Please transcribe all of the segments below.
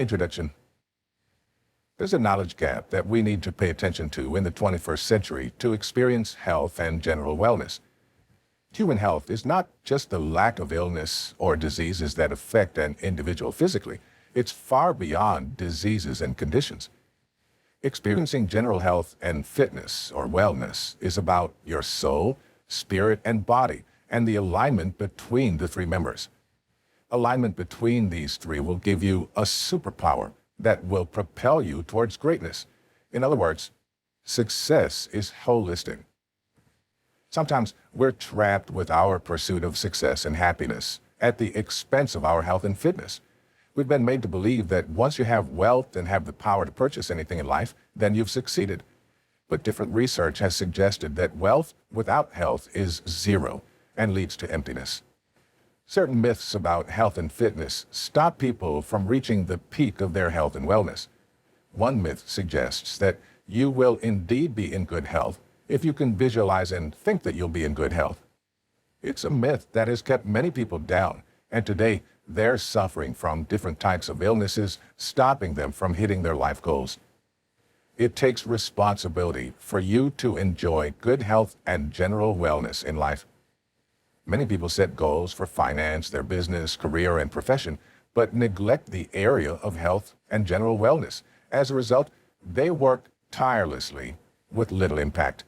Introduction. There's a knowledge gap that we need to pay attention to in the 21st century to experience health and general wellness. Human health is not just the lack of illness or diseases that affect an individual physically. It's far beyond diseases and conditions. Experiencing general health and fitness or wellness is about your soul, spirit, and body, and the alignment between the three members. Alignment between these three will give you a superpower that will propel you towards greatness. In other words, success is holistic. Sometimes we're trapped with our pursuit of success and happiness at the expense of our health and fitness. We've been made to believe that once you have wealth and have the power to purchase anything in life, then you've succeeded. But different research has suggested that wealth without health is zero and leads to emptiness. Certain myths about health and fitness stop people from reaching the peak of their health and wellness. One myth suggests that you will indeed be in good health if you can visualize and think that you'll be in good health. It's a myth that has kept many people down, and today they're suffering from different types of illnesses, stopping them from hitting their life goals. It takes responsibility for you to enjoy good health and general wellness in life. Many people set goals for finance, their business, career, and profession, but neglect the area of health and general wellness. As a result, they work tirelessly with little impact.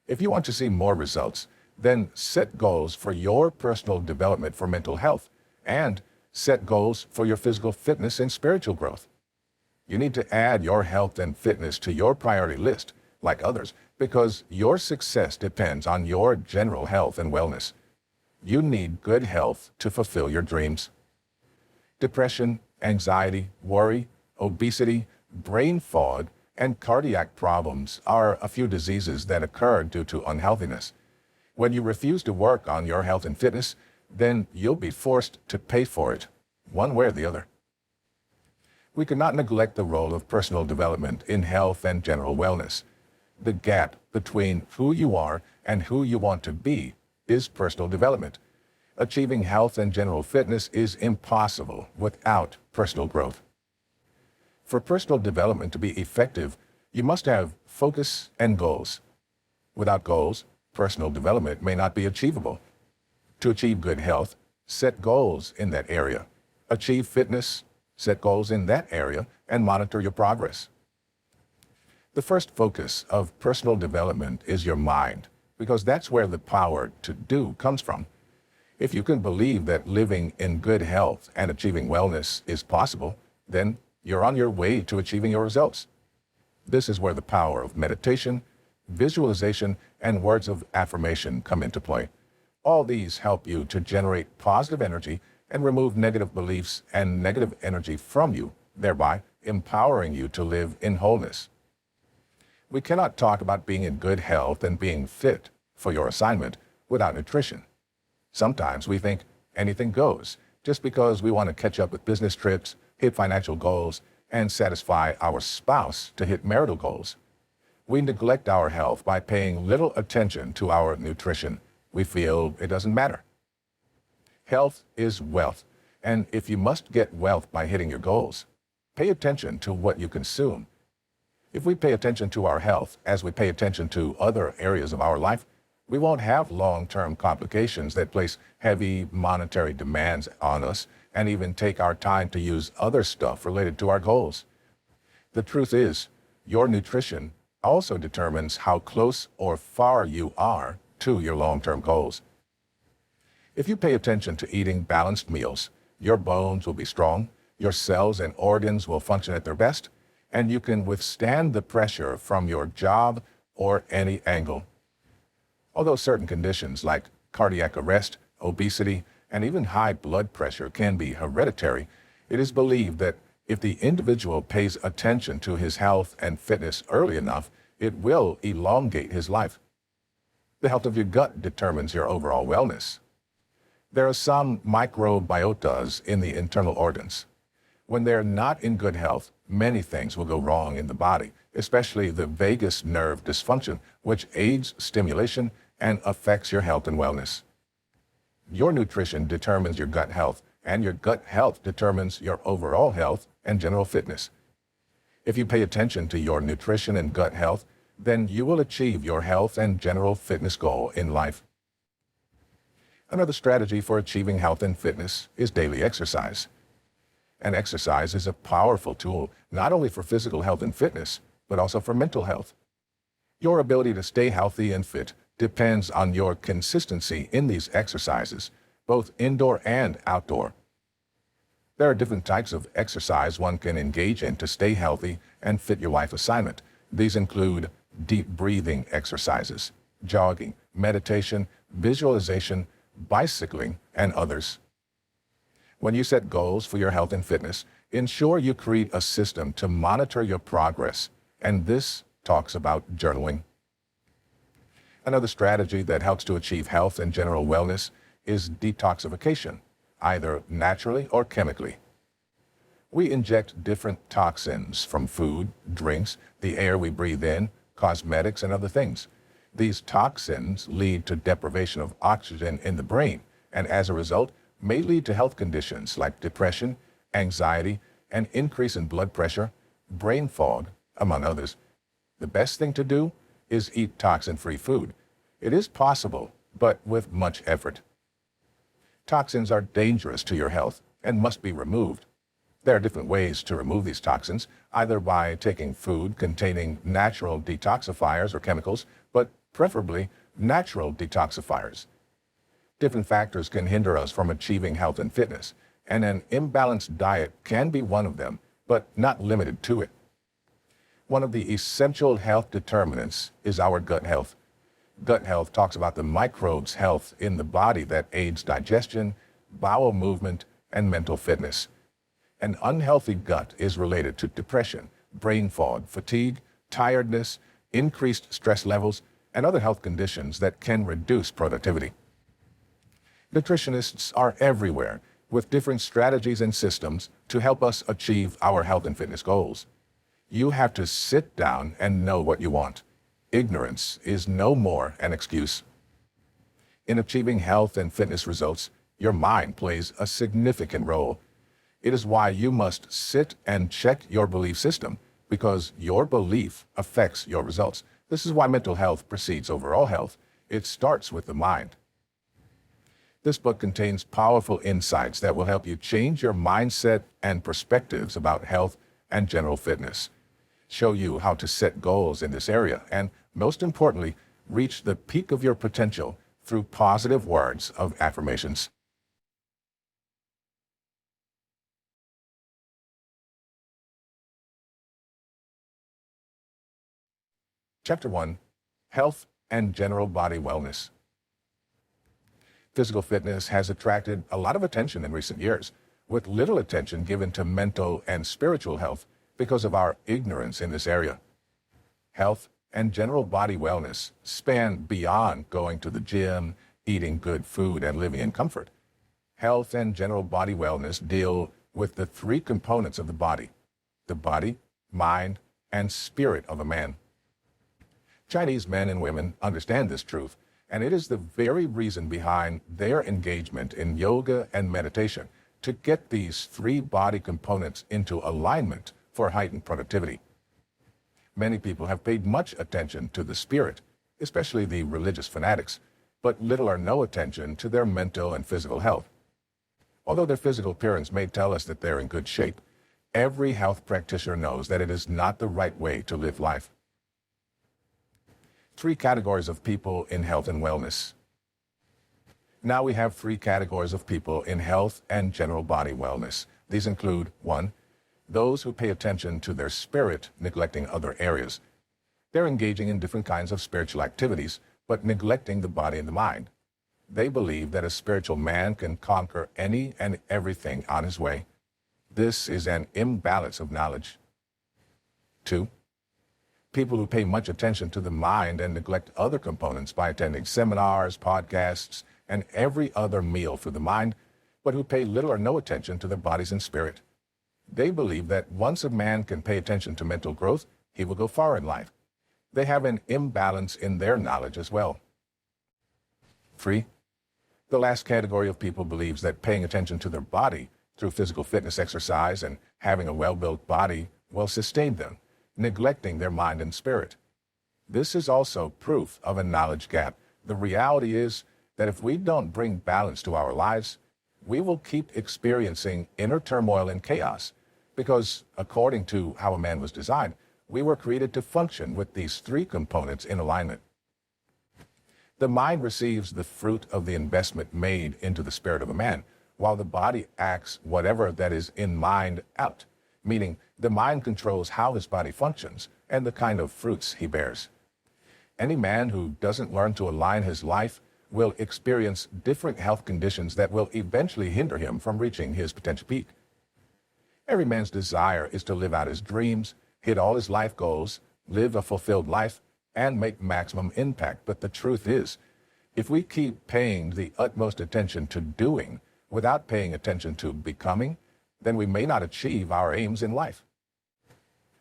If you want to see more results, then set goals for your personal development for mental health and set goals for your physical fitness and spiritual growth. You need to add your health and fitness to your priority list, like others, because your success depends on your general health and wellness. You need good health to fulfill your dreams. Depression, anxiety, worry, obesity, brain fog, and cardiac problems are a few diseases that occur due to unhealthiness. When you refuse to work on your health and fitness, then you'll be forced to pay for it, one way or the other. We cannot neglect the role of personal development in health and general wellness. The gap between who you are and who you want to be is personal development. Achieving health and general fitness is impossible without personal growth. For personal development to be effective, you must have focus and goals. Without goals, personal development may not be achievable. To achieve good health, set goals in that area. Achieve fitness, set goals in that area, and monitor your progress. The first focus of personal development is your mind, because that's where the power to do comes from. If you can believe that living in good health and achieving wellness is possible, then you're on your way to achieving your results. This is where the power of meditation, visualization, and words of affirmation come into play. All these help you to generate positive energy and remove negative beliefs and negative energy from you, thereby empowering you to live in wholeness. We cannot talk about being in good health and being fit for your assignment without nutrition. Sometimes we think anything goes just because we want to catch up with business trips, hit financial goals, and satisfy our spouse to hit marital goals. We neglect our health by paying little attention to our nutrition. We feel it doesn't matter. Health is wealth, and if you must get wealth by hitting your goals, pay attention to what you consume. If we pay attention to our health as we pay attention to other areas of our life, we won't have long-term complications that place heavy monetary demands on us and even take our time to use other stuff related to our goals. The truth is, your nutrition also determines how close or far you are to your long-term goals. If you pay attention to eating balanced meals, your bones will be strong, your cells and organs will function at their best, and you can withstand the pressure from your job or any angle. Although certain conditions like cardiac arrest, obesity, and even high blood pressure can be hereditary, it is believed that if the individual pays attention to his health and fitness early enough, it will elongate his life. The health of your gut determines your overall wellness. There are some microbiotas in the internal organs. When they're not in good health, many things will go wrong in the body, especially the vagus nerve dysfunction, which aids stimulation and affects your health and wellness. Your nutrition determines your gut health and your gut health determines your overall health and general fitness. If you pay attention to your nutrition and gut health, then you will achieve your health and general fitness goal in life. Another strategy for achieving health and fitness is daily exercise. And exercise is a powerful tool, not only for physical health and fitness, but also for mental health. Your ability to stay healthy and fit depends on your consistency in these exercises, both indoor and outdoor. There are different types of exercise one can engage in to stay healthy and fit your life assignment. These include deep breathing exercises, jogging, meditation, visualization, bicycling, and others. When you set goals for your health and fitness, ensure you create a system to monitor your progress, and this talks about journaling. Another strategy that helps to achieve health and general wellness is detoxification, either naturally or chemically. We inject different toxins from food, drinks, the air we breathe in, cosmetics, and other things. These toxins lead to deprivation of oxygen in the brain, and as a result, may lead to health conditions like depression, anxiety, an increase in blood pressure, brain fog, among others. The best thing to do is eat toxin-free food. It is possible, but with much effort. Toxins are dangerous to your health and must be removed. There are different ways to remove these toxins, either by taking food containing natural detoxifiers or chemicals, but preferably natural detoxifiers. Different factors can hinder us from achieving health and fitness, and an imbalanced diet can be one of them, but not limited to it. One of the essential health determinants is our gut health. Gut health talks about the microbes' health in the body that aids digestion, bowel movement, and mental fitness. An unhealthy gut is related to depression, brain fog, fatigue, tiredness, increased stress levels, and other health conditions that can reduce productivity. Nutritionists are everywhere with different strategies and systems to help us achieve our health and fitness goals. You have to sit down and know what you want. Ignorance is no more an excuse. In achieving health and fitness results, your mind plays a significant role. It is why you must sit and check your belief system, because your belief affects your results. This is why mental health precedes overall health. It starts with the mind. This book contains powerful insights that will help you change your mindset and perspectives about health and general fitness, show you how to set goals in this area, and most importantly, reach the peak of your potential through positive words of affirmations. Chapter 1, Health and General Body Wellness. Physical fitness has attracted a lot of attention in recent years, with little attention given to mental and spiritual health because of our ignorance in this area. Health and general body wellness span beyond going to the gym, eating good food, and living in comfort. Health and general body wellness deal with the three components of the body, mind, and spirit of a man. Chinese men and women understand this truth, and it is the very reason behind their engagement in yoga and meditation to get these three body components into alignment for heightened productivity. Many people have paid much attention to the spirit, especially the religious fanatics, but little or no attention to their mental and physical health. Although their physical appearance may tell us that they're in good shape, every health practitioner knows that it is not the right way to live life. Three categories of people in health and wellness. Now we have three categories of people in health and general body wellness. These include 1, those who pay attention to their spirit, neglecting other areas. They're engaging in different kinds of spiritual activities, but neglecting the body and the mind. They believe that a spiritual man can conquer any and everything on his way. This is an imbalance of knowledge. 2, people who pay much attention to the mind and neglect other components by attending seminars, podcasts, and every other meal for the mind, but who pay little or no attention to their bodies and spirit. They believe that once a man can pay attention to mental growth, he will go far in life. They have an imbalance in their knowledge as well. 3, The last category of people believes that paying attention to their body through physical fitness exercise and having a well-built body will sustain them, neglecting their mind and spirit. This is also proof of a knowledge gap. The reality is that if we don't bring balance to our lives, we will keep experiencing inner turmoil and chaos, because according to how a man was designed, we were created to function with these three components in alignment. The mind receives the fruit of the investment made into the spirit of a man, while the body acts whatever that is in mind out, meaning the mind controls how his body functions and the kind of fruits he bears. Any man who doesn't learn to align his life will experience different health conditions that will eventually hinder him from reaching his potential peak. Every man's desire is to live out his dreams, hit all his life goals, live a fulfilled life, and make maximum impact. But the truth is, if we keep paying the utmost attention to doing without paying attention to becoming, then we may not achieve our aims in life.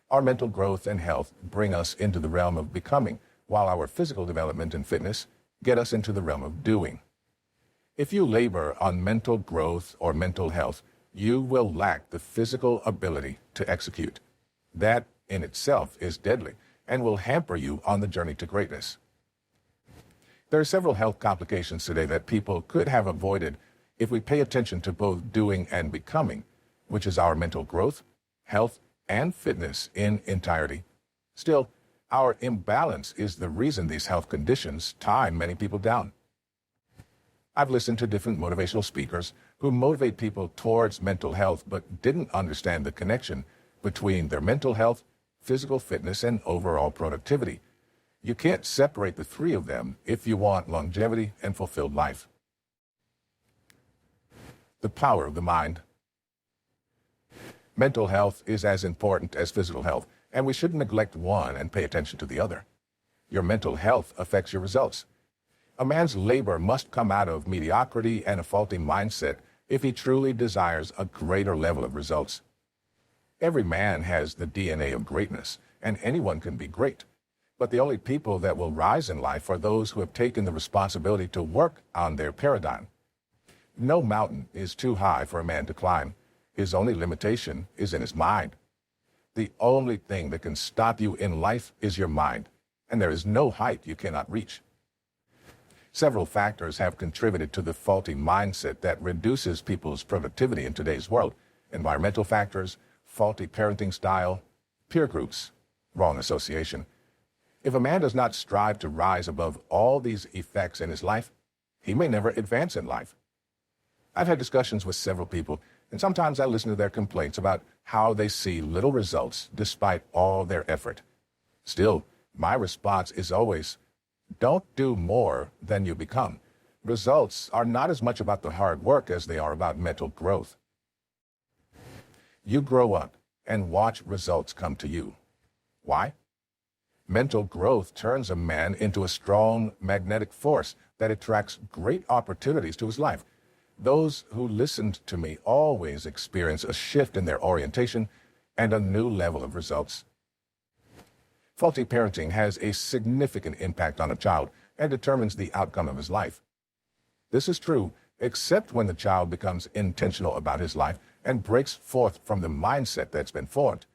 Our mental growth and health bring us into the realm of becoming, while our physical development and fitness get us into the realm of doing. If you labor on mental growth or mental health, you will lack the physical ability to execute. That in itself is deadly and will hamper you on the journey to greatness. There are several health complications today that people could have avoided if we pay attention to both doing and becoming, which is our mental growth, health, and fitness in entirety. Still, our imbalance is the reason these health conditions tie many people down. I've listened to different motivational speakers who motivate people towards mental health but didn't understand the connection between their mental health, physical fitness, and overall productivity. You can't separate the three of them if you want longevity and fulfilled life. The power of the mind. Mental health is as important as physical health, and we shouldn't neglect one and pay attention to the other. Your mental health affects your results. A man's labor must come out of mediocrity and a faulty mindset if he truly desires a greater level of results. Every man has the DNA of greatness, and anyone can be great. But the only people that will rise in life are those who have taken the responsibility to work on their paradigm. No mountain is too high for a man to climb. His only limitation is in his mind. The only thing that can stop you in life is your mind, and there is no height you cannot reach. Several factors have contributed to the faulty mindset that reduces people's productivity in today's world. Environmental factors, faulty parenting style, peer groups, wrong association. If a man does not strive to rise above all these effects in his life, he may never advance in life. I've had discussions with several people, and sometimes I listen to their complaints about how they see little results despite all their effort. Still, my response is always, don't do more than you become. Results are not as much about the hard work as they are about mental growth. You grow up and watch results come to you. Why? Mental growth turns a man into a strong magnetic force that attracts great opportunities to his life. Those who listened to me always experience a shift in their orientation and a new level of results. Faulty parenting has a significant impact on a child and determines the outcome of his life. This is true, except when the child becomes intentional about his life and breaks forth from the mindset that's been formed.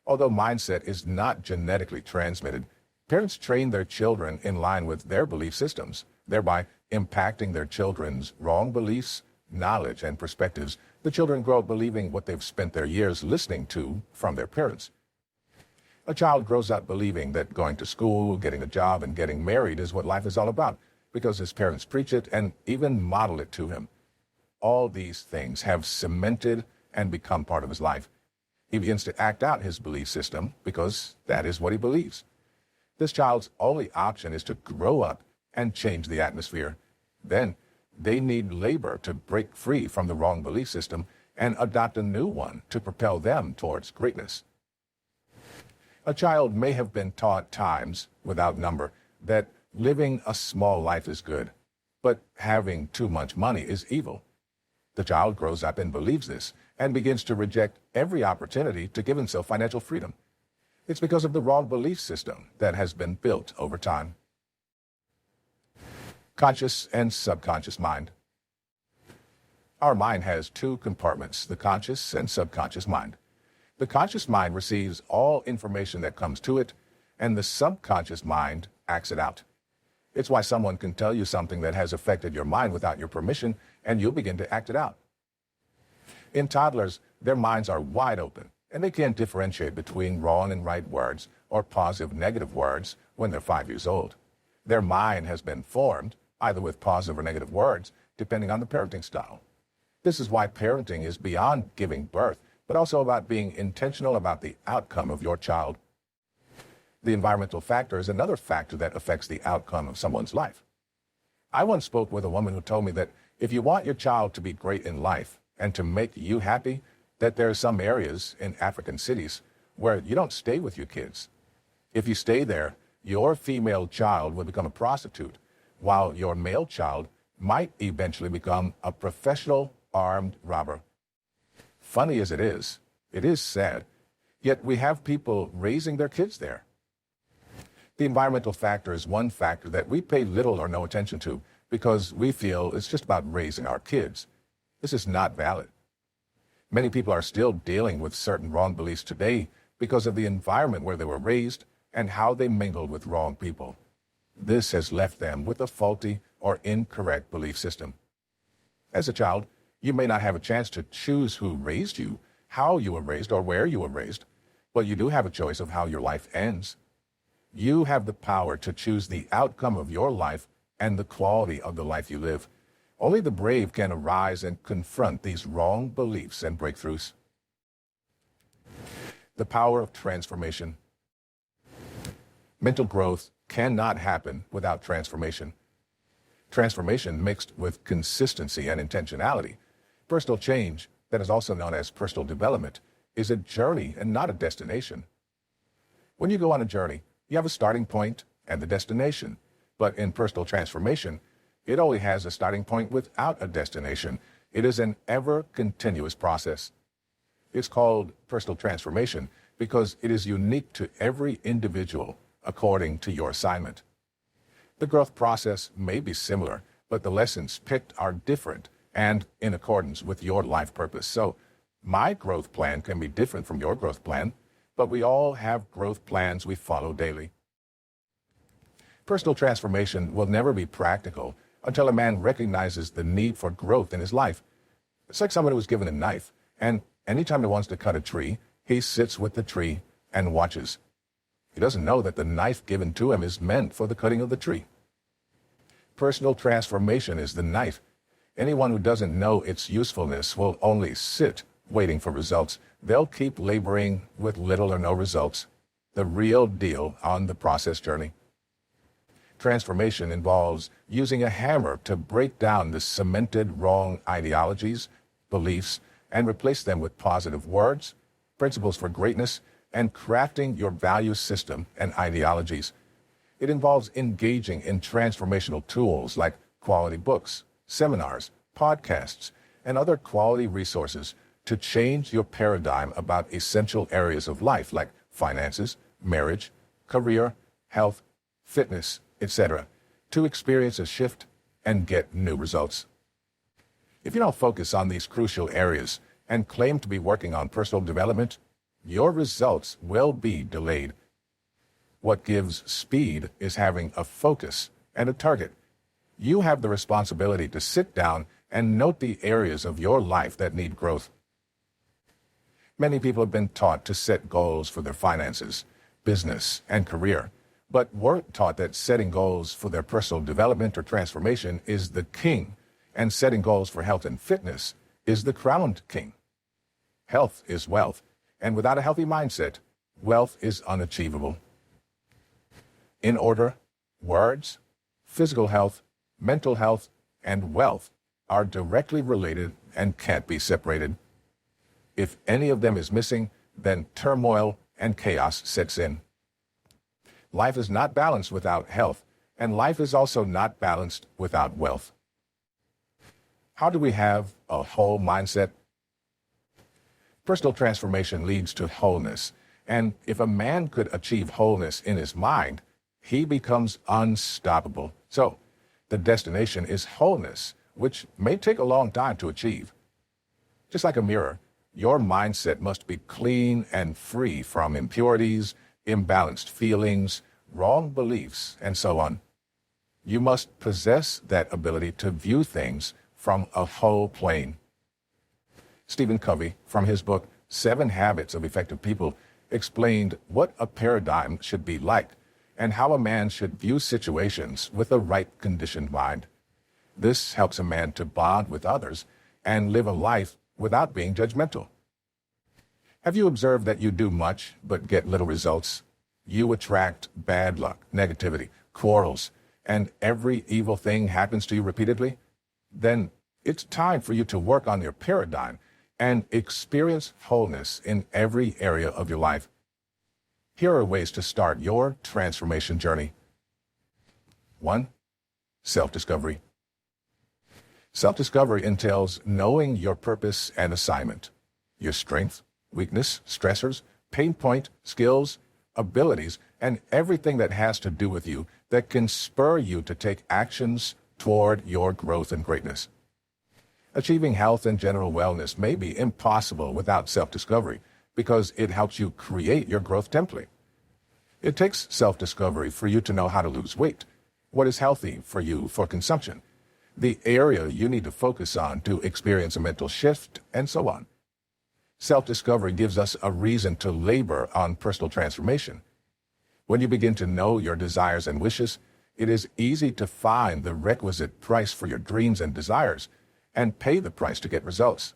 Although mindset is not genetically transmitted, parents train their children in line with their belief systems, thereby impacting their children's wrong beliefs, knowledge, and perspectives. The children grow up believing what they've spent their years listening to from their parents. A child grows up believing that going to school, getting a job, and getting married is what life is all about, because his parents preach it and even model it to him. All these things have cemented and become part of his life. He begins to act out his belief system because that is what he believes. This child's only option is to grow up and change the atmosphere. Then they need labor to break free from the wrong belief system and adopt a new one to propel them towards greatness. A child may have been taught times without number that living a small life is good, but having too much money is evil. The child grows up and believes this and begins to reject every opportunity to give himself financial freedom. It's because of the wrong belief system that has been built over time. Conscious and subconscious mind. Our mind has two compartments, the conscious and subconscious mind. The conscious mind receives all information that comes to it, and the subconscious mind acts it out. It's why someone can tell you something that has affected your mind without your permission, and you'll begin to act it out. In toddlers, their minds are wide open, and they can't differentiate between wrong and right words or positive negative words when they're 5 years old. Their mind has been formed, either with positive or negative words, depending on the parenting style. This is why parenting is beyond giving birth, but also about being intentional about the outcome of your child. The environmental factor is another factor that affects the outcome of someone's life. I once spoke with a woman who told me that if you want your child to be great in life and to make you happy, that there are some areas in African cities where you don't stay with your kids. If you stay there, your female child will become a prostitute, while your male child might eventually become a professional armed robber. Funny as it is sad, yet we have people raising their kids there. The environmental factor is one factor that we pay little or no attention to because we feel it's just about raising our kids. This is not valid. Many people are still dealing with certain wrong beliefs today because of the environment where they were raised and how they mingled with wrong people. This has left them with a faulty or incorrect belief system. As a child, you may not have a chance to choose who raised you, how you were raised, or where you were raised, but you do have a choice of how your life ends. You have the power to choose the outcome of your life and the quality of the life you live. Only the brave can arise and confront these wrong beliefs and breakthroughs. The power of transformation. Mental growth cannot happen without transformation. Transformation mixed with consistency and intentionality. Personal change, that is also known as personal development, is a journey and not a destination. When you go on a journey, you have a starting point and the destination. But in personal transformation, it only has a starting point without a destination. It is an ever-continuous process. It's called personal transformation because it is unique to every individual according to your assignment. The growth process may be similar, but the lessons picked are different and in accordance with your life purpose. So my growth plan can be different from your growth plan, but we all have growth plans we follow daily. Personal transformation will never be practical until a man recognizes the need for growth in his life. It's like someone who was given a knife, and anytime he wants to cut a tree, he sits with the tree and watches. He doesn't know that the knife given to him is meant for the cutting of the tree. Personal transformation is the knife. Anyone who doesn't know its usefulness will only sit waiting for results. They'll keep laboring with little or no results. The real deal on the process journey. Transformation involves using a hammer to break down the cemented wrong ideologies, beliefs, and replace them with positive words, principles for greatness, and crafting your value system and ideologies. It involves engaging in transformational tools like quality books, seminars, podcasts, and other quality resources to change your paradigm about essential areas of life like finances, marriage, career, health, fitness, etc., to experience a shift and get new results. If you don't focus on these crucial areas and claim to be working on personal development, your results will be delayed. What gives speed is having a focus and a target. You have the responsibility to sit down and note the areas of your life that need growth. Many people have been taught to set goals for their finances, business, and career, but weren't taught that setting goals for their personal development or transformation is the king, and setting goals for health and fitness is the crowned king. Health is wealth, and without a healthy mindset, wealth is unachievable. In order, words, physical health, mental health, and wealth are directly related and can't be separated. If any of them is missing, then turmoil and chaos sets in. Life is not balanced without health, and life is also not balanced without wealth. How do we have a whole mindset? Personal transformation leads to wholeness, and if a man could achieve wholeness in his mind, he becomes unstoppable. So, The destination is wholeness, which may take a long time to achieve. Just like a mirror, your mindset must be clean and free from impurities, imbalanced feelings, wrong beliefs, and so on. You must possess that ability to view things from a whole plane. Stephen Covey, from his book, 7 Habits of Effective People, explained what a paradigm should be like and how a man should view situations with a right conditioned mind. This helps a man to bond with others and live a life without being judgmental. Have you observed that you do much but get little results? You attract bad luck, negativity, quarrels, and every evil thing happens to you repeatedly? Then it's time for you to work on your paradigm and experience wholeness in every area of your life. Here are ways to start your transformation journey. 1. Self-discovery. Self-discovery entails knowing your purpose and assignment, your strength, weakness, stressors, pain point, skills, abilities, and everything that has to do with you that can spur you to take actions toward your growth and greatness. Achieving health and general wellness may be impossible without self-discovery because it helps you create your growth template. It takes self-discovery for you to know how to lose weight, what is healthy for you for consumption, the area you need to focus on to experience a mental shift, and so on. Self-discovery gives us a reason to labor on personal transformation. When you begin to know your desires and wishes, it is easy to find the requisite price for your dreams and desires and pay the price to get results.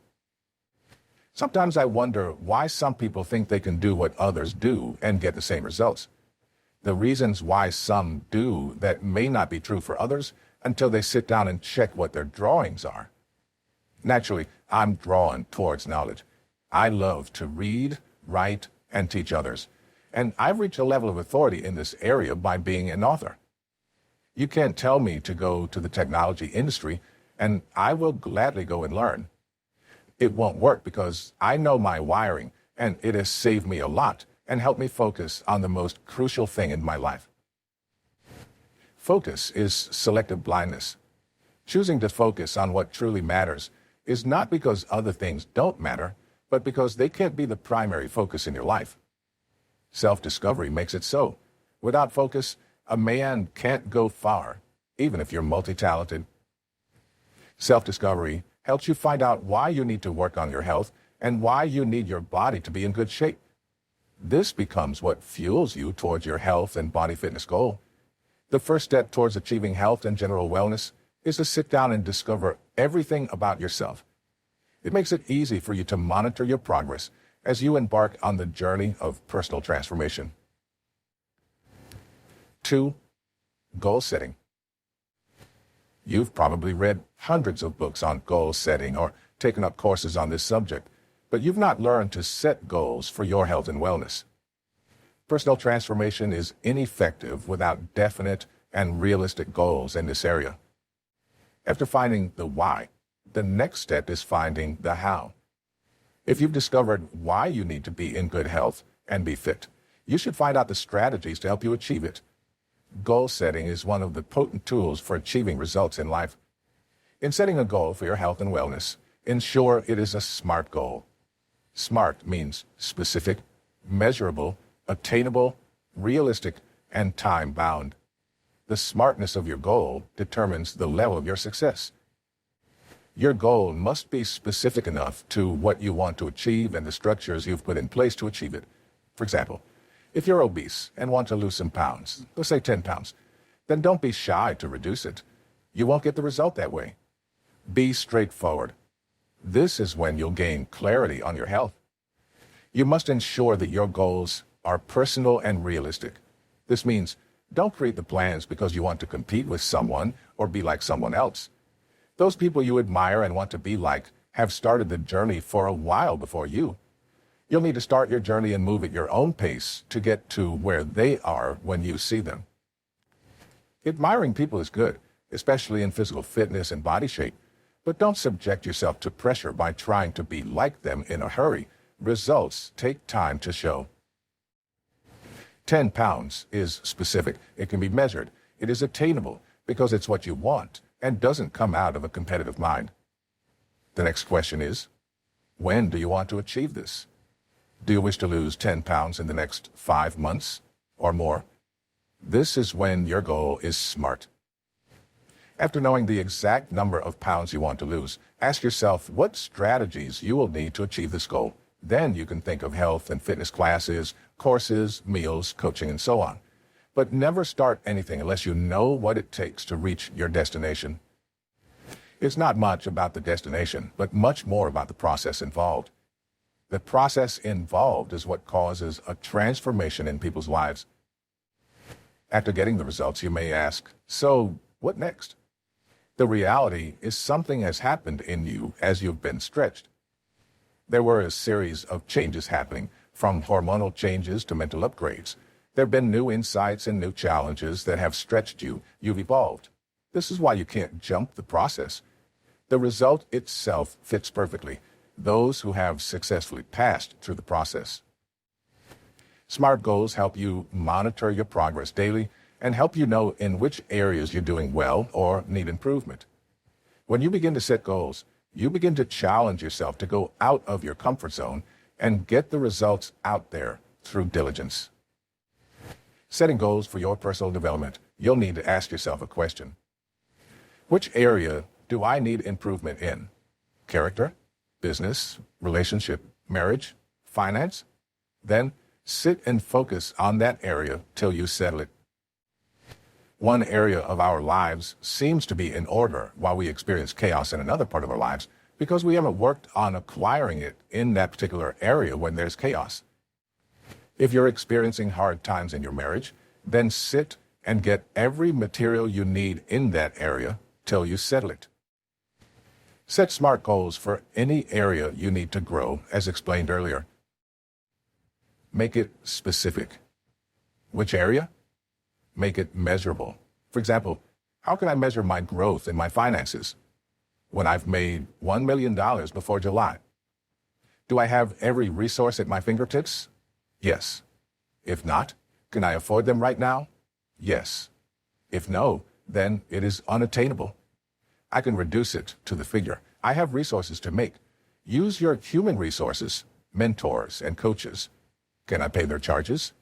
Sometimes I wonder why some people think they can do what others do and get the same results. The reasons why some do that may not be true for others until they sit down and check what their drawings are. Naturally, I'm drawn towards knowledge. I love to read, write, and teach others, and I've reached a level of authority in this area by being an author. You can't tell me to go to the technology industry, and I will gladly go and learn. It won't work because I know my wiring, and it has saved me a lot and helped me focus on the most crucial thing in my life. Focus is selective blindness. Choosing to focus on what truly matters is not because other things don't matter, but because they can't be the primary focus in your life. Self-discovery makes it so. Without focus, a man can't go far, even if you're multi-talented. Self-discovery helps you find out why you need to work on your health and why you need your body to be in good shape. This becomes what fuels you towards your health and body fitness goal. The first step towards achieving health and general wellness is to sit down and discover everything about yourself. It makes it easy for you to monitor your progress as you embark on the journey of personal transformation. 2. Goal setting. You've probably read hundreds of books on goal setting or taken up courses on this subject, but you've not learned to set goals for your health and wellness. Personal transformation is ineffective without definite and realistic goals in this area. After finding the why, the next step is finding the how. If you've discovered why you need to be in good health and be fit, you should find out the strategies to help you achieve it. Goal setting is one of the potent tools for achieving results in life. In setting a goal for your health and wellness, ensure it is a SMART goal. SMART means specific, measurable, attainable, realistic, and time-bound. The smartness of your goal determines the level of your success. Your goal must be specific enough to what you want to achieve and the structures you've put in place to achieve it. For example, if you're obese and want to lose some pounds, let's say 10 pounds, then don't be shy to reduce it. You won't get the result that way. Be straightforward. This is when you'll gain clarity on your health. You must ensure that your goals are personal and realistic. This means don't create the plans because you want to compete with someone or be like someone else. Those people you admire and want to be like have started the journey for a while before you. You'll need to start your journey and move at your own pace to get to where they are when you see them. Admiring people is good, especially in physical fitness and body shape, but don't subject yourself to pressure by trying to be like them in a hurry. Results take time to show. 10 pounds is specific. It can be measured. It is attainable because it's what you want and doesn't come out of a competitive mind. The next question is, when do you want to achieve this? Do you wish to lose 10 pounds in the next 5 months or more? This is when your goal is SMART. After knowing the exact number of pounds you want to lose, ask yourself what strategies you will need to achieve this goal. Then you can think of health and fitness classes, courses, meals, coaching, and so on. But never start anything unless you know what it takes to reach your destination. It's not much about the destination, but much more about the process involved. The process involved is what causes a transformation in people's lives. After getting the results, you may ask, so what next? The reality is something has happened in you as you've been stretched. There were a series of changes happening, from hormonal changes to mental upgrades. There have been new insights and new challenges that have stretched you. You've evolved. This is why you can't jump the process. The result itself fits perfectly those who have successfully passed through the process. SMART goals help you monitor your progress daily and help you know in which areas you're doing well or need improvement. When you begin to set goals, you begin to challenge yourself to go out of your comfort zone and get the results out there through diligence. Setting goals for your personal development, you'll need to ask yourself a question. Which area do I need improvement in? Character, business, relationship, marriage, finance? Then sit and focus on that area till you settle it. One area of our lives seems to be in order while we experience chaos in another part of our lives because we haven't worked on acquiring it in that particular area when there's chaos. If you're experiencing hard times in your marriage, then sit and get every material you need in that area till you settle it. Set SMART goals for any area you need to grow, as explained earlier. Make it specific. Which area? Make it measurable. For example, how can I measure my growth in my finances? When I've made $1 million before July. Do I have every resource at my fingertips? Yes. If not, can I afford them right now? Yes. If no, then it is unattainable. I can reduce it to the figure. I have resources to make. Use your human resources, mentors, and coaches. Can I pay their charges?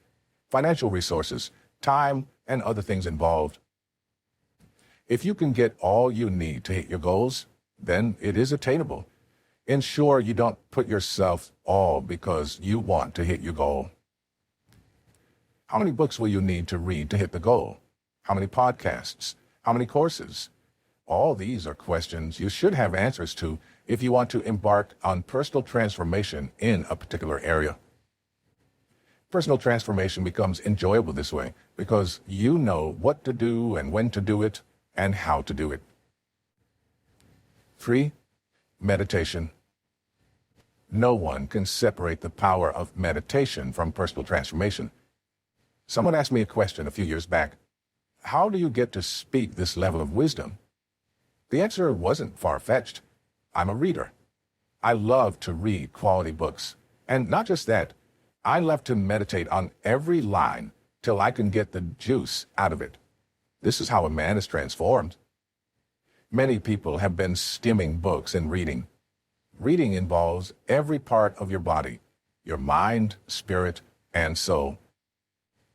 Financial resources, time, and other things involved. If you can get all you need to hit your goals, then it is attainable. Ensure you don't put yourself all because you want to hit your goal. How many books will you need to read to hit the goal? How many podcasts? How many courses? All these are questions you should have answers to if you want to embark on personal transformation in a particular area. Personal transformation becomes enjoyable this way because you know what to do and when to do it and how to do it. 3. Meditation. No one can separate the power of meditation from personal transformation. Someone asked me a question a few years back. How do you get to speak this level of wisdom? The answer wasn't far-fetched. I'm a reader. I love to read quality books. And not just that, I love to meditate on every line till I can get the juice out of it. This is how a man is transformed. Many people have been skimming books and reading. Reading involves every part of your body, your mind, spirit, and soul.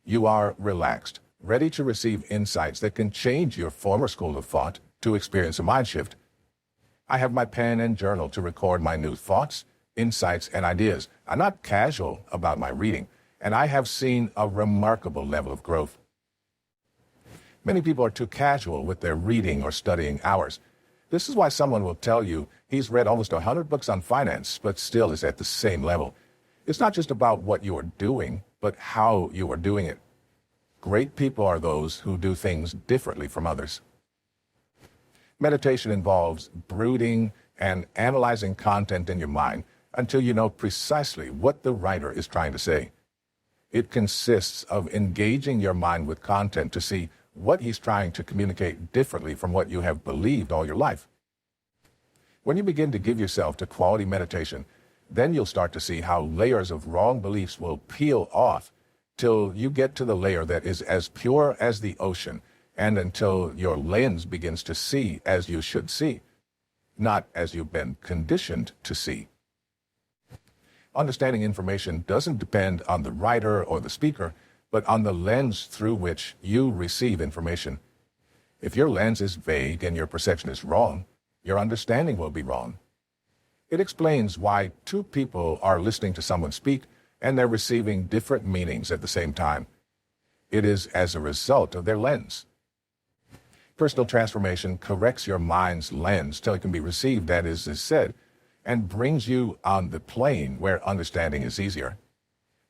You are relaxed, ready to receive insights that can change your former school of thought to experience a mind shift. I have my pen and journal to record my new thoughts, insights, and ideas. I'm not casual about my reading, and I have seen a remarkable level of growth. Many people are too casual with their reading or studying hours. This is why someone will tell you he's read almost 100 books on finance, but still is at the same level. It's not just about what you are doing, but how you are doing it. Great people are those who do things differently from others. Meditation involves brooding and analyzing content in your mind until you know precisely what the writer is trying to say. It consists of engaging your mind with content to see what he's trying to communicate differently from what you have believed all your life. When you begin to give yourself to quality meditation, then you'll start to see how layers of wrong beliefs will peel off till you get to the layer that is as pure as the ocean and until your lens begins to see as you should see, not as you've been conditioned to see. Understanding information doesn't depend on the writer or the speaker, but on the lens through which you receive information. If your lens is vague and your perception is wrong, your understanding will be wrong. It explains why two people are listening to someone speak and they're receiving different meanings at the same time. It is as a result of their lens. Personal transformation corrects your mind's lens till it can be received, that is said, and brings you on the plane where understanding is easier.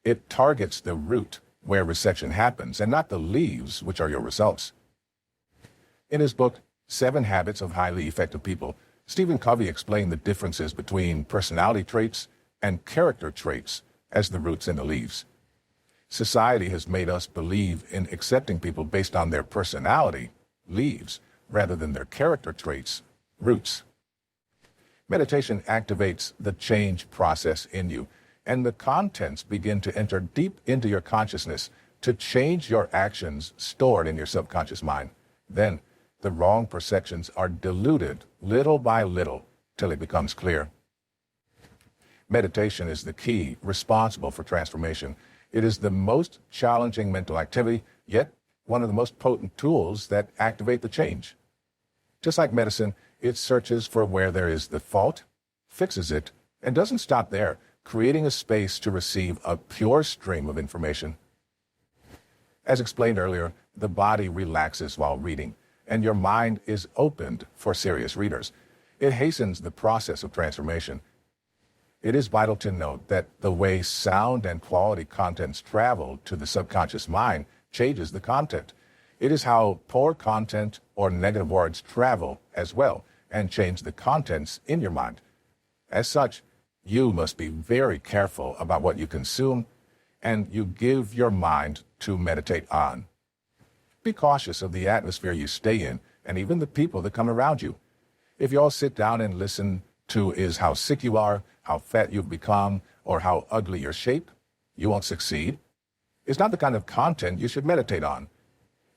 It targets the root where reception happens and not the leaves, which are your results. In his book, 7 Habits of Highly Effective People, Stephen Covey explained the differences between personality traits and character traits as the roots and the leaves. Society has made us believe in accepting people based on their personality, leaves, rather than their character traits, roots. Meditation activates the change process in you, and the contents begin to enter deep into your consciousness to change your actions stored in your subconscious mind. Then, the wrong perceptions are diluted little by little till it becomes clear. Meditation is the key responsible for transformation. It is the most challenging mental activity, yet one of the most potent tools that activate the change. Just like medicine, it searches for where there is the fault, fixes it, and doesn't stop there, creating a space to receive a pure stream of information. As explained earlier, the body relaxes while reading, and your mind is opened for serious readers. It hastens the process of transformation. It is vital to note that the way sound and quality contents travel to the subconscious mind changes the content. It is how poor content or negative words travel as well and change the contents in your mind. As such, you must be very careful about what you consume and you give your mind to meditate on. Be cautious of the atmosphere you stay in and even the people that come around you. If you all sit down and listen to is how sick you are, how fat you've become, or how ugly your shape, you won't succeed. It's not the kind of content you should meditate on.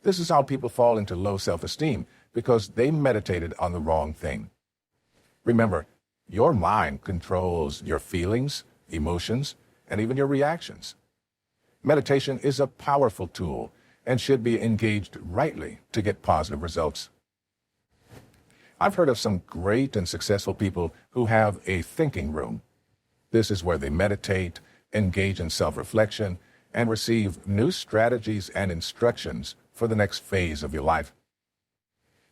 This is how people fall into low self-esteem, because they meditated on the wrong thing. Remember, your mind controls your feelings, emotions, and even your reactions. Meditation is a powerful tool and should be engaged rightly to get positive results. I've heard of some great and successful people who have a thinking room. This is where they meditate, engage in self-reflection, and receive new strategies and instructions for the next phase of your life.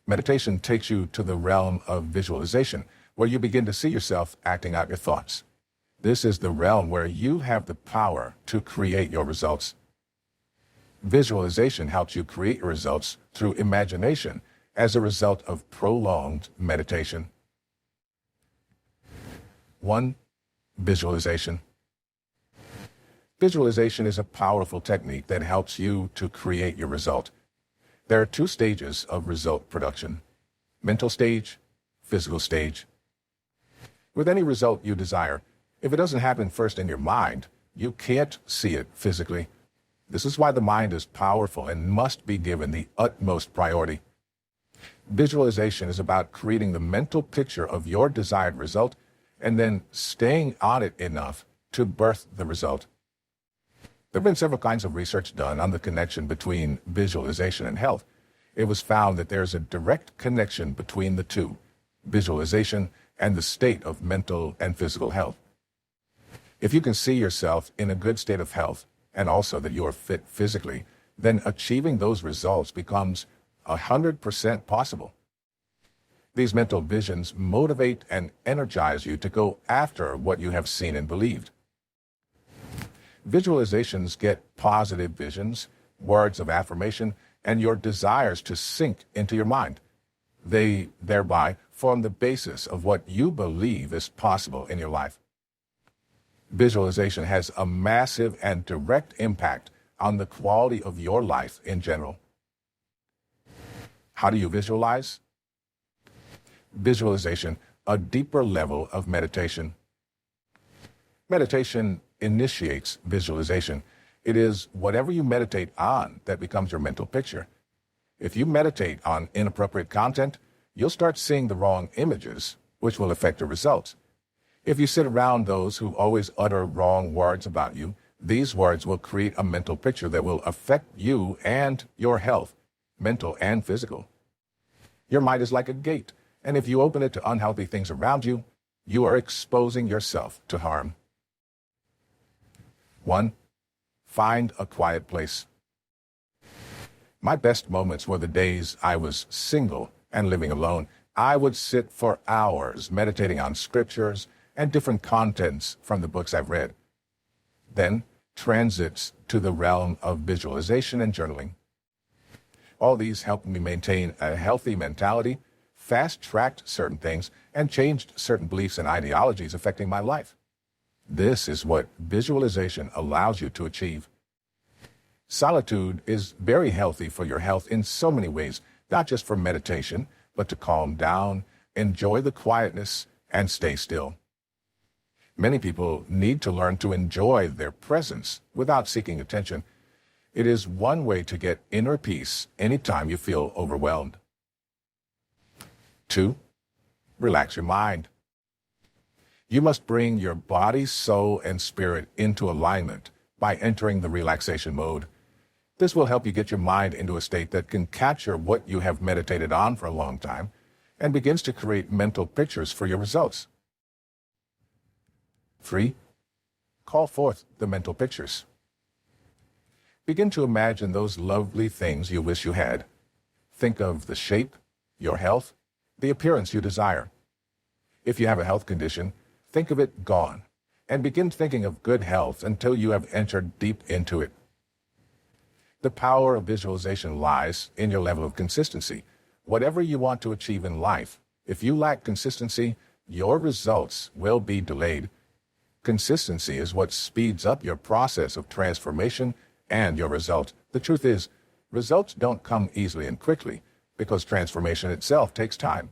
Meditation takes you to the realm of visualization, where you begin to see yourself acting out your thoughts. This is the realm where you have the power to create your results. Visualization helps you create your results through imagination as a result of prolonged meditation. 1. Visualization. Visualization is a powerful technique that helps you to create your result. There are 2 stages of result production: mental stage, physical stage. With any result you desire, if it doesn't happen first in your mind, you can't see it physically. This is why the mind is powerful and must be given the utmost priority. Visualization is about creating the mental picture of your desired result and then staying on it enough to birth the result. There have been several kinds of research done on the connection between visualization and health. It was found that there's a direct connection between the two, visualization and the state of mental and physical health. If you can see yourself in a good state of health and also that you are fit physically, then achieving those results becomes 100% possible. These mental visions motivate and energize you to go after what you have seen and believed. Visualizations get positive visions, words of affirmation, and your desires to sink into your mind. They thereby form the basis of what you believe is possible in your life. Visualization has a massive and direct impact on the quality of your life in general. How do you visualize? Visualization, a deeper level of meditation. Meditation initiates visualization. It is whatever you meditate on that becomes your mental picture. If you meditate on inappropriate content, you'll start seeing the wrong images, which will affect your results. If you sit around those who always utter wrong words about you, these words will create a mental picture that will affect you and your health, mental and physical. Your mind is like a gate, and if you open it to unhealthy things around you, you are exposing yourself to harm. 1. Find a quiet place. My best moments were the days I was single and living alone. I would sit for hours meditating on scriptures and different contents from the books I've read. Then transits to the realm of visualization and journaling. All these helped me maintain a healthy mentality, fast-tracked certain things, and changed certain beliefs and ideologies affecting my life. This is what visualization allows you to achieve. Solitude is very healthy for your health in so many ways, not just for meditation, but to calm down, enjoy the quietness, and stay still. Many people need to learn to enjoy their presence without seeking attention. It is one way to get inner peace anytime you feel overwhelmed. 2. Relax your mind. You must bring your body, soul, and spirit into alignment by entering the relaxation mode. This will help you get your mind into a state that can capture what you have meditated on for a long time and begins to create mental pictures for your results. 3. Call forth the mental pictures. Begin to imagine those lovely things you wish you had. Think of the shape, your health, the appearance you desire. If you have a health condition, think of it gone, and begin thinking of good health until you have entered deep into it. The power of visualization lies in your level of consistency. Whatever you want to achieve in life, if you lack consistency, your results will be delayed. Consistency is what speeds up your process of transformation and your result. The truth is, results don't come easily and quickly because transformation itself takes time.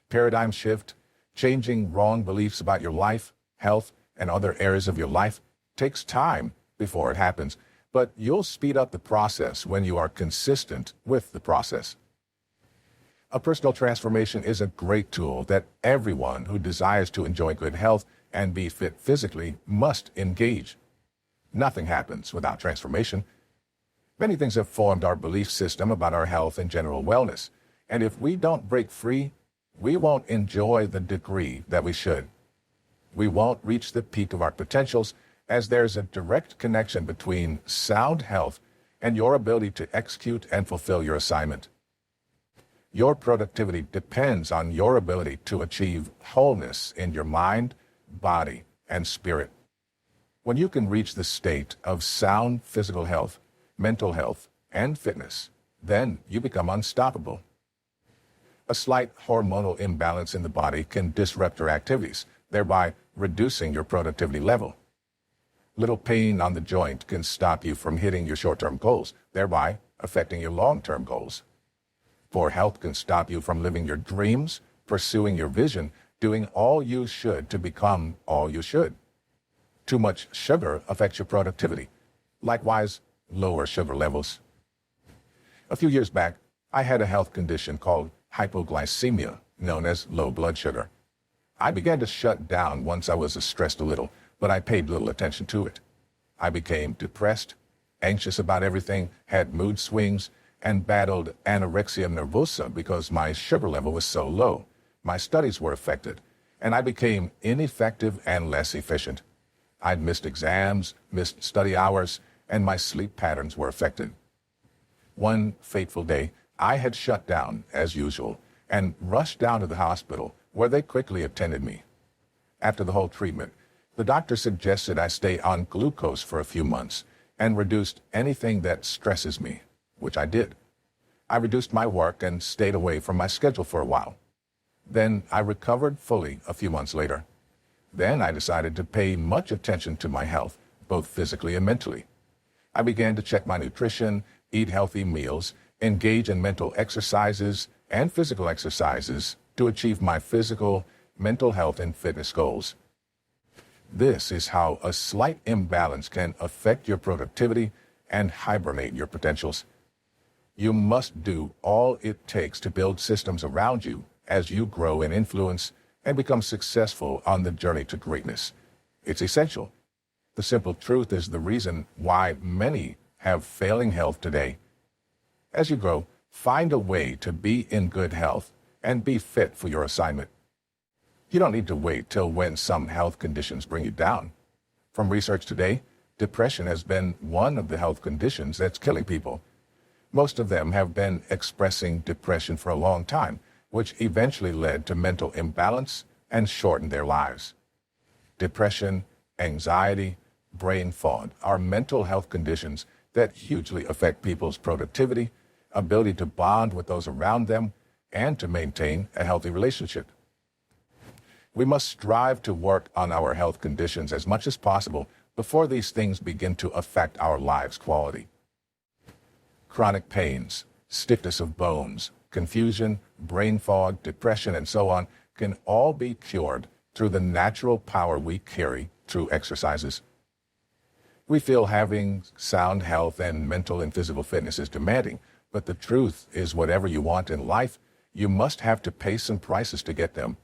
Paradigm shift, changing wrong beliefs about your life, health, and other areas of your life takes time before it happens, but you'll speed up the process when you are consistent with the process. A personal transformation is a great tool that everyone who desires to enjoy good health and be fit physically must engage. Nothing happens without transformation. Many things have formed our belief system about our health and general wellness, and if we don't break free, we won't enjoy the degree that we should. We won't reach the peak of our potentials, as there's a direct connection between sound health and your ability to execute and fulfill your assignment. Your productivity depends on your ability to achieve wholeness in your mind, body, and spirit. When you can reach the state of sound physical health, mental health, and fitness, then you become unstoppable. A slight hormonal imbalance in the body can disrupt your activities, thereby reducing your productivity level. Little pain on the joint can stop you from hitting your short-term goals, thereby affecting your long-term goals. Poor health can stop you from living your dreams, pursuing your vision, doing all you should to become all you should. Too much sugar affects your productivity. Likewise, lower sugar levels. A few years back, I had a health condition called hypoglycemia, known as low blood sugar. I began to shut down once I was stressed a little, but I paid little attention to it. I became depressed, anxious about everything, had mood swings, and battled anorexia nervosa because my sugar level was so low. My studies were affected, and I became ineffective and less efficient. I'd missed exams, missed study hours, and my sleep patterns were affected. One fateful day, I had shut down, as usual, and rushed down to the hospital, where they quickly attended me. After the whole treatment, the doctor suggested I stay on glucose for a few months and reduced anything that stresses me, which I did. I reduced my work and stayed away from my schedule for a while. Then I recovered fully a few months later. Then I decided to pay much attention to my health, both physically and mentally. I began to check my nutrition, eat healthy meals, engage in mental exercises and physical exercises to achieve my physical, mental health, and fitness goals. This is how a slight imbalance can affect your productivity and hibernate your potentials. You must do all it takes to build systems around you as you grow in influence and become successful on the journey to greatness. It's essential. The simple truth is the reason why many have failing health today. As you grow, find a way to be in good health and be fit for your assignment. You don't need to wait till when some health conditions bring you down. From research today, depression has been one of the health conditions that's killing people. Most of them have been expressing depression for a long time, which eventually led to mental imbalance and shortened their lives. Depression, anxiety, brain fog are mental health conditions that hugely affect people's productivity, ability to bond with those around them, and to maintain a healthy relationship. We must strive to work on our health conditions as much as possible before these things begin to affect our lives' quality. Chronic pains, stiffness of bones, confusion, brain fog, depression, and so on can all be cured through the natural power we carry through exercises. We feel having sound health and mental and physical fitness is demanding, but the truth is whatever you want in life, you must have to pay some prices to get them.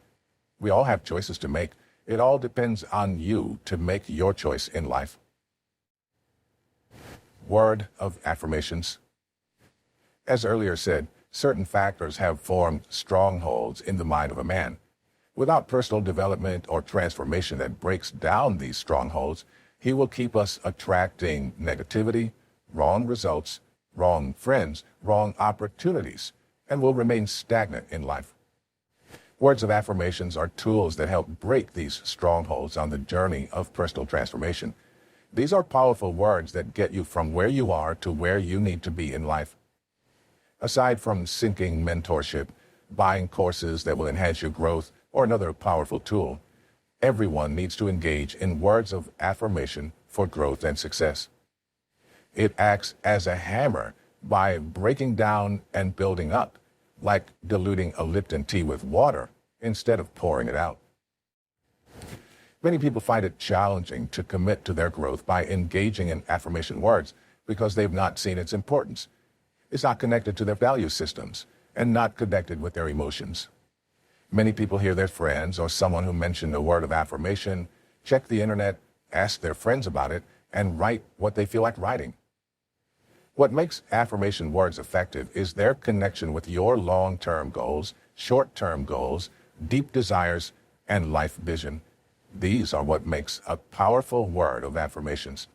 We all have choices to make. It all depends on you to make your choice in life. Word of affirmations. As earlier said, certain factors have formed strongholds in the mind of a man. Without personal development or transformation that breaks down these strongholds, he will keep us attracting negativity, wrong results, wrong friends, wrong opportunities, and will remain stagnant in life. Words of affirmations are tools that help break these strongholds on the journey of personal transformation. These are powerful words that get you from where you are to where you need to be in life. Aside from seeking mentorship, buying courses that will enhance your growth, or another powerful tool, everyone needs to engage in words of affirmation for growth and success. It acts as a hammer by breaking down and building up, like diluting a Lipton tea with water instead of pouring it out. Many people find it challenging to commit to their growth by engaging in affirmation words because they've not seen its importance. It's not connected to their value systems and not connected with their emotions. Many people hear their friends or someone who mentioned a word of affirmation, check the internet, ask their friends about it, and write what they feel like writing. What makes affirmation words effective is their connection with your long-term goals, short-term goals, deep desires, and life vision. These are what makes a powerful word of affirmations.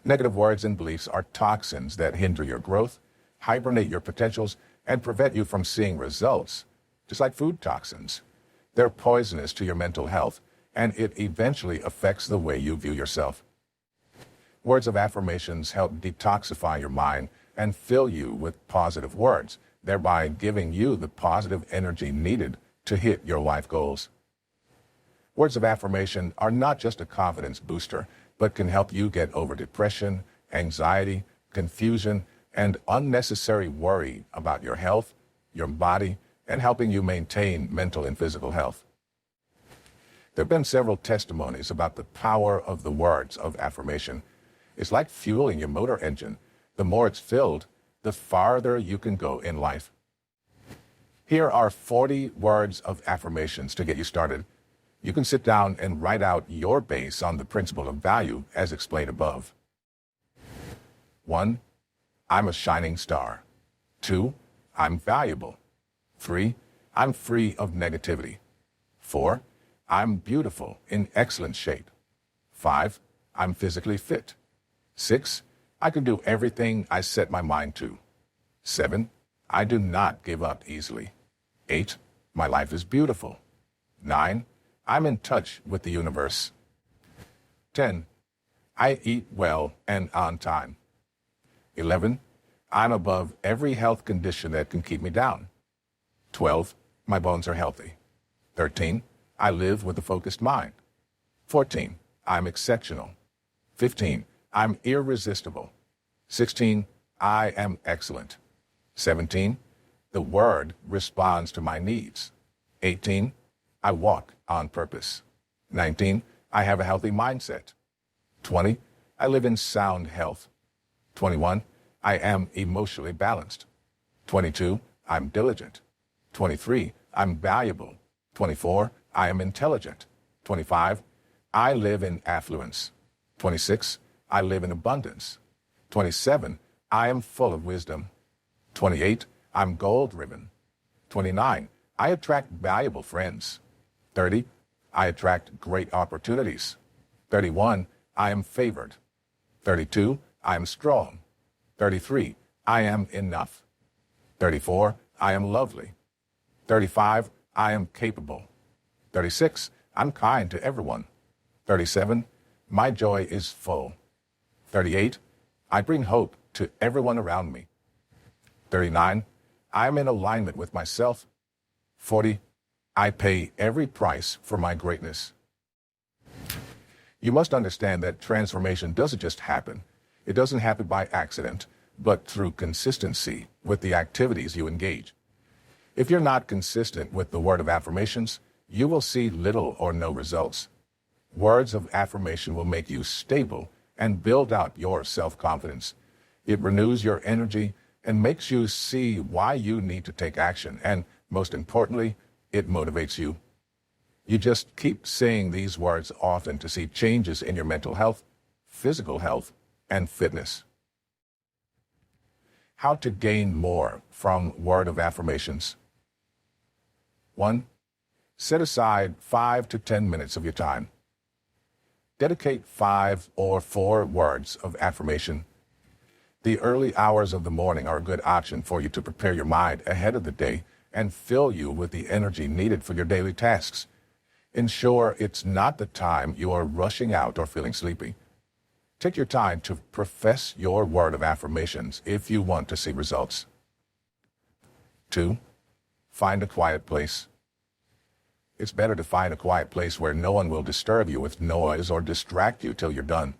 Negative words and beliefs are toxins that hinder your growth, hibernate your potentials, and prevent you from seeing results. Just like food toxins, they're poisonous to your mental health, and it eventually affects the way you view yourself. Words of affirmations help detoxify your mind and fill you with positive words, thereby giving you the positive energy needed to hit your life goals. Words of affirmation are not just a confidence booster, but can help you get over depression, anxiety, confusion, and unnecessary worry about your health, your body, and helping you maintain mental and physical health. There have been several testimonies about the power of the words of affirmation. It's like fueling your motor engine. The more it's filled, the farther you can go in life. Here are 40 words of affirmations to get you started. You can sit down and write out your base on the principle of value as explained above. 1. I'm a shining star. 2. I'm valuable. 3. I'm free of negativity. 4. I'm beautiful, in excellent shape. 5. I'm physically fit. 6. I can do everything I set my mind to. 7. I do not give up easily. 8. My life is beautiful. 9. I'm in touch with the universe. 10. I eat well and on time. 11. I'm above every health condition that can keep me down. 12. My bones are healthy. 13. I live with a focused mind. 14. I'm exceptional. 15. I'm irresistible. 16. I am excellent. 17. The word responds to my needs. 18. I walk on purpose. 19. I have a healthy mindset. 20. I live in sound health. 21. I am emotionally balanced. 22, I'm diligent. 23, I'm valuable. 24, I am intelligent. 25, I live in affluence. 26, I live in abundance. 27, I am full of wisdom. 28, I'm goal-driven. 29, I attract valuable friends. 30, I attract great opportunities. 31, I am favored. 32, I am strong. 33, I am enough. 34, I am lovely. 35, I am capable. 36, I'm kind to everyone. 37, my joy is full. 38, I bring hope to everyone around me. 39, I am in alignment with myself. 40, I pay every price for my greatness. You must understand that transformation doesn't just happen. It doesn't happen by accident, but through consistency with the activities you engage. If you're not consistent with the word of affirmations, you will see little or no results. Words of affirmation will make you stable and build out your self-confidence. It renews your energy and makes you see why you need to take action, and most importantly, it motivates you. You just keep saying these words often to see changes in your mental health, physical health, and fitness. How to gain more from word of affirmations. 1. Set aside 5 to 10 minutes of your time. Dedicate 5 or 4 words of affirmation. The early hours of the morning are a good option for you to prepare your mind ahead of the day and fill you with the energy needed for your daily tasks. Ensure it's not the time you are rushing out or feeling sleepy. Take your time to profess your word of affirmations if you want to see results. 2. Find a quiet place. It's better to find a quiet place where no one will disturb you with noise or distract you till you're done.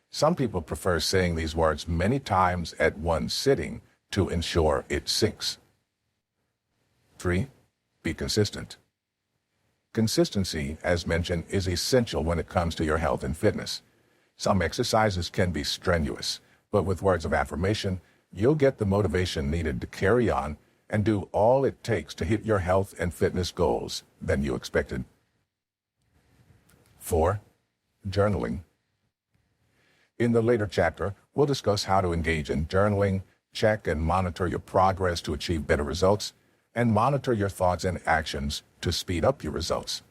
Some people prefer saying these words many times at one sitting to ensure it sinks. 3. Be consistent. Consistency, as mentioned, is essential when it comes to your health and fitness. Some exercises can be strenuous, but with words of affirmation, you'll get the motivation needed to carry on and do all it takes to hit your health and fitness goals than you expected. 4. Journaling. In the later chapter, we'll discuss how to engage in journaling, check and monitor your progress to achieve better results, and monitor your thoughts and actions to speed up your results.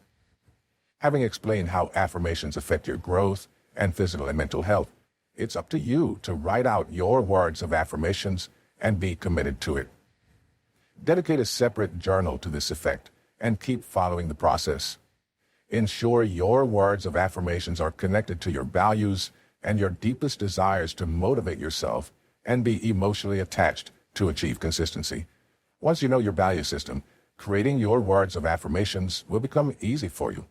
Having explained how affirmations affect your growth and physical and mental health, it's up to you to write out your words of affirmations and be committed to it. Dedicate a separate journal to this effect and keep following the process. Ensure your words of affirmations are connected to your values and your deepest desires to motivate yourself and be emotionally attached to achieve consistency. Once you know your value system, creating your words of affirmations will become easy for you.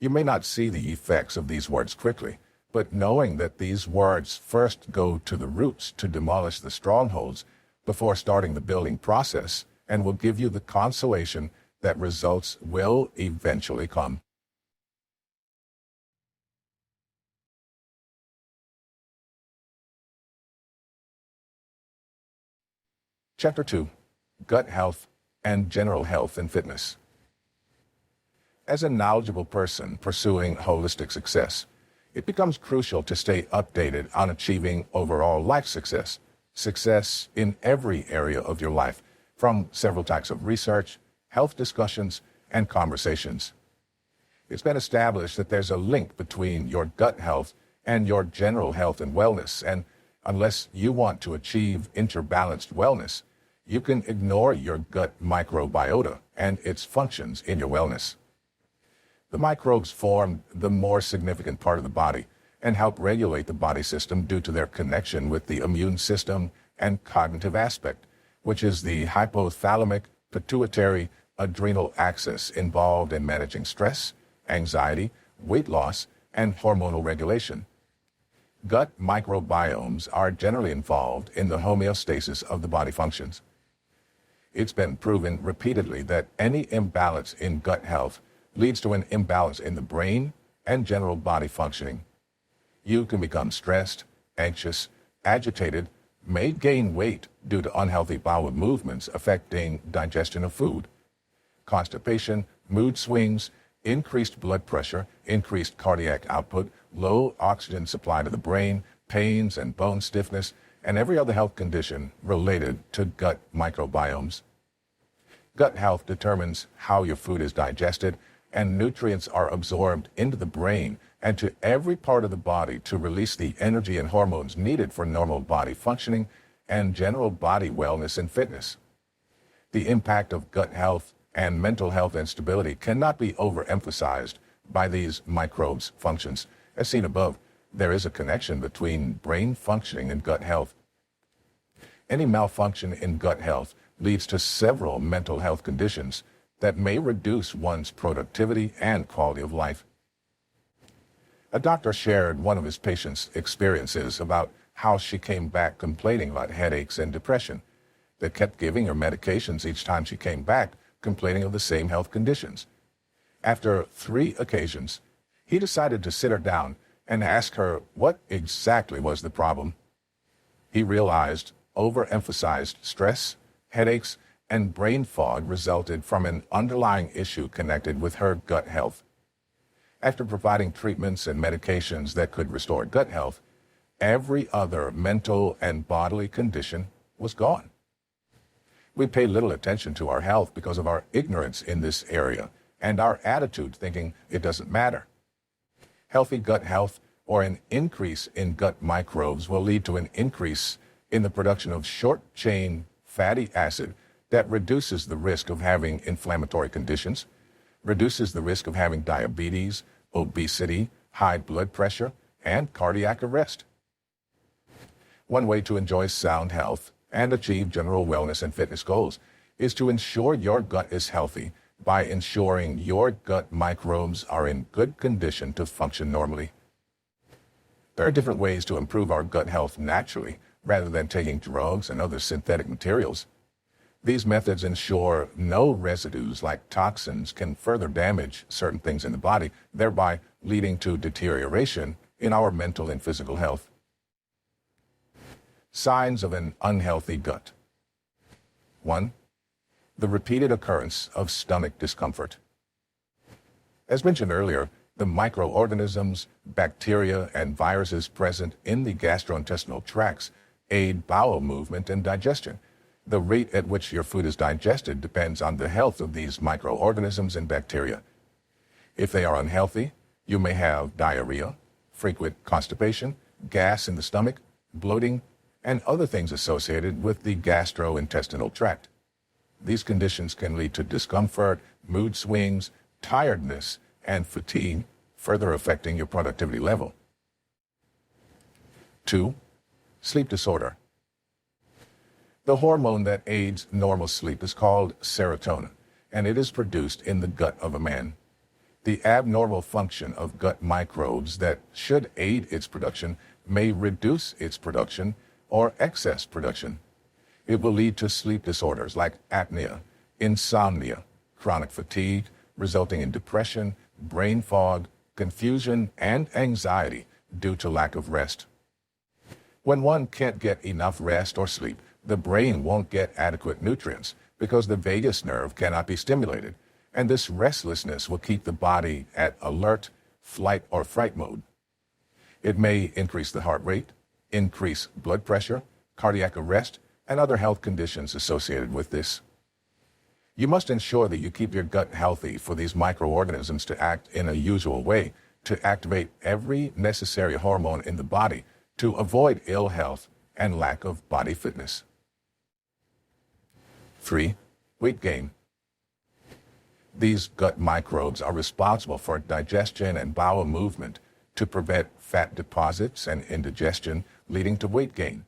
You may not see the effects of these words quickly, but knowing that these words first go to the roots to demolish the strongholds before starting the building process and will give you the consolation that results will eventually come. Chapter 2. Gut health and general health and fitness. As a knowledgeable person pursuing holistic success, it becomes crucial to stay updated on achieving overall life success in every area of your life, from several types of research, health discussions, and conversations. It's been established that there's a link between your gut health and your general health and wellness, and unless you want to achieve interbalanced wellness, you can ignore your gut microbiota and its functions in your wellness. The microbes form the more significant part of the body and help regulate the body system due to their connection with the immune system and cognitive aspect, which is the hypothalamic pituitary adrenal axis involved in managing stress, anxiety, weight loss, and hormonal regulation. Gut microbiomes are generally involved in the homeostasis of the body functions. It's been proven repeatedly that any imbalance in gut health leads to an imbalance in the brain and general body functioning. You can become stressed, anxious, agitated, may gain weight due to unhealthy bowel movements affecting digestion of food. Constipation, mood swings, increased blood pressure, increased cardiac output, low oxygen supply to the brain, pains and bone stiffness, and every other health condition related to gut microbiomes. Gut health determines how your food is digested, and nutrients are absorbed into the brain and to every part of the body to release the energy and hormones needed for normal body functioning and general body wellness and fitness. The impact of gut health and mental health and stability cannot be overemphasized by these microbes' functions. As seen above, there is a connection between brain functioning and gut health. Any malfunction in gut health leads to several mental health conditions that may reduce one's productivity and quality of life. A doctor shared one of his patients' experiences about how she came back complaining about headaches and depression. They kept giving her medications each time she came back, complaining of the same health conditions. After 3 occasions, he decided to sit her down and ask her what exactly was the problem. He realized overemphasized stress, headaches, and brain fog resulted from an underlying issue connected with her gut health. After providing treatments and medications that could restore gut health, every other mental and bodily condition was gone. We pay little attention to our health because of our ignorance in this area and our attitude thinking it doesn't matter. Healthy gut health or an increase in gut microbes will lead to an increase in the production of short-chain fatty acid that reduces the risk of having inflammatory conditions, reduces the risk of having diabetes, obesity, high blood pressure, and cardiac arrest. One way to enjoy sound health and achieve general wellness and fitness goals is to ensure your gut is healthy by ensuring your gut microbes are in good condition to function normally. There are different ways to improve our gut health naturally rather than taking drugs and other synthetic materials. These methods ensure no residues like toxins can further damage certain things in the body, thereby leading to deterioration in our mental and physical health. Signs of an unhealthy gut. 1. The repeated occurrence of stomach discomfort. As mentioned earlier, the microorganisms, bacteria, and viruses present in the gastrointestinal tracts aid bowel movement and digestion. The rate at which your food is digested depends on the health of these microorganisms and bacteria. If they are unhealthy, you may have diarrhea, frequent constipation, gas in the stomach, bloating, and other things associated with the gastrointestinal tract. These conditions can lead to discomfort, mood swings, tiredness, and fatigue, further affecting your productivity level. 2. Sleep disorder. The hormone that aids normal sleep is called serotonin, and it is produced in the gut of a man. The abnormal function of gut microbes that should aid its production may reduce its production or excess production. It will lead to sleep disorders like apnea, insomnia, chronic fatigue, resulting in depression, brain fog, confusion, and anxiety due to lack of rest. When one can't get enough rest or sleep, the brain won't get adequate nutrients because the vagus nerve cannot be stimulated, and this restlessness will keep the body at alert, flight, or fright mode. It may increase the heart rate, increase blood pressure, cardiac arrest, and other health conditions associated with this. You must ensure that you keep your gut healthy for these microorganisms to act in a usual way, to activate every necessary hormone in the body to avoid ill health and lack of body fitness. 3. Weight gain. These gut microbes are responsible for digestion and bowel movement to prevent fat deposits and indigestion, leading to weight gain.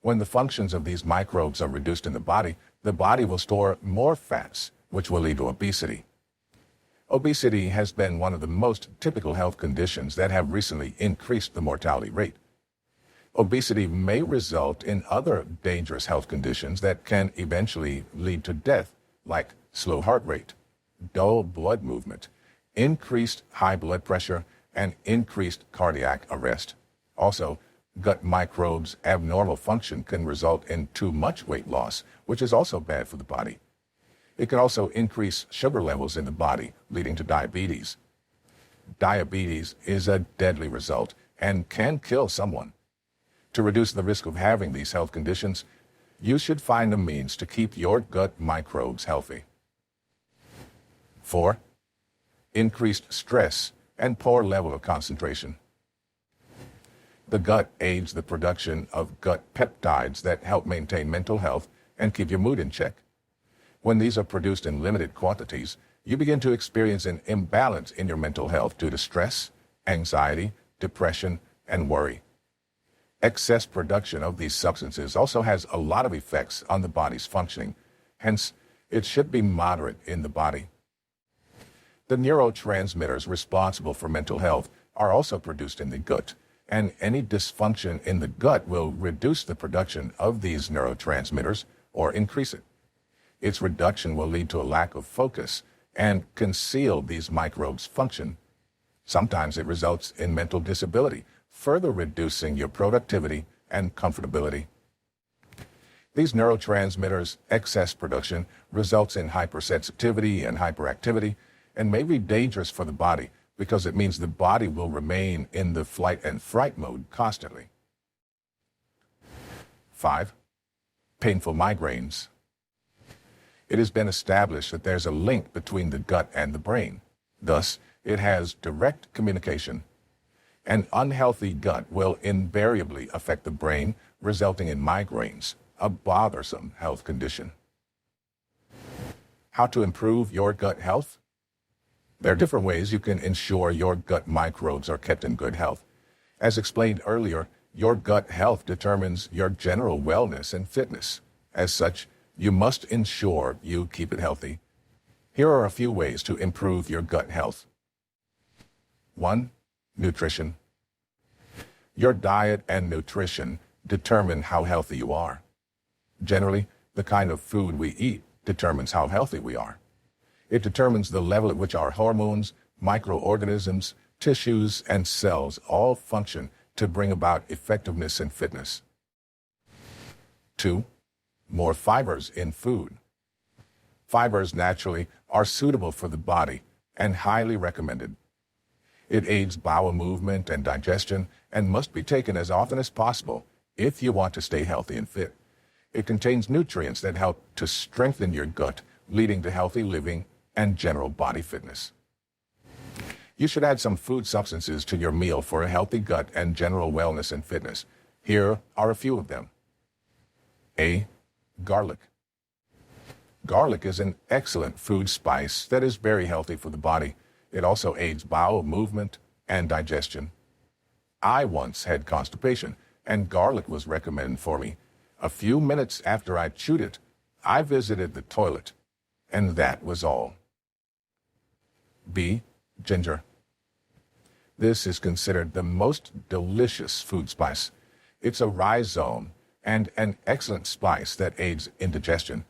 When the functions of these microbes are reduced in the body will store more fats, which will lead to obesity. Obesity has been one of the most typical health conditions that have recently increased the mortality rate. Obesity may result in other dangerous health conditions that can eventually lead to death, like slow heart rate, dull blood movement, increased high blood pressure, and increased cardiac arrest. Also, Gut microbes' abnormal function can result in too much weight loss, which is also bad for the body. It can also increase sugar levels in the body, leading to diabetes. Diabetes is a deadly result and can kill someone. To reduce the risk of having these health conditions, you should find a means to keep your gut microbes healthy. 4. Increased stress and poor level of concentration. The gut aids the production of gut peptides that help maintain mental health and keep your mood in check. When these are produced in limited quantities, you begin to experience an imbalance in your mental health due to stress, anxiety, depression, and worry. Excess production of these substances also has a lot of effects on the body's functioning. Hence, it should be moderate in the body. The neurotransmitters responsible for mental health are also produced in the gut, and any dysfunction in the gut will reduce the production of these neurotransmitters or increase it. Its reduction will lead to a lack of focus and conceal these microbes' function. Sometimes it results in mental disability, further reducing your productivity and comfortability. These neurotransmitters' excess production results in hypersensitivity and hyperactivity and may be dangerous for the body because it means the body will remain in the flight and fright mode constantly. 5. Painful migraines. It has been established that there's a link between the gut and the brain. Thus, it has direct communication. An unhealthy gut will invariably affect the brain, resulting in migraines, a bothersome health condition. How to improve your gut health? There are different ways you can ensure your gut microbes are kept in good health. As explained earlier, your gut health determines your general wellness and fitness. As such, you must ensure you keep it healthy. Here are a few ways to improve your gut health. 1. Nutrition. Your diet and nutrition determine how healthy you are. Generally, the kind of food we eat determines how healthy we are. It determines the level at which our hormones, microorganisms, tissues, and cells all function to bring about effectiveness and fitness. 2. More fibers in food. Fibers naturally are suitable for the body and highly recommended. It aids bowel movement and digestion and must be taken as often as possible if you want to stay healthy and fit. It contains nutrients that help to strengthen your gut, leading to healthy living and general body fitness. You should add some food substances to your meal for a healthy gut and general wellness and fitness. Here are a few of them. A. Garlic. Garlic is an excellent food spice that is very healthy for the body. It also aids bowel movement and digestion. I once had constipation, and garlic was recommended for me. A few minutes after I chewed it, I visited the toilet, and that was all. B. Ginger. This is considered the most delicious food spice. It's a rhizome and an excellent spice that aids indigestion.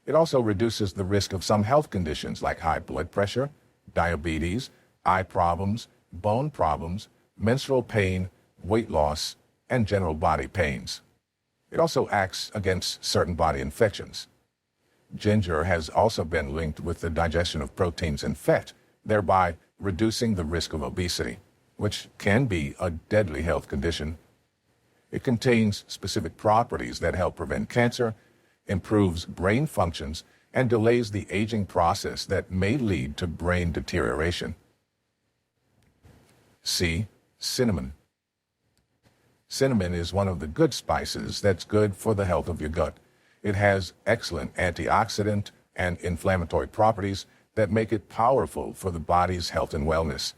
It also reduces the risk of some health conditions like high blood pressure, diabetes, eye problems, bone problems, menstrual pain, weight loss, and general body pains. It also acts against certain body infections. Ginger has also been linked with the digestion of proteins and fat, thereby reducing the risk of obesity, which can be a deadly health condition. It contains specific properties that help prevent cancer, improves brain functions, and delays the aging process that may lead to brain deterioration. C. Cinnamon. Cinnamon is one of the good spices that's good for the health of your gut. It has excellent antioxidant and inflammatory properties that make it powerful for the body's health and wellness.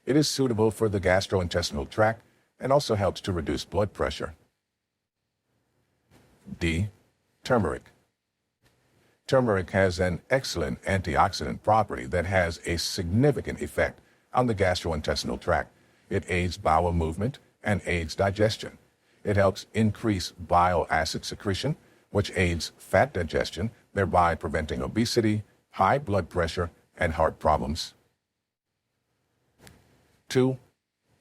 It is suitable for the gastrointestinal tract and also helps to reduce blood pressure. D. Turmeric. Turmeric has an excellent antioxidant property that has a significant effect on the gastrointestinal tract. It aids bowel movement and aids digestion. It helps increase bile acid secretion, which aids fat digestion, thereby preventing obesity, high blood pressure, and heart problems. 2.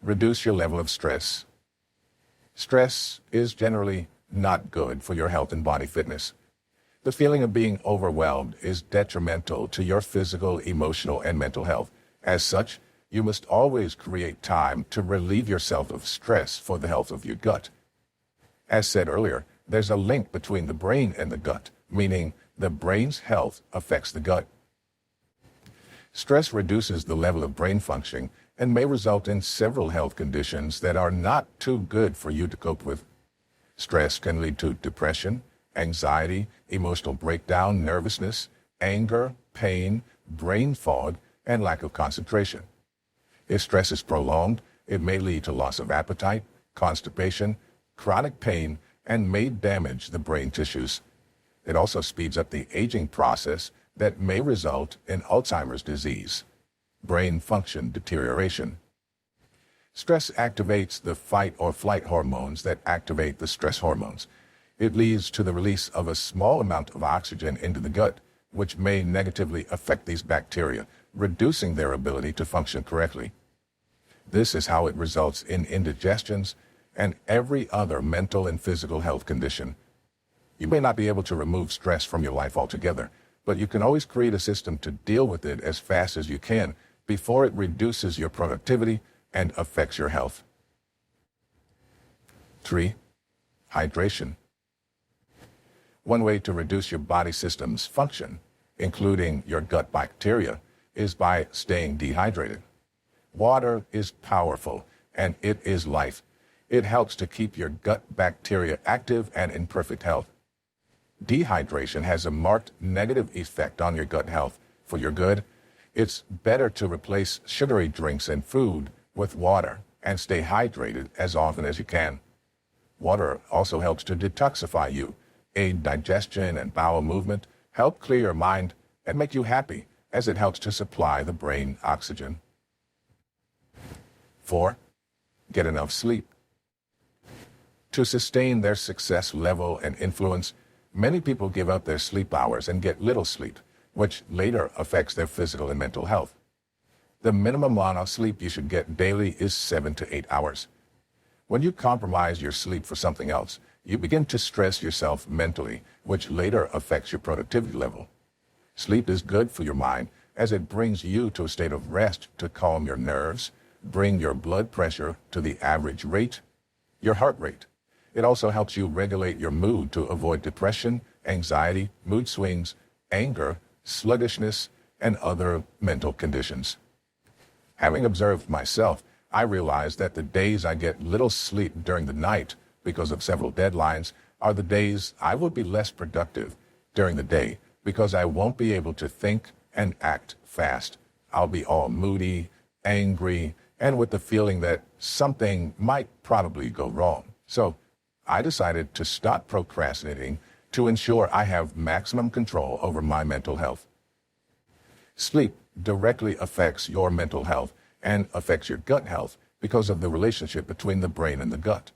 Reduce your level of stress. Stress is generally not good for your health and body fitness. The feeling of being overwhelmed is detrimental to your physical, emotional, and mental health. As such, you must always create time to relieve yourself of stress for the health of your gut. As said earlier, there's a link between the brain and the gut, meaning the brain's health affects the gut. Stress reduces the level of brain functioning and may result in several health conditions that are not too good for you to cope with. Stress can lead to depression, anxiety, emotional breakdown, nervousness, anger, pain, brain fog, and lack of concentration. If stress is prolonged, it may lead to loss of appetite, constipation, chronic pain, and may damage the brain tissues. It also speeds up the aging process that may result in Alzheimer's disease, brain function deterioration. Stress activates the fight or flight hormones that activate the stress hormones. It leads to the release of a small amount of oxygen into the gut, which may negatively affect these bacteria, reducing their ability to function correctly. This is how it results in indigestions and every other mental and physical health condition. You may not be able to remove stress from your life altogether, but you can always create a system to deal with it as fast as you can before it reduces your productivity and affects your health. 3. Hydration. One way to reduce your body system's function, including your gut bacteria, is by staying dehydrated. Water is powerful, and it is life. It helps to keep your gut bacteria active and in perfect health. Dehydration has a marked negative effect on your gut health. For your good, it's better to replace sugary drinks and food with water and stay hydrated as often as you can. Water also helps to detoxify you, aid digestion and bowel movement, help clear your mind, and make you happy as it helps to supply the brain oxygen. 4. Get enough sleep. To sustain their success level and influence, many people give up their sleep hours and get little sleep, which later affects their physical and mental health. The minimum amount of sleep you should get daily is 7 to 8 hours. When you compromise your sleep for something else, you begin to stress yourself mentally, which later affects your productivity level. Sleep is good for your mind as it brings you to a state of rest to calm your nerves, bring your blood pressure to the average rate, your heart rate. It also helps you regulate your mood to avoid depression, anxiety, mood swings, anger, sluggishness, and other mental conditions. Having observed myself, I realize that the days I get little sleep during the night because of several deadlines are the days I will be less productive during the day because I won't be able to think and act fast. I'll be all moody, angry, and with the feeling that something might probably go wrong. So I decided to stop procrastinating to ensure I have maximum control over my mental health. Sleep directly affects your mental health and affects your gut health because of the relationship between the brain and the gut.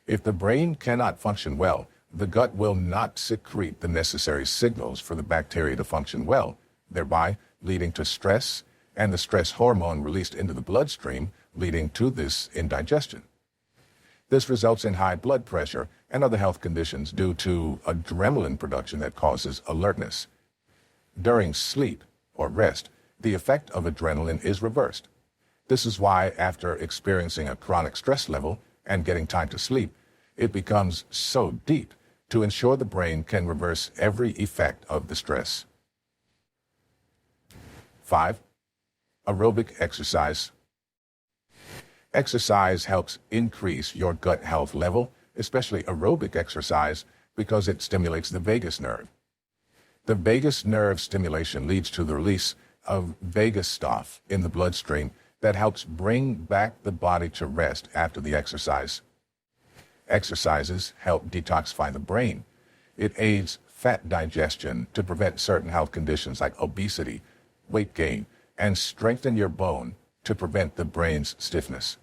If the brain cannot function well, the gut will not secrete the necessary signals for the bacteria to function well, thereby leading to stress and the stress hormone released into the bloodstream, leading to this indigestion. This results in high blood pressure and other health conditions due to adrenaline production that causes alertness. During sleep or rest, the effect of adrenaline is reversed. This is why after experiencing a chronic stress level and getting time to sleep, it becomes so deep to ensure the brain can reverse every effect of the stress. 5. Aerobic exercise. Exercise helps increase your gut health level, especially aerobic exercise, because it stimulates the vagus nerve. The vagus nerve stimulation leads to the release of vagus stuff in the bloodstream that helps bring back the body to rest after the exercise. Exercises help detoxify the brain. It aids fat digestion to prevent certain health conditions like obesity, weight gain, and strengthen your bone to prevent the brain's stiffness.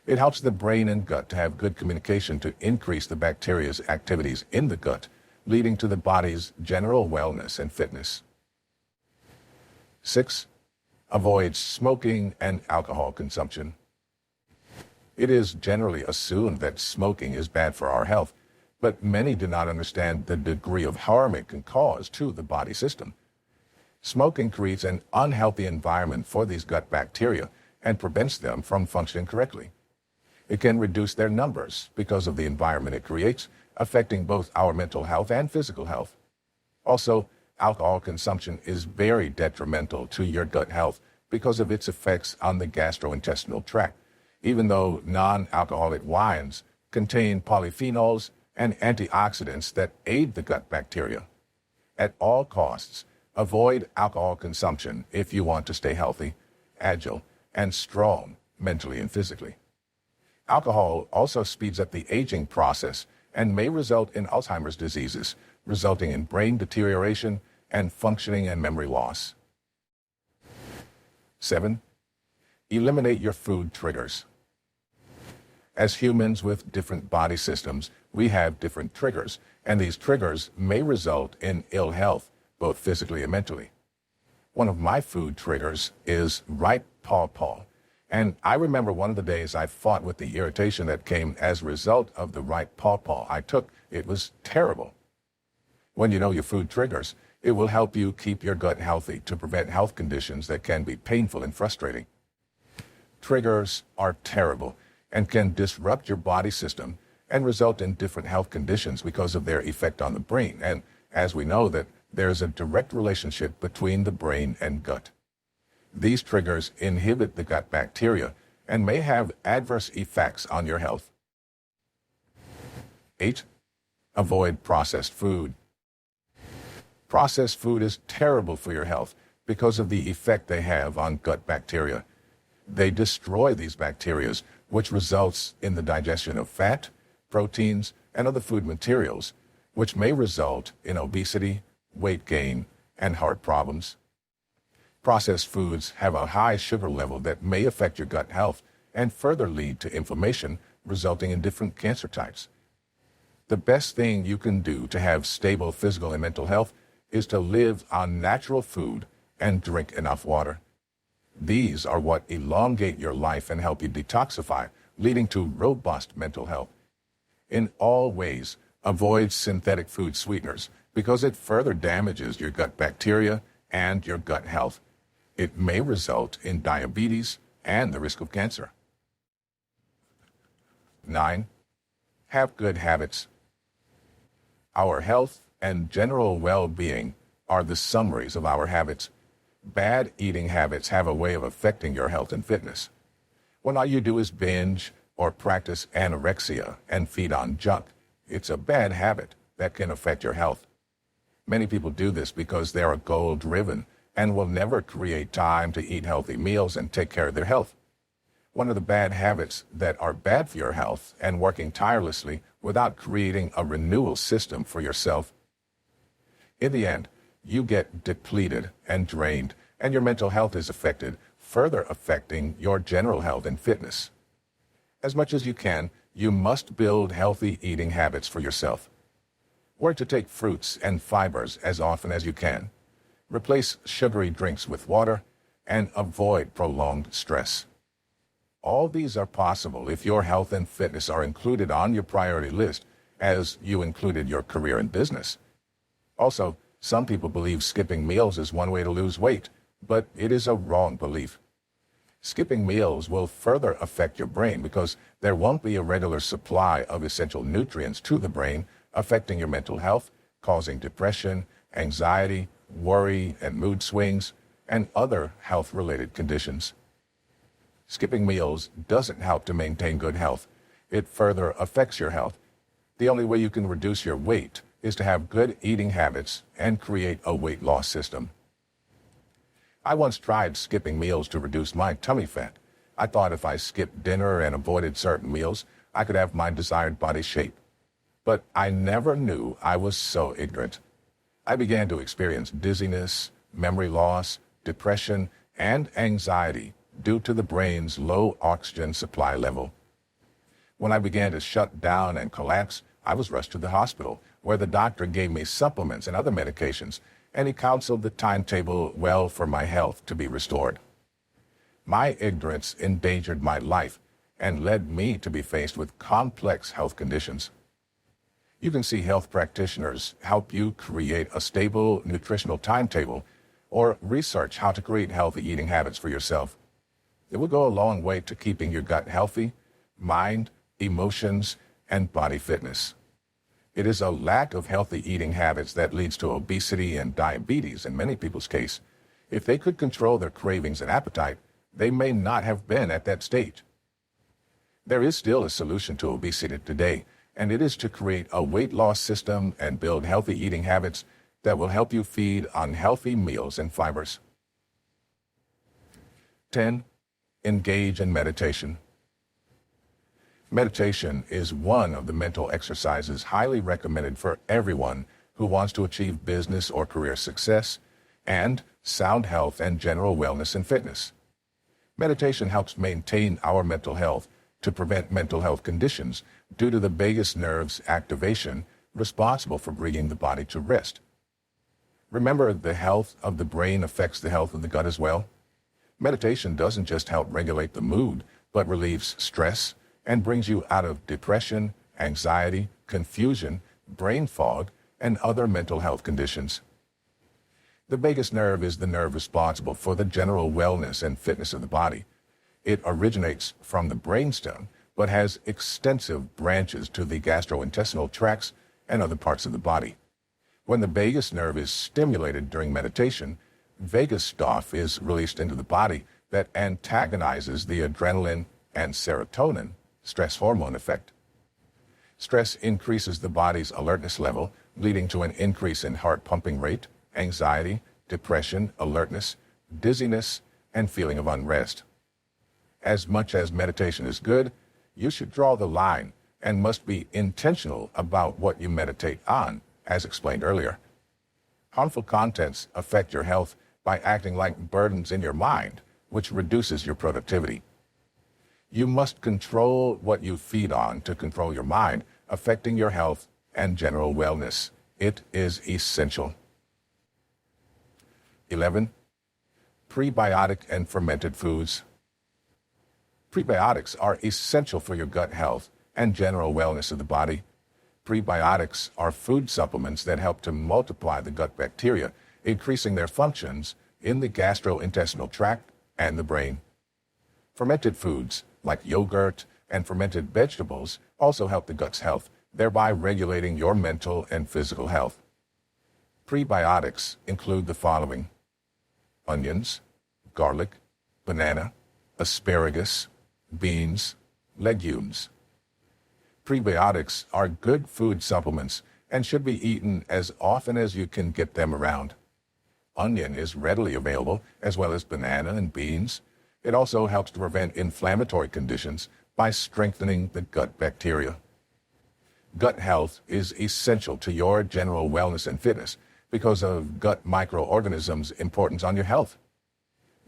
It helps the brain and gut to have good communication to increase the bacteria's activities in the gut, leading to the body's general wellness and fitness. 6. Avoid smoking and alcohol consumption. It is generally assumed that smoking is bad for our health, but many do not understand the degree of harm it can cause to the body system. Smoking creates an unhealthy environment for these gut bacteria and prevents them from functioning correctly. It can reduce their numbers because of the environment it creates, affecting both our mental health and physical health. Also, alcohol consumption is very detrimental to your gut health because of its effects on the gastrointestinal tract, even though non-alcoholic wines contain polyphenols and antioxidants that aid the gut bacteria. At all costs, avoid alcohol consumption if you want to stay healthy, agile, and strong mentally and physically. Alcohol also speeds up the aging process and may result in Alzheimer's diseases, resulting in brain deterioration and functioning and memory loss. 7. Eliminate your food triggers. As humans with different body systems, we have different triggers, and these triggers may result in ill health, both physically and mentally. One of my food triggers is right pawpaw, and I remember one of the days I fought with the irritation that came as a result of the right pawpaw I took. It was terrible. When you know your food triggers, it will help you keep your gut healthy to prevent health conditions that can be painful and frustrating. Triggers are terrible and can disrupt your body system and result in different health conditions because of their effect on the brain. And as we know that there's a direct relationship between the brain and gut. These triggers inhibit the gut bacteria and may have adverse effects on your health. 8. Avoid processed food. Processed food is terrible for your health because of the effect they have on gut bacteria. They destroy these bacteria, which results in the digestion of fat, proteins, and other food materials, which may result in obesity, weight gain, and heart problems. Processed foods have a high sugar level that may affect your gut health and further lead to inflammation, resulting in different cancer types. The best thing you can do to have stable physical and mental health is to live on natural food and drink enough water. These are what elongate your life and help you detoxify, leading to robust mental health. In all ways, avoid synthetic food sweeteners because it further damages your gut bacteria and your gut health. It may result in diabetes and the risk of cancer. 9. Have good habits. Our health and general well-being are the summaries of our habits. Bad eating habits have a way of affecting your health and fitness. When all you do is binge or practice anorexia and feed on junk, it's a bad habit that can affect your health. Many people do this because they are goal-driven and will never create time to eat healthy meals and take care of their health. One of the bad habits that are bad for your health and working tirelessly without creating a renewal system for yourself. In the end, you get depleted and drained, and your mental health is affected, further affecting your general health and fitness. As much as you can, you must build healthy eating habits for yourself. Work to take fruits and fibers as often as you can. Replace sugary drinks with water, and avoid prolonged stress. All these are possible if your health and fitness are included on your priority list, as you included your career and business. Also, some people believe skipping meals is one way to lose weight, but it is a wrong belief. Skipping meals will further affect your brain because there won't be a regular supply of essential nutrients to the brain, affecting your mental health, causing depression, anxiety, worry, and mood swings, and other health-related conditions. Skipping meals doesn't help to maintain good health. It further affects your health. The only way you can reduce your weight is to have good eating habits and create a weight loss system. I once tried skipping meals to reduce my tummy fat. I thought if I skipped dinner and avoided certain meals, I could have my desired body shape. But I never knew I was so ignorant. I began to experience dizziness, memory loss, depression, and anxiety due to the brain's low oxygen supply level. When I began to shut down and collapse, I was rushed to the hospital, where the doctor gave me supplements and other medications, and he counseled the timetable well for my health to be restored. My ignorance endangered my life, and led me to be faced with complex health conditions. You can see health practitioners help you create a stable nutritional timetable or research how to create healthy eating habits for yourself. It will go a long way to keeping your gut healthy, mind, emotions, and body fitness. It is a lack of healthy eating habits that leads to obesity and diabetes in many people's case. If they could control their cravings and appetite, they may not have been at that stage. There is still a solution to obesity today, and it is to create a weight loss system and build healthy eating habits that will help you feed on healthy meals and fibers. 10. Engage in meditation. Meditation is one of the mental exercises highly recommended for everyone who wants to achieve business or career success and sound health and general wellness and fitness. Meditation helps maintain our mental health to prevent mental health conditions due to the vagus nerve's activation responsible for bringing the body to rest. Remember, the health of the brain affects the health of the gut as well. Meditation doesn't just help regulate the mood, but relieves stress and brings you out of depression, anxiety, confusion, brain fog, and other mental health conditions. The vagus nerve is the nerve responsible for the general wellness and fitness of the body. It originates from the brainstem, but has extensive branches to the gastrointestinal tracts and other parts of the body. When the vagus nerve is stimulated during meditation, vagus stuff is released into the body that antagonizes the adrenaline and serotonin stress hormone effect. Stress increases the body's alertness level, leading to an increase in heart pumping rate, anxiety, depression, alertness, dizziness, and feeling of unrest. As much as meditation is good, you should draw the line and must be intentional about what you meditate on, as explained earlier. Harmful contents affect your health by acting like burdens in your mind, which reduces your productivity. You must control what you feed on to control your mind, affecting your health and general wellness. It is essential. 11. Prebiotic and fermented foods. Prebiotics are essential for your gut health and general wellness of the body. Prebiotics are food supplements that help to multiply the gut bacteria, increasing their functions in the gastrointestinal tract and the brain. Fermented foods, like yogurt and fermented vegetables, also help the gut's health, thereby regulating your mental and physical health. Prebiotics include the following: onions, garlic, banana, asparagus, beans, legumes. Prebiotics are good food supplements and should be eaten as often as you can get them around. Onion is readily available, as well as banana and beans. It also helps to prevent inflammatory conditions by strengthening the gut bacteria. Gut health is essential to your general wellness and fitness because of gut microorganisms' importance on your health.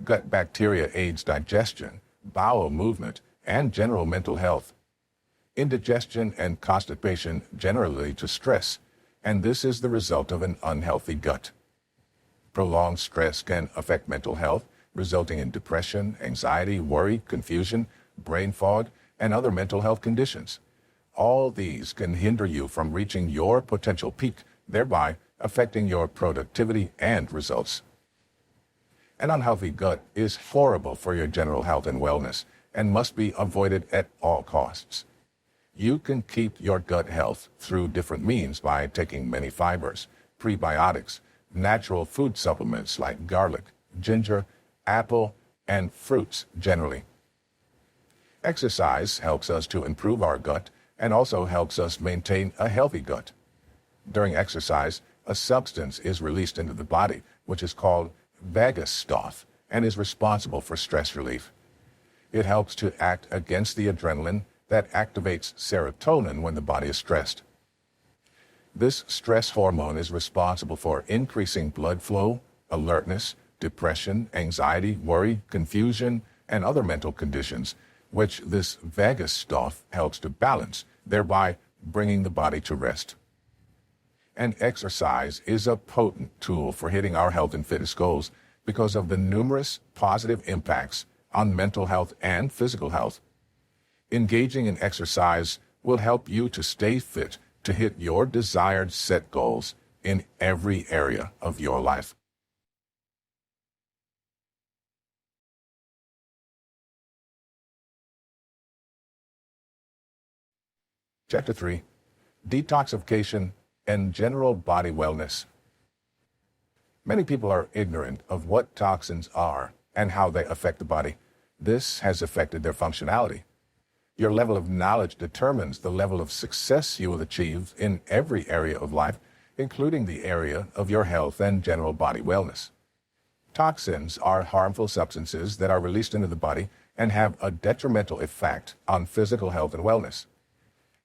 Gut bacteria aids digestion, bowel movement, and general mental health. Indigestion and constipation generally lead to stress, and this is the result of an unhealthy gut. Prolonged stress can affect mental health, resulting in depression, anxiety, worry, confusion, brain fog, and other mental health conditions. All these can hinder you from reaching your potential peak, thereby affecting your productivity and results. An unhealthy gut is horrible for your general health and wellness and must be avoided at all costs. You can keep your gut health through different means by taking many fibers, prebiotics, natural food supplements like garlic, ginger, apple, and fruits generally. Exercise helps us to improve our gut and also helps us maintain a healthy gut. During exercise, a substance is released into the body, which is called vagus stuff, and is responsible for stress relief. It helps to act against the adrenaline that activates serotonin when the body is stressed. This stress hormone is responsible for increasing blood flow, alertness, depression, anxiety, worry, confusion, and other mental conditions, which this vagus stuff helps to balance, thereby bringing the body to rest. And exercise is a potent tool for hitting our health and fitness goals because of the numerous positive impacts on mental health and physical health. Engaging in exercise will help you to stay fit to hit your desired set goals in every area of your life. Chapter 3. Detoxification and General Body Wellness. Many people are ignorant of what toxins are and how they affect the body. This has affected their functionality. Your level of knowledge determines the level of success you will achieve in every area of life, including the area of your health and general body wellness. Toxins are harmful substances that are released into the body and have a detrimental effect on physical health and wellness.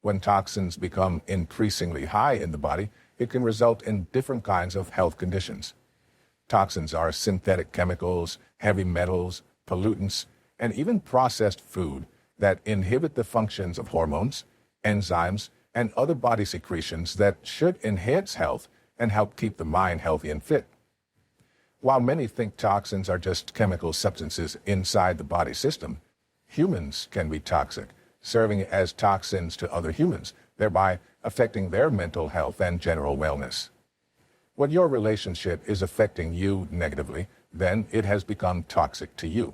When toxins become increasingly high in the body, it can result in different kinds of health conditions. Toxins are synthetic chemicals, heavy metals, pollutants, and even processed food that inhibit the functions of hormones, enzymes, and other body secretions that should enhance health and help keep the mind healthy and fit. While many think toxins are just chemical substances inside the body system, humans can be toxic, serving as toxins to other humans, thereby affecting their mental health and general wellness. When your relationship is affecting you negatively, then it has become toxic to you.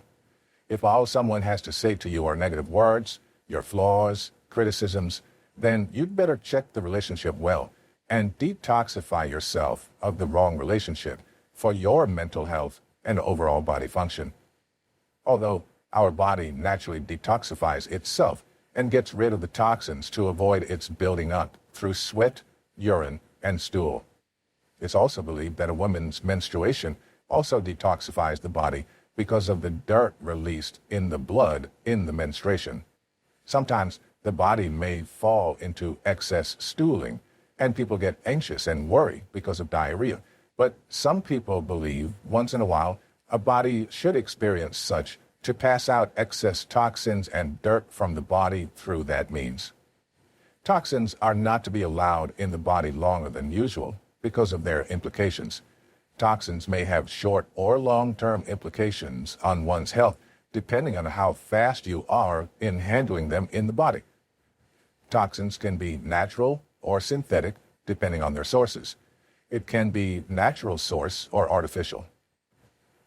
If all someone has to say to you are negative words, your flaws, criticisms, then you'd better check the relationship well and detoxify yourself of the wrong relationship for your mental health and overall body function. Although our body naturally detoxifies itself and gets rid of the toxins to avoid its building up through sweat, urine, and stool. It's also believed that a woman's menstruation also detoxifies the body because of the dirt released in the blood in the menstruation. Sometimes the body may fall into excess stooling, and people get anxious and worry because of diarrhea. But some people believe once in a while a body should experience such to pass out excess toxins and dirt from the body through that means. Toxins are not to be allowed in the body longer than usual because of their implications. Toxins may have short or long-term implications on one's health, depending on how fast you are in handling them in the body. Toxins can be natural or synthetic, depending on their sources. It can be natural source or artificial.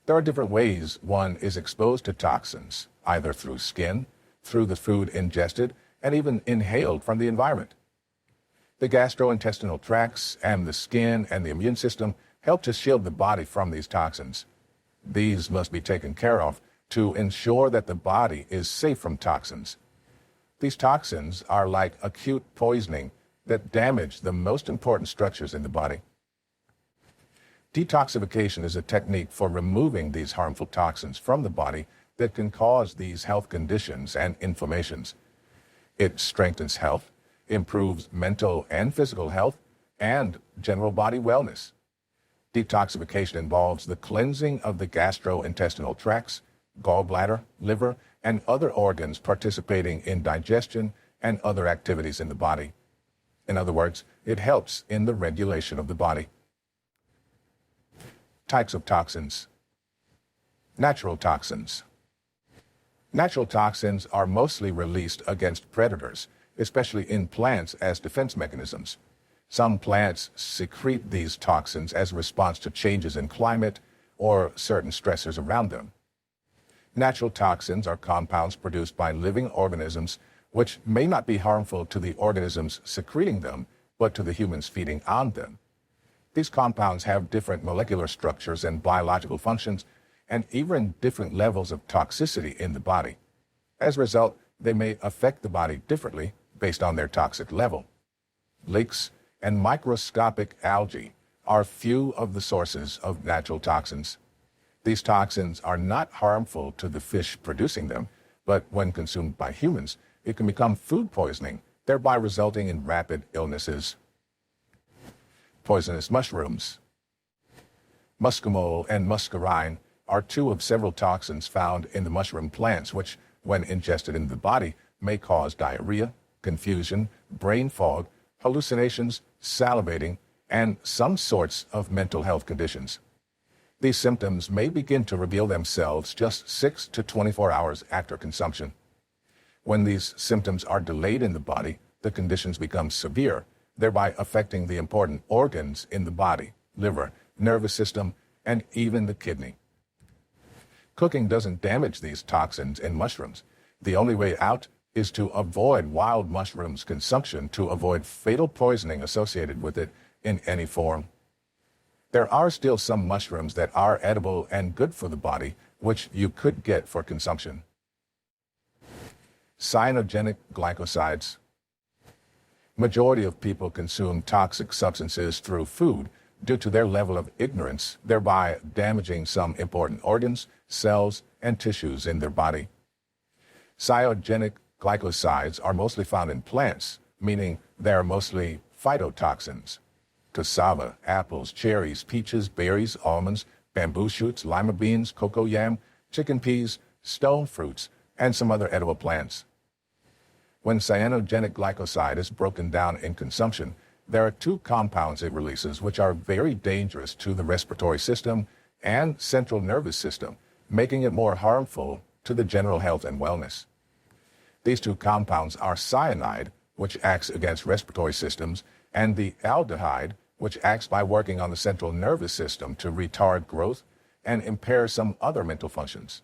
There are different ways one is exposed to toxins, either through skin, through the food ingested, and even inhaled from the environment. The gastrointestinal tracts and the skin and the immune system help to shield the body from these toxins. These must be taken care of to ensure that the body is safe from toxins. These toxins are like acute poisoning that damage the most important structures in the body. Detoxification is a technique for removing these harmful toxins from the body that can cause these health conditions and inflammations. It strengthens health, improves mental and physical health, and general body wellness. Detoxification involves the cleansing of the gastrointestinal tracts, gallbladder, liver, and other organs participating in digestion and other activities in the body. In other words, it helps in the regulation of the body. Types of toxins. Natural toxins. Natural toxins are mostly released against predators, especially in plants as defense mechanisms. Some plants secrete these toxins as a response to changes in climate or certain stressors around them. Natural toxins are compounds produced by living organisms which may not be harmful to the organisms secreting them, but to the humans feeding on them. These compounds have different molecular structures and biological functions, and even different levels of toxicity in the body. As a result, they may affect the body differently based on their toxic level. Leaks and microscopic algae are few of the sources of natural toxins. These toxins are not harmful to the fish producing them, but when consumed by humans, it can become food poisoning, thereby resulting in rapid illnesses. Poisonous mushrooms. Muscimol and muscarine are two of several toxins found in the mushroom plants which, when ingested into the body, may cause diarrhea, confusion, brain fog, hallucinations, salivating, and some sorts of mental health conditions. These symptoms may begin to reveal themselves just 6 to 24 hours after consumption. When these symptoms are delayed in the body, the conditions become severe, thereby affecting the important organs in the body, liver, nervous system, and even the kidney. Cooking doesn't damage these toxins in mushrooms. The only way out is to avoid wild mushrooms consumption to avoid fatal poisoning associated with it in any form. There are still some mushrooms that are edible and good for the body, which you could get for consumption. Cyanogenic glycosides. Majority of people consume toxic substances through food due to their level of ignorance, thereby damaging some important organs, cells, and tissues in their body. Cyanogenic glycosides are mostly found in plants, meaning they are mostly phytotoxins. Cassava, apples, cherries, peaches, berries, almonds, bamboo shoots, lima beans, cocoa yam, chicken peas, stone fruits, and some other edible plants. When cyanogenic glycoside is broken down in consumption, there are two compounds it releases which are very dangerous to the respiratory system and central nervous system, making it more harmful to the general health and wellness. These two compounds are cyanide, which acts against respiratory systems, and the aldehyde, which acts by working on the central nervous system to retard growth and impair some other mental functions.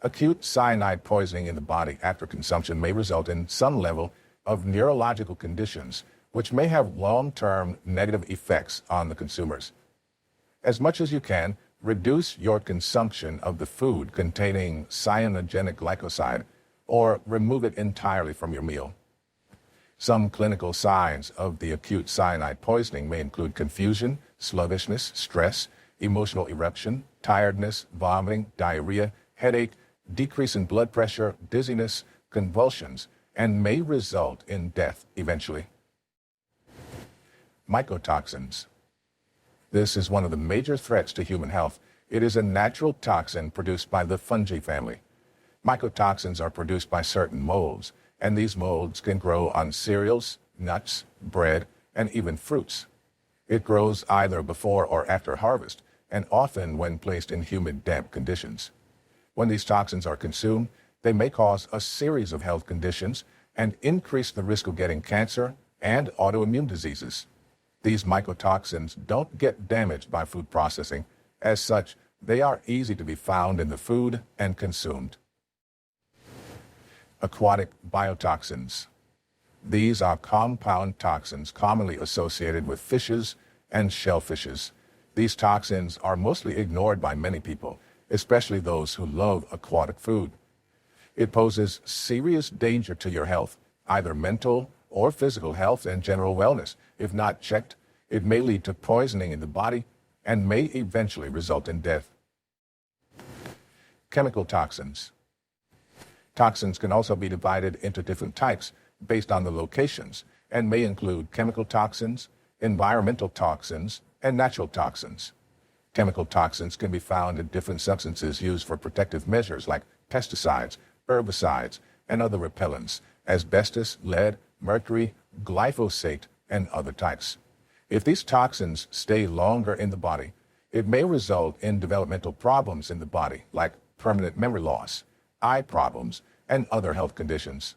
Acute cyanide poisoning in the body after consumption may result in some level of neurological conditions, which may have long-term negative effects on the consumers. As much as you can, reduce your consumption of the food containing cyanogenic glycoside, or remove it entirely from your meal. Some clinical signs of the acute cyanide poisoning may include confusion, sluggishness, stress, emotional eruption, tiredness, vomiting, diarrhea, headache, decrease in blood pressure, dizziness, convulsions, and may result in death eventually. Mycotoxins. This is one of the major threats to human health. It is a natural toxin produced by the fungi family. Mycotoxins are produced by certain molds, and these molds can grow on cereals, nuts, bread, and even fruits. It grows either before or after harvest, and often when placed in humid, damp conditions. When these toxins are consumed, they may cause a series of health conditions and increase the risk of getting cancer and autoimmune diseases. These mycotoxins don't get damaged by food processing. As such, they are easy to be found in the food and consumed. Aquatic biotoxins. These are compound toxins commonly associated with fishes and shellfishes. These toxins are mostly ignored by many people, especially those who love aquatic food. It poses serious danger to your health, either mental or physical health and general wellness. If not checked, it may lead to poisoning in the body and may eventually result in death. Chemical toxins. Toxins can also be divided into different types based on the locations and may include chemical toxins, environmental toxins, and natural toxins. Chemical toxins can be found in different substances used for protective measures like pesticides, herbicides, and other repellents, asbestos, lead, mercury, glyphosate, and other types. If these toxins stay longer in the body, it may result in developmental problems in the body like permanent memory loss, eye problems, and other health conditions.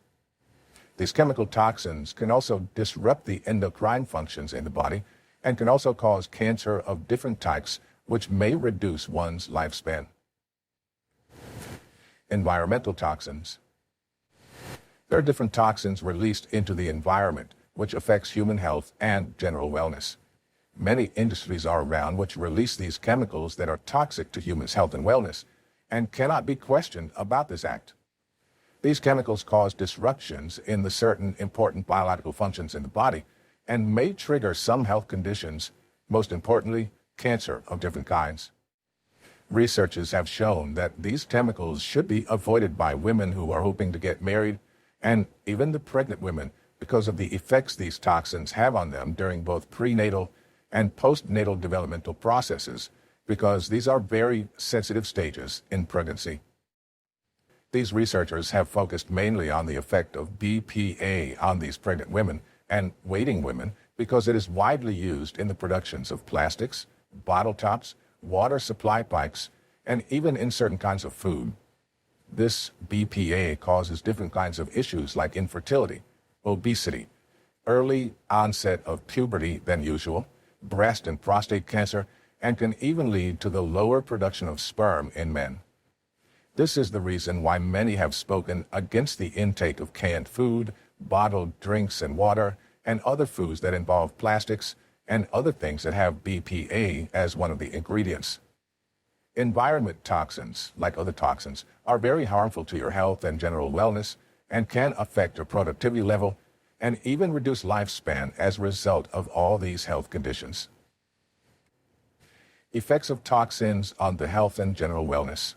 These chemical toxins can also disrupt the endocrine functions in the body and can also cause cancer of different types, which may reduce one's lifespan. Environmental toxins. There are different toxins released into the environment, which affects human health and general wellness. Many industries are around which release these chemicals that are toxic to humans' health and wellness, and cannot be questioned about this act. These chemicals cause disruptions in the certain important biological functions in the body and may trigger some health conditions, most importantly, cancer of different kinds. Researchers have shown that these chemicals should be avoided by women who are hoping to get married and even the pregnant women because of the effects these toxins have on them during both prenatal and postnatal developmental processes, because these are very sensitive stages in pregnancy. These researchers have focused mainly on the effect of BPA on these pregnant women and waiting women because it is widely used in the productions of plastics, bottle tops, water supply pipes, and even in certain kinds of food. This BPA causes different kinds of issues like infertility, obesity, early onset of puberty than usual, breast and prostate cancer, and can even lead to the lower production of sperm in men. This is the reason why many have spoken against the intake of canned food, bottled drinks and water, and other foods that involve plastics and other things that have BPA as one of the ingredients. Environment toxins, like other toxins, are very harmful to your health and general wellness and can affect your productivity level and even reduce lifespan as a result of all these health conditions. Effects of toxins on the health and general wellness.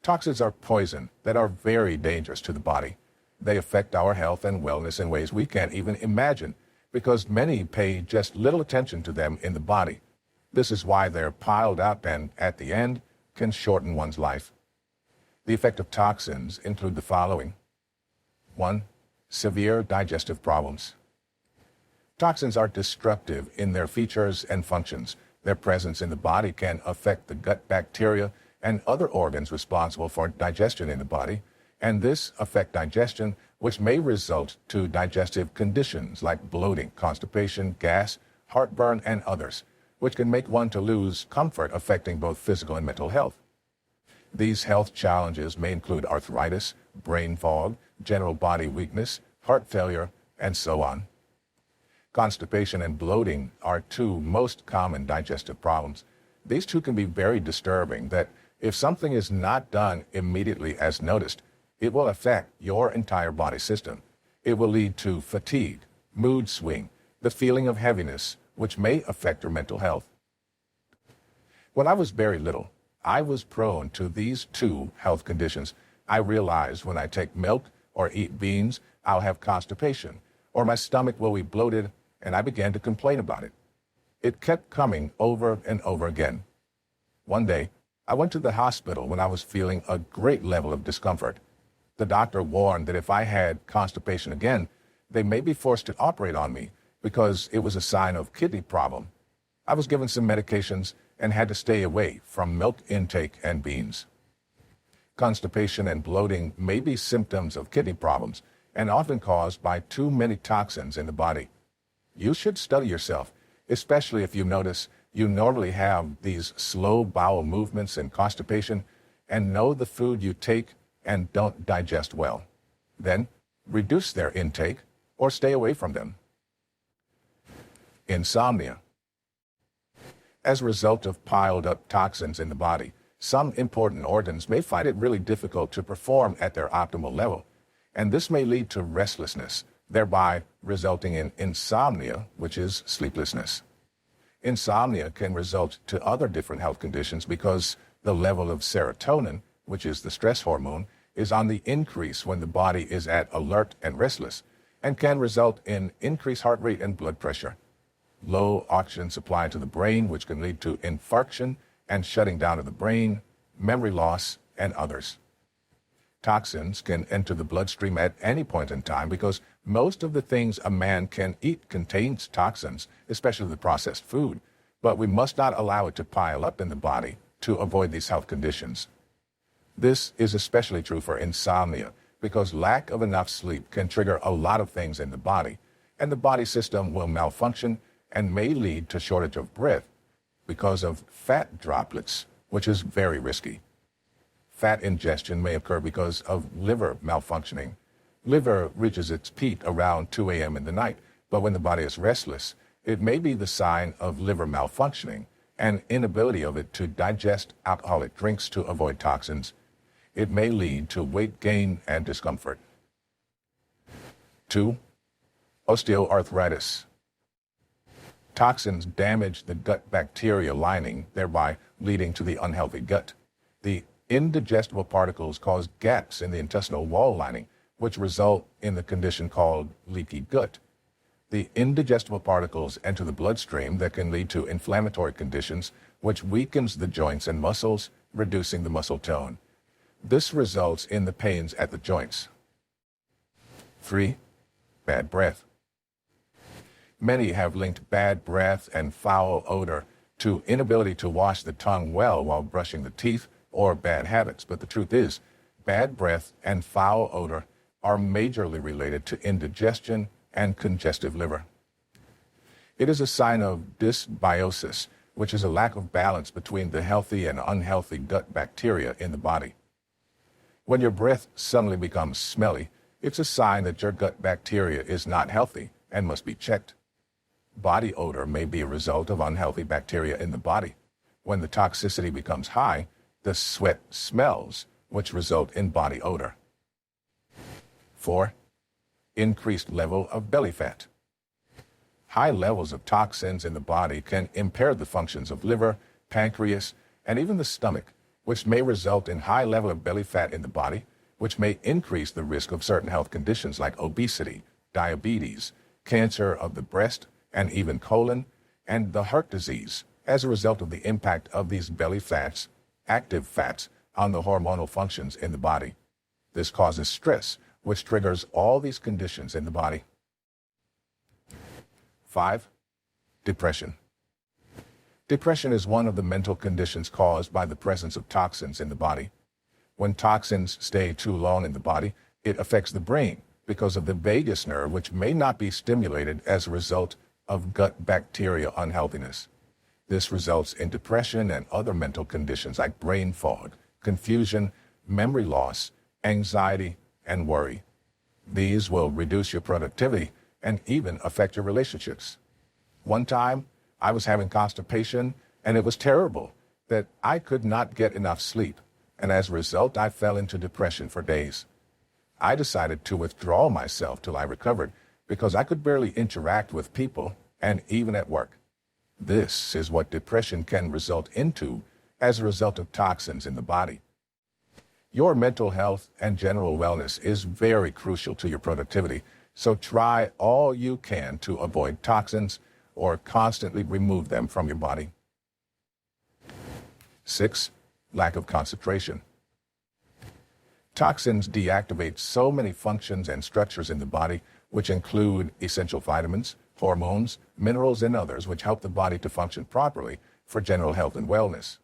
Toxins are poison that are very dangerous to the body. They affect our health and wellness in ways we can't even imagine because many pay just little attention to them in the body. This is why they're piled up and, at the end, can shorten one's life. The effect of toxins include the following. 1. Severe digestive problems. Toxins are destructive in their features and functions. Their presence in the body can affect the gut bacteria and other organs responsible for digestion in the body, and this affects digestion, which may result to digestive conditions like bloating, constipation, gas, heartburn, and others, which can make one to lose comfort, affecting both physical and mental health. These health challenges may include arthritis, brain fog, general body weakness, heart failure, and so on. Constipation and bloating are two most common digestive problems. These two can be very disturbing that if something is not done immediately as noticed, it will affect your entire body system. It will lead to fatigue, mood swing, the feeling of heaviness, which may affect your mental health. When I was very little, I was prone to these two health conditions. I realized when I take milk or eat beans, I'll have constipation, or my stomach will be bloated, and I began to complain about it. It kept coming over and over again. One day, I went to the hospital when I was feeling a great level of discomfort. The doctor warned that if I had constipation again, they may be forced to operate on me because it was a sign of kidney problem. I was given some medications and had to stay away from milk intake and beans. Constipation and bloating may be symptoms of kidney problems and often caused by too many toxins in the body. You should study yourself, especially if you notice you normally have these slow bowel movements and constipation, and know the food you take and don't digest well. Then reduce their intake or stay away from them. Insomnia. As a result of piled up toxins in the body, some important organs may find it really difficult to perform at their optimal level, and this may lead to restlessness, thereby resulting in insomnia, which is sleeplessness. Insomnia can result to other different health conditions because the level of serotonin, which is the stress hormone, is on the increase when the body is at alert and restless, and can result in increased heart rate and blood pressure. Low oxygen supply to the brain, which can lead to infarction and shutting down of the brain, memory loss, and others. Toxins can enter the bloodstream at any point in time because most of the things a man can eat contains toxins, especially the processed food, but we must not allow it to pile up in the body to avoid these health conditions. This is especially true for insomnia because lack of enough sleep can trigger a lot of things in the body, and the body system will malfunction and may lead to shortage of breath because of fat droplets, which is very risky. Fat ingestion may occur because of liver malfunctioning. Liver reaches its peak around 2 a.m. in the night, but when the body is restless, it may be the sign of liver malfunctioning and inability of it to digest alcoholic drinks to avoid toxins. It may lead to weight gain and discomfort. 2. Osteoarthritis. Toxins damage the gut bacteria lining, thereby leading to the unhealthy gut. The indigestible particles cause gaps in the intestinal wall lining, which result in the condition called leaky gut. The indigestible particles enter the bloodstream that can lead to inflammatory conditions, which weakens the joints and muscles, reducing the muscle tone. This results in the pains at the joints. 3. Bad breath. Many have linked bad breath and foul odor to inability to wash the tongue well while brushing the teeth or bad habits, but the truth is, bad breath and foul odor are majorly related to indigestion and congestive liver. It is a sign of dysbiosis, which is a lack of balance between the healthy and unhealthy gut bacteria in the body. When your breath suddenly becomes smelly, it's a sign that your gut bacteria is not healthy and must be checked. Body odor may be a result of unhealthy bacteria in the body. When the toxicity becomes high, the sweat smells, which result in body odor. 4. Increased level of belly fat. High levels of toxins in the body can impair the functions of liver, pancreas, and even the stomach, which may result in high level of belly fat in the body, which may increase the risk of certain health conditions like obesity, diabetes, cancer of the breast, and even colon, and the heart disease as a result of the impact of these belly fats, active fats, on the hormonal functions in the body. This causes stress, which triggers all these conditions in the body. 5. Depression. Depression is one of the mental conditions caused by the presence of toxins in the body. When toxins stay too long in the body, it affects the brain because of the vagus nerve, which may not be stimulated as a result of gut bacteria unhealthiness. This results in depression and other mental conditions like brain fog, confusion, memory loss, anxiety, and worry. These will reduce your productivity and even affect your relationships. One time, I was having constipation, and it was terrible that I could not get enough sleep, and as a result, I fell into depression for days. I decided to withdraw myself till I recovered because I could barely interact with people and even at work. This is what depression can result into as a result of toxins in the body. Your mental health and general wellness is very crucial to your productivity, so try all you can to avoid toxins or constantly remove them from your body. 6. Lack of concentration. Toxins deactivate so many functions and structures in the body, which include essential vitamins, hormones, minerals, and others which help the body to function properly for general health and wellness.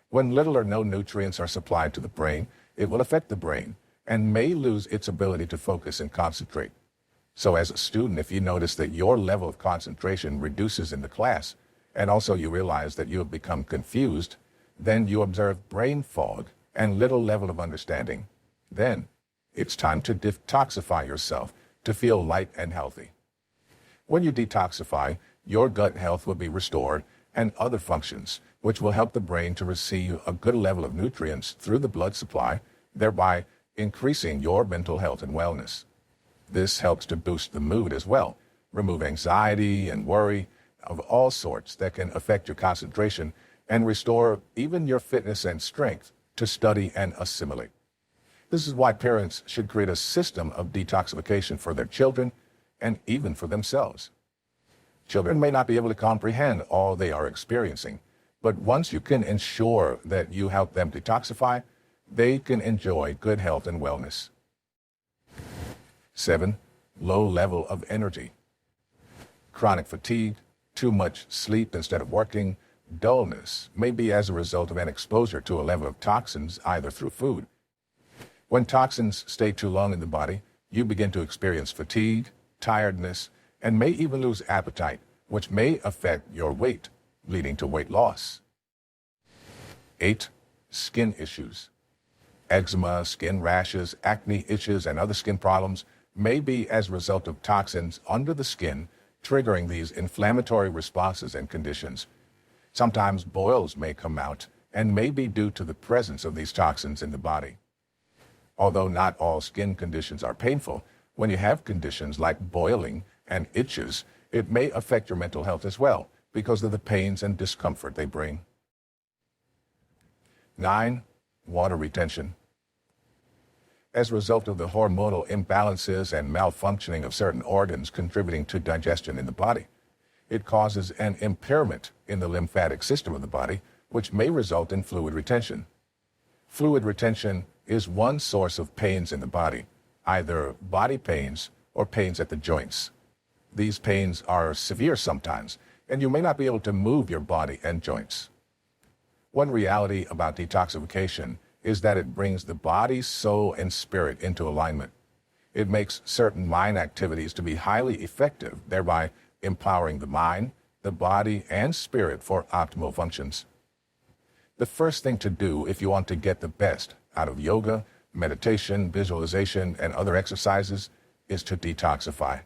When little or no nutrients are supplied to the brain, it will affect the brain and may lose its ability to focus and concentrate. So as a student, if you notice that your level of concentration reduces in the class, and also you realize that you have become confused, then you observe brain fog and little level of understanding. Then it's time to detoxify yourself to feel light and healthy. When you detoxify, your gut health will be restored and other functions, which will help the brain to receive a good level of nutrients through the blood supply, thereby increasing your mental health and wellness. This helps to boost the mood as well, remove anxiety and worry of all sorts that can affect your concentration and restore even your fitness and strength to study and assimilate. This is why parents should create a system of detoxification for their children and even for themselves. Children may not be able to comprehend all they are experiencing, but once you can ensure that you help them detoxify, they can enjoy good health and wellness. 7. Low level of energy. Chronic fatigue, too much sleep instead of working, dullness may be as a result of an exposure to a level of toxins either through food. When toxins stay too long in the body, you begin to experience fatigue, tiredness, and may even lose appetite, which may affect your weight, leading to weight loss. 8. Skin issues. Eczema, skin rashes, acne, itches, and other skin problems may be as a result of toxins under the skin, triggering these inflammatory responses and conditions. Sometimes boils may come out and may be due to the presence of these toxins in the body. Although not all skin conditions are painful, when you have conditions like boiling and itches, it may affect your mental health as well because of the pains and discomfort they bring. 9. Water retention. As a result of the hormonal imbalances and malfunctioning of certain organs contributing to digestion in the body, it causes an impairment in the lymphatic system of the body, which may result in fluid retention. Fluid retention is one source of pains in the body, either body pains or pains at the joints. These pains are severe sometimes, and you may not be able to move your body and joints. One reality about detoxification is that it brings the body, soul, and spirit into alignment. It makes certain mind activities to be highly effective, thereby empowering the mind, the body, and spirit for optimal functions. The first thing to do if you want to get the best out of yoga, meditation, visualization, and other exercises is to detoxify.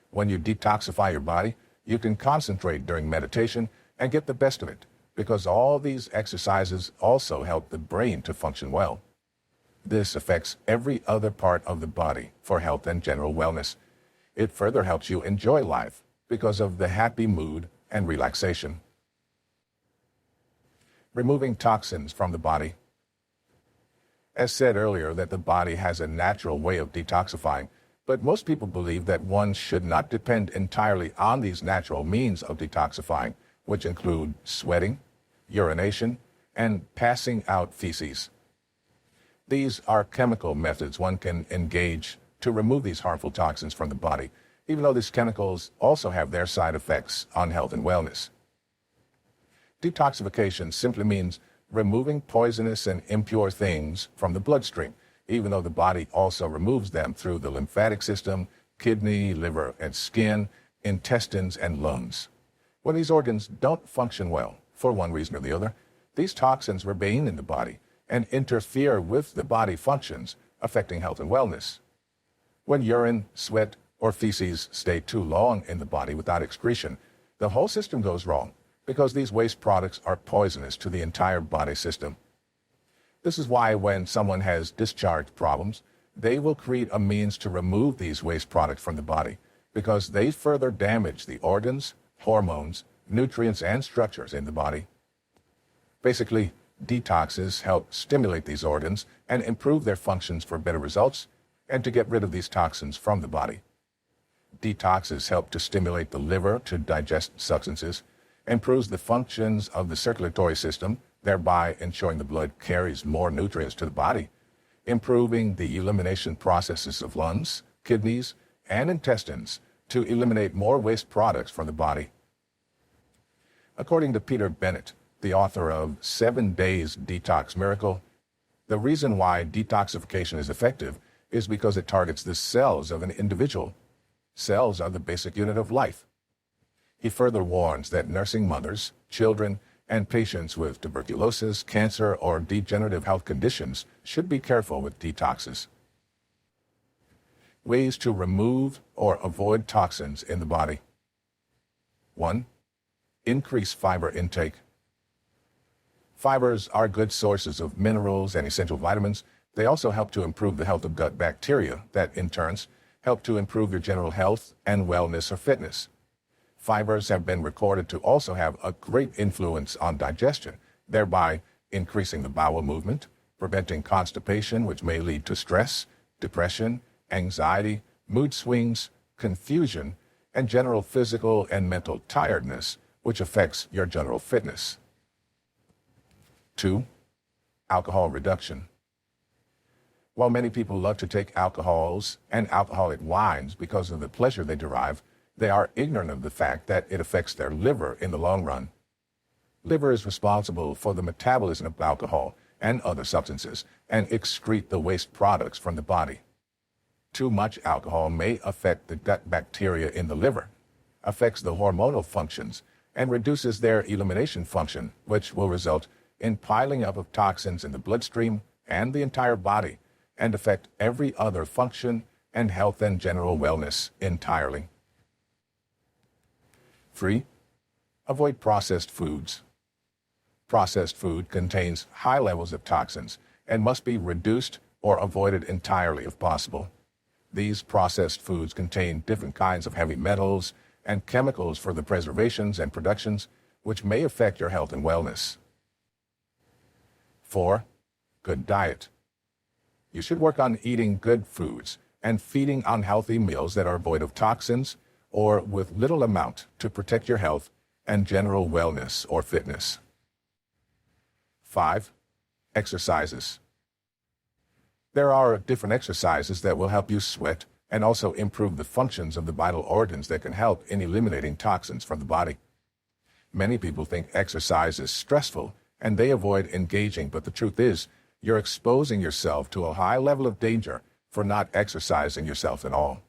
When you detoxify your body, you can concentrate during meditation and get the best of it, because all these exercises also help the brain to function well. This affects every other part of the body for health and general wellness. It further helps you enjoy life because of the happy mood and relaxation. Removing toxins from the body. As said earlier, that the body has a natural way of detoxifying, but most people believe that one should not depend entirely on these natural means of detoxifying, which include sweating, urination, and passing out feces. These are chemical methods one can engage to remove these harmful toxins from the body, even though these chemicals also have their side effects on health and wellness. Detoxification simply means removing poisonous and impure things from the bloodstream, even though the body also removes them through the lymphatic system, kidney, liver, and skin, intestines, and lungs. When these organs don't function well, for one reason or the other, these toxins remain in the body and interfere with the body functions, affecting health and wellness. When urine, sweat, or feces stay too long in the body without excretion, the whole system goes wrong, because these waste products are poisonous to the entire body system. This is why when someone has discharge problems, they will create a means to remove these waste products from the body, because they further damage the organs, hormones, nutrients, and structures in the body. Basically, detoxes help stimulate these organs and improve their functions for better results and to get rid of these toxins from the body. Detoxes help to stimulate the liver to digest substances, improves the functions of the circulatory system, thereby ensuring the blood carries more nutrients to the body, improving the elimination processes of lungs, kidneys, and intestines to eliminate more waste products from the body. According to Peter Bennett, the author of 7 Days Detox Miracle, the reason why detoxification is effective is because it targets the cells of an individual. Cells are the basic unit of life. He further warns that nursing mothers, children, and patients with tuberculosis, cancer, or degenerative health conditions should be careful with detoxes. Ways to remove or avoid toxins in the body. 1. Increase fiber intake. Fibers are good sources of minerals and essential vitamins. They also help to improve the health of gut bacteria that, in turn, help to improve your general health and wellness or fitness. Fibers have been recorded to also have a great influence on digestion, thereby increasing the bowel movement, preventing constipation, which may lead to stress, depression, anxiety, mood swings, confusion, and general physical and mental tiredness, which affects your general fitness. 2. Alcohol reduction. While many people love to take alcohols and alcoholic wines because of the pleasure they derive, they are ignorant of the fact that it affects their liver in the long run. Liver is responsible for the metabolism of alcohol and other substances and excrete the waste products from the body. Too much alcohol may affect the gut bacteria in the liver, affects the hormonal functions, and reduces their elimination function, which will result in piling up of toxins in the bloodstream and the entire body, and affect every other function and health and general wellness entirely. 3. Avoid processed foods. Processed food contains high levels of toxins and must be reduced or avoided entirely if possible. These processed foods contain different kinds of heavy metals and chemicals for the preservations and productions, which may affect your health and wellness. 4. Good diet. You should work on eating good foods and feeding on healthy meals that are void of toxins or with little amount to protect your health and general wellness or fitness. 5. Exercises. There are different exercises that will help you sweat and also improve the functions of the vital organs that can help in eliminating toxins from the body. Many people think exercise is stressful and they avoid engaging. But the truth is, you're exposing yourself to a high level of danger for not exercising yourself at all.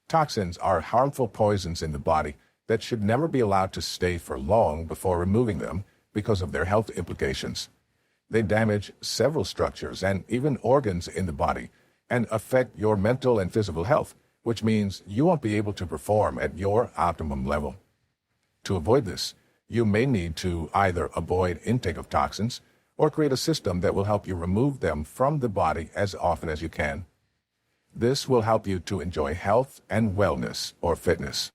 Toxins are harmful poisons in the body that should never be allowed to stay for long before removing them because of their health implications. They damage several structures and even organs in the body and affect your mental and physical health, which means you won't be able to perform at your optimum level. To avoid this, you may need to either avoid intake of toxins or create a system that will help you remove them from the body as often as you can. This will help you to enjoy health and wellness or fitness.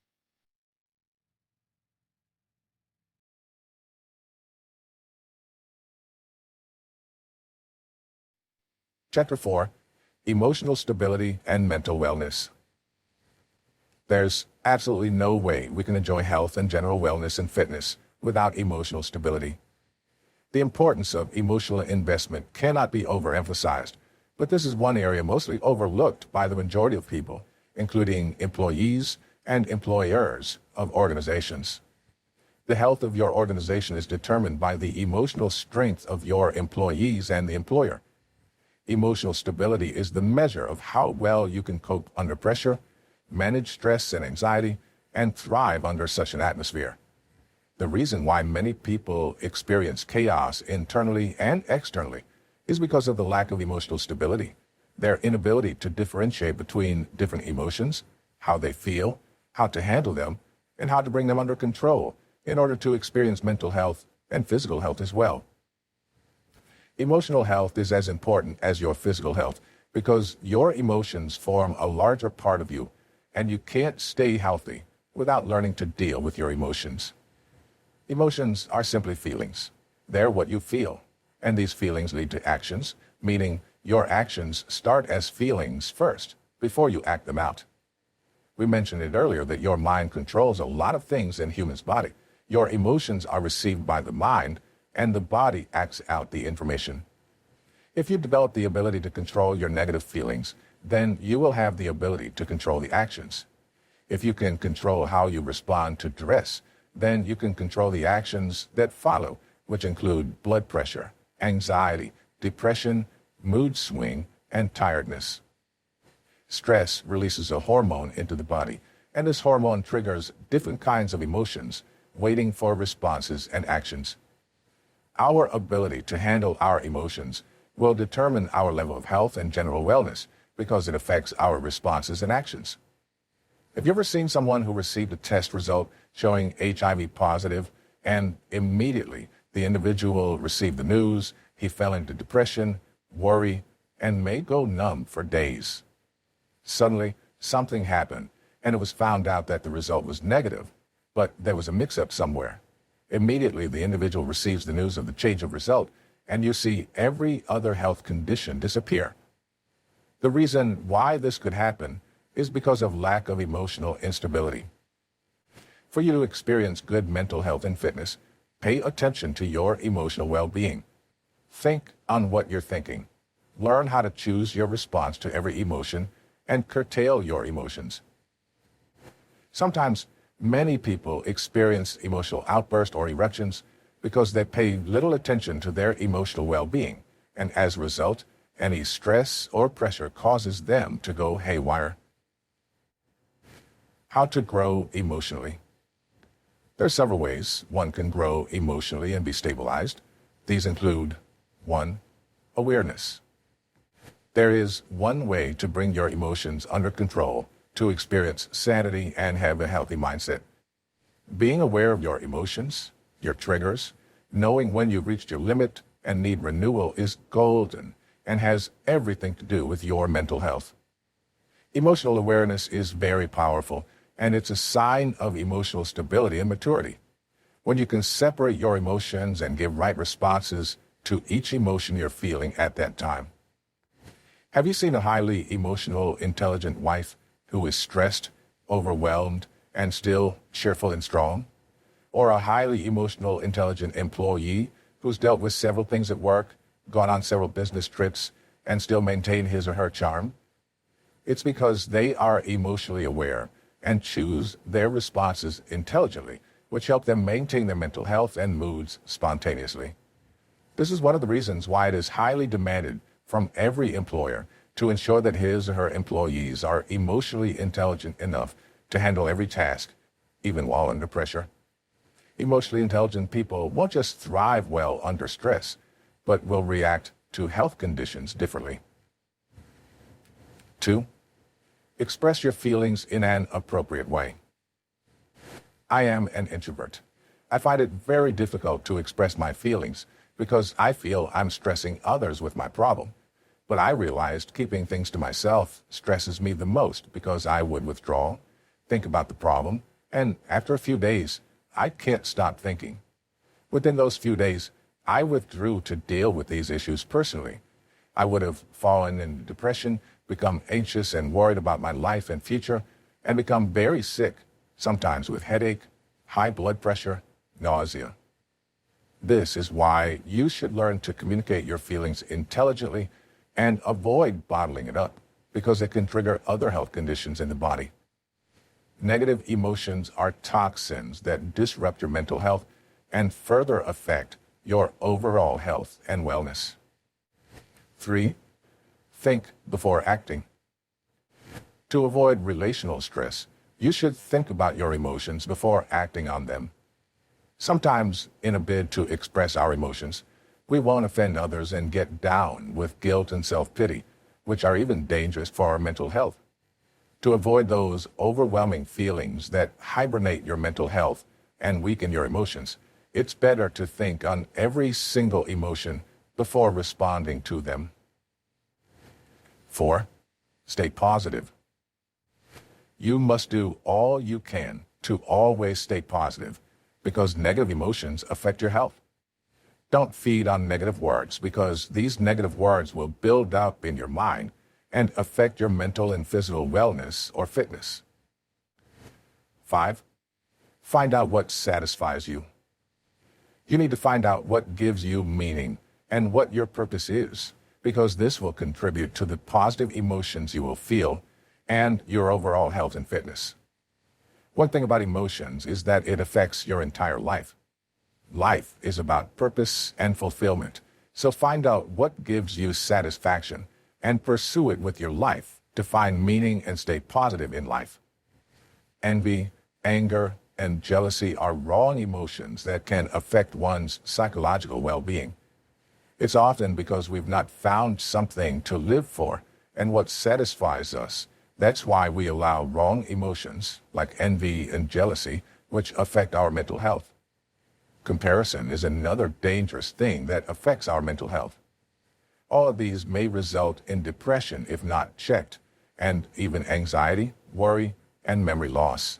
Chapter 4: Emotional Stability and Mental Wellness. There's absolutely no way we can enjoy health and general wellness and fitness without emotional stability. The importance of emotional investment cannot be overemphasized, but this is one area mostly overlooked by the majority of people, including employees and employers of organizations. The health of your organization is determined by the emotional strength of your employees and the employer. Emotional stability is the measure of how well you can cope under pressure, manage stress and anxiety, and thrive under such an atmosphere. The reason why many people experience chaos internally and externally is because of the lack of emotional stability, their inability to differentiate between different emotions, how they feel, how to handle them, and how to bring them under control in order to experience mental health and physical health as well. Emotional health is as important as your physical health because your emotions form a larger part of you, and you can't stay healthy without learning to deal with your emotions. Emotions are simply feelings. They're what you feel, and these feelings lead to actions, meaning your actions start as feelings first before you act them out. We mentioned it earlier that your mind controls a lot of things in humans' body. Your emotions are received by the mind, and the body acts out the information. If you develop the ability to control your negative feelings, then you will have the ability to control the actions. If you can control how you respond to stress, then you can control the actions that follow, which include blood pressure, anxiety, depression, mood swing, and tiredness. Stress releases a hormone into the body, and this hormone triggers different kinds of emotions, waiting for responses and actions. Our ability to handle our emotions will determine our level of health and general wellness because it affects our responses and actions. Have you ever seen someone who received a test result showing HIV positive and immediately the individual received the news, he fell into depression, worry, and may go numb for days? Suddenly, something happened, and it was found out that the result was negative, but there was a mix-up somewhere. Immediately, the individual receives the news of the change of result, and you see every other health condition disappear. The reason why this could happen is because of lack of emotional instability. For you to experience good mental health and fitness, pay attention to your emotional well-being. Think on what you're thinking. Learn how to choose your response to every emotion and curtail your emotions. Sometimes, many people experience emotional outbursts or eruptions because they pay little attention to their emotional well-being, and as a result, any stress or pressure causes them to go haywire. How to grow emotionally. There are several ways one can grow emotionally and be stabilized. These include 1. Awareness. There is one way to bring your emotions under control to experience sanity and have a healthy mindset. Being aware of your emotions, your triggers, knowing when you've reached your limit and need renewal is golden and has everything to do with your mental health. Emotional awareness is very powerful, and it's a sign of emotional stability and maturity. When you can separate your emotions and give right responses to each emotion you're feeling at that time. Have you seen a highly emotional, intelligent wife who is stressed, overwhelmed, and still cheerful and strong? Or a highly emotional, intelligent employee who's dealt with several things at work, gone on several business trips, and still maintain his or her charm? It's because they are emotionally aware and choose their responses intelligently, which help them maintain their mental health and moods spontaneously. This is one of the reasons why it is highly demanded from every employer to ensure that his or her employees are emotionally intelligent enough to handle every task, even while under pressure. Emotionally intelligent people won't just thrive well under stress, but will react to health conditions differently. 2. Express your feelings in an appropriate way. I am an introvert. I find it very difficult to express my feelings because I feel I'm stressing others with my problem. But I realized keeping things to myself stresses me the most because I would withdraw, think about the problem, and after a few days, I can't stop thinking. Within those few days, I withdrew to deal with these issues personally. I would have fallen into depression, become anxious and worried about my life and future, and become very sick, sometimes with headache, high blood pressure, nausea. This is why you should learn to communicate your feelings intelligently and avoid bottling it up, because it can trigger other health conditions in the body. Negative emotions are toxins that disrupt your mental health and further affect your overall health and wellness. 3. Think before acting. To avoid relational stress, you should think about your emotions before acting on them. Sometimes, in a bid to express our emotions, we won't offend others and get down with guilt and self-pity, which are even dangerous for our mental health. To avoid those overwhelming feelings that hibernate your mental health and weaken your emotions, it's better to think on every single emotion before responding to them. 4. Stay positive. You must do all you can to always stay positive, because negative emotions affect your health. Don't feed on negative words, because these negative words will build up in your mind and affect your mental and physical wellness or fitness. 5. Find out what satisfies you. You need to find out what gives you meaning and what your purpose is, because this will contribute to the positive emotions you will feel and your overall health and fitness. One thing about emotions is that it affects your entire life. Life is about purpose and fulfillment, so find out what gives you satisfaction and pursue it with your life to find meaning and stay positive in life. Envy, anger, and jealousy are wrong emotions that can affect one's psychological well-being. It's often because we've not found something to live for and what satisfies us. That's why we allow wrong emotions like envy and jealousy, which affect our mental health. Comparison is another dangerous thing that affects our mental health. All of these may result in depression if not checked, and even anxiety, worry, and memory loss.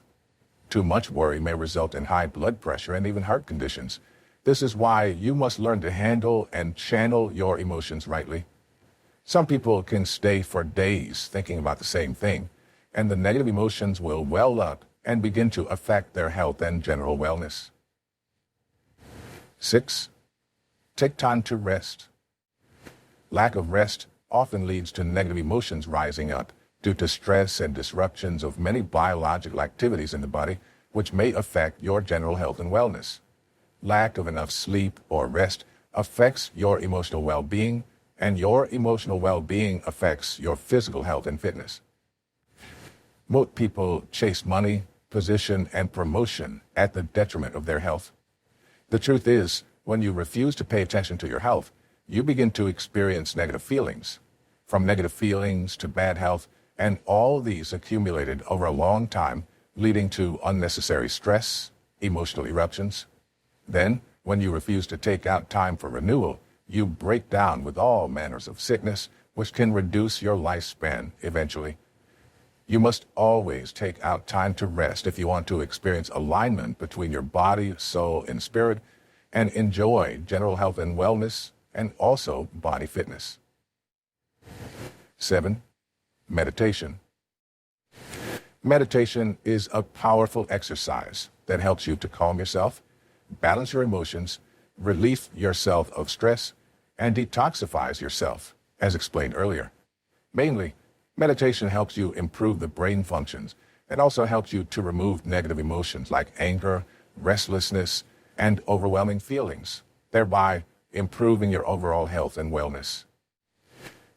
Too much worry may result in high blood pressure and even heart conditions. This is why you must learn to handle and channel your emotions rightly. Some people can stay for days thinking about the same thing, and the negative emotions will well up and begin to affect their health and general wellness. 6. Take time to rest. Lack of rest often leads to negative emotions rising up due to stress and disruptions of many biological activities in the body, which may affect your general health and wellness. Lack of enough sleep or rest affects your emotional well-being, and your emotional well-being affects your physical health and fitness. Most people chase money, position, and promotion at the detriment of their health. The truth is, when you refuse to pay attention to your health, you begin to experience negative feelings. From negative feelings to bad health, and all these accumulated over a long time, leading to unnecessary stress, emotional eruptions. Then, when you refuse to take out time for renewal, you break down with all manners of sickness, which can reduce your lifespan eventually. You must always take out time to rest if you want to experience alignment between your body, soul, and spirit, and enjoy general health and wellness, and also body fitness. 7. Meditation. Meditation is a powerful exercise that helps you to calm yourself, balance your emotions, relieve yourself of stress, and detoxifies yourself, as explained earlier. Mainly, meditation helps you improve the brain functions and also helps you to remove negative emotions like anger, restlessness, and overwhelming feelings, thereby improving your overall health and wellness.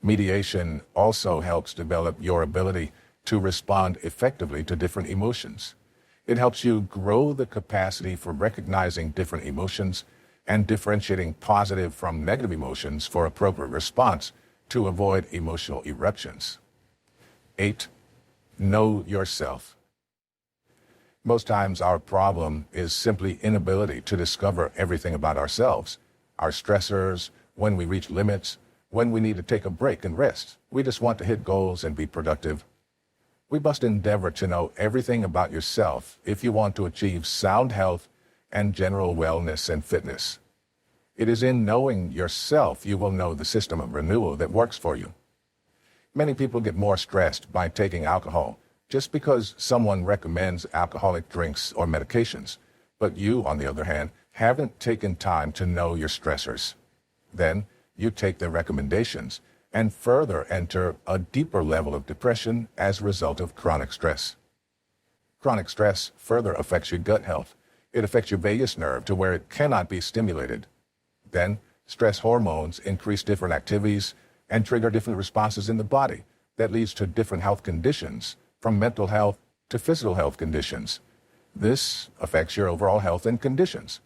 Mediation also helps develop your ability to respond effectively to different emotions. It helps you grow the capacity for recognizing different emotions and differentiating positive from negative emotions for appropriate response to avoid emotional eruptions. 8. Know yourself. Most times our problem is simply inability to discover everything about ourselves, our stressors, when we reach limits, when we need to take a break and rest. We just want to hit goals and be productive. We must endeavor to know everything about yourself if you want to achieve sound health and general wellness and fitness. It is in knowing yourself you will know the system of renewal that works for you. Many people get more stressed by taking alcohol just because someone recommends alcoholic drinks or medications, but you, on the other hand, haven't taken time to know your stressors. Then you take their recommendations and further enter a deeper level of depression as a result of chronic stress. Chronic stress further affects your gut health. It affects your vagus nerve to where it cannot be stimulated. Then, stress hormones increase different activities and trigger different responses in the body that leads to different health conditions, from mental health to physical health conditions. This affects your overall health and conditions.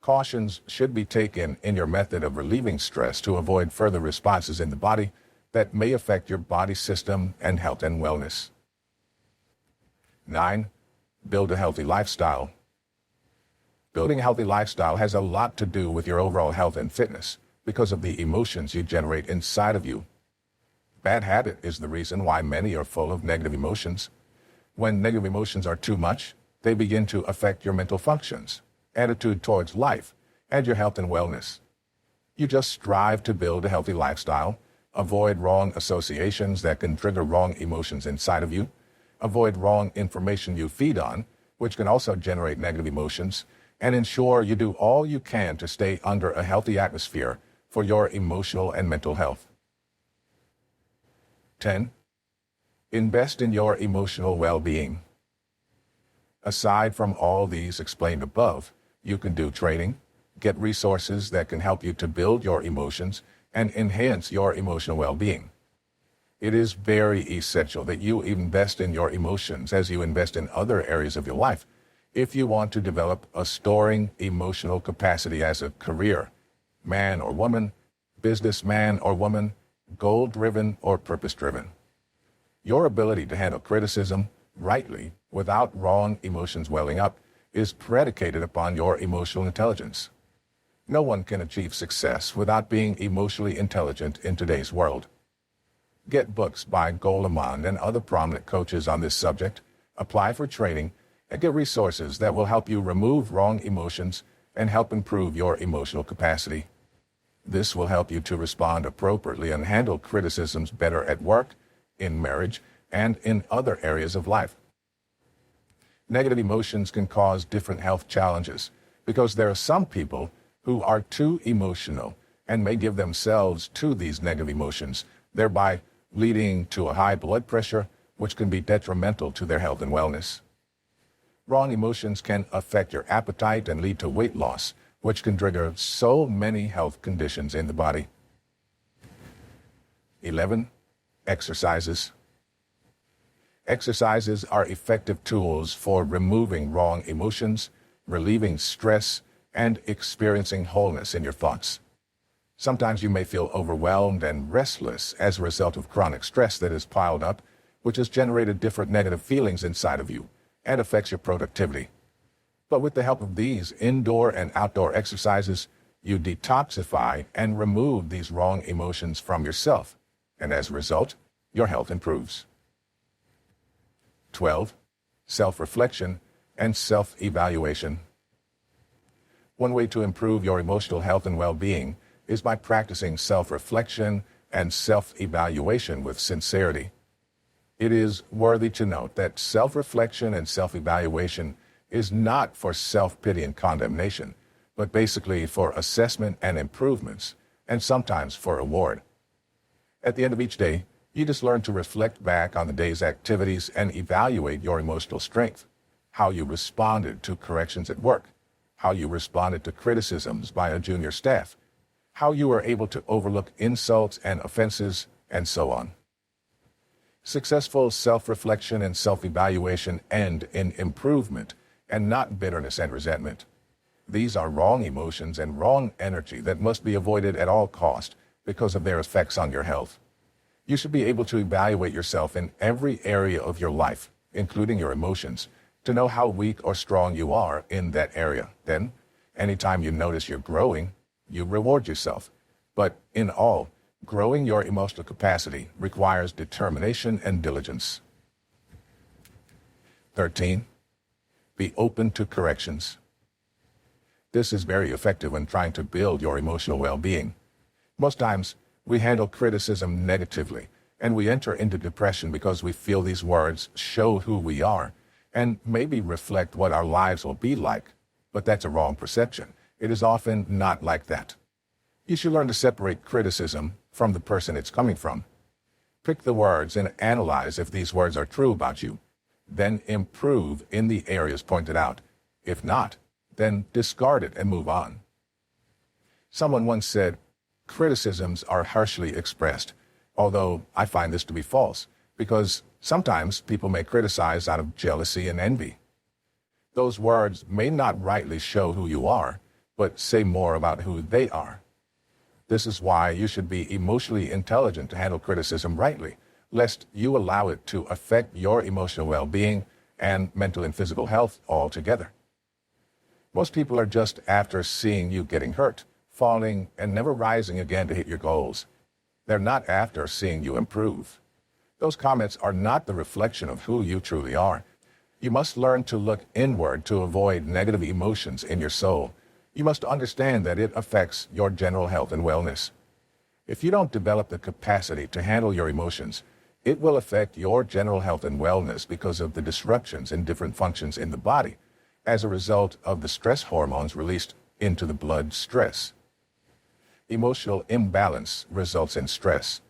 Cautions should be taken in your method of relieving stress to avoid further responses in the body that may affect your body system and health and wellness. 9. Build a healthy lifestyle. Building a healthy lifestyle has a lot to do with your overall health and fitness because of the emotions you generate inside of you. Bad habit is the reason why many are full of negative emotions. When negative emotions are too much, they begin to affect your mental functions, attitude towards life, and your health and wellness. You just strive to build a healthy lifestyle, avoid wrong associations that can trigger wrong emotions inside of you, avoid wrong information you feed on, which can also generate negative emotions, and ensure you do all you can to stay under a healthy atmosphere for your emotional and mental health. 10. Invest in your emotional well-being. Aside from all these explained above, you can do training, get resources that can help you to build your emotions and enhance your emotional well-being. It is very essential that you invest in your emotions as you invest in other areas of your life if you want to develop a storing emotional capacity as a career, man or woman, businessman or woman, goal-driven or purpose-driven. Your ability to handle criticism rightly without wrong emotions welling up is predicated upon your emotional intelligence. No one can achieve success without being emotionally intelligent in today's world. Get books by Goleman and other prominent coaches on this subject, apply for training, and get resources that will help you remove wrong emotions and help improve your emotional capacity. This will help you to respond appropriately and handle criticisms better at work, in marriage, and in other areas of life. Negative emotions can cause different health challenges because there are some people who are too emotional and may give themselves to these negative emotions, thereby leading to a high blood pressure, which can be detrimental to their health and wellness. Wrong emotions can affect your appetite and lead to weight loss, which can trigger so many health conditions in the body. 11. Exercises. Exercises are effective tools for removing wrong emotions, relieving stress, and experiencing wholeness in your thoughts. Sometimes you may feel overwhelmed and restless as a result of chronic stress that has piled up, which has generated different negative feelings inside of you and affects your productivity. But with the help of these indoor and outdoor exercises, you detoxify and remove these wrong emotions from yourself, and as a result, your health improves. 12. Self-reflection and self-evaluation. One way to improve your emotional health and well-being is by practicing self-reflection and self-evaluation with sincerity. It is worthy to note that self-reflection and self-evaluation is not for self-pity and condemnation, but basically for assessment and improvements, and sometimes for reward. At the end of each day, you just learn to reflect back on the day's activities and evaluate your emotional strength, how you responded to corrections at work, how you responded to criticisms by a junior staff, how you are able to overlook insults and offenses, and so on. Successful self-reflection and self-evaluation end in improvement and not bitterness and resentment. These are wrong emotions and wrong energy that must be avoided at all cost because of their effects on your health. You should be able to evaluate yourself in every area of your life, including your emotions, to know how weak or strong you are in that area. Then, anytime you notice you're growing, you reward yourself. But in all, growing your emotional capacity requires determination and diligence. 13. Be open to corrections. This is very effective when trying to build your emotional well-being. Most times, we handle criticism negatively, and we enter into depression because we feel these words show who we are and maybe reflect what our lives will be like. But that's a wrong perception. It is often not like that. You should learn to separate criticism from the person it's coming from. Pick the words and analyze if these words are true about you. Then improve in the areas pointed out. If not, then discard it and move on. Someone once said, criticisms are harshly expressed, although I find this to be false, because sometimes people may criticize out of jealousy and envy. Those words may not rightly show who you are, but say more about who they are. This is why you should be emotionally intelligent to handle criticism rightly, lest you allow it to affect your emotional well-being and mental and physical health altogether. Most people are just after seeing you getting hurt, falling, and never rising again to hit your goals. They're not after seeing you improve. Those comments are not the reflection of who you truly are. You must learn to look inward to avoid negative emotions in your soul. You must understand that it affects your general health and wellness. If you don't develop the capacity to handle your emotions, it will affect your general health and wellness because of the disruptions in different functions in the body as a result of the stress hormones released into the blood stress. Emotional imbalance results in stress.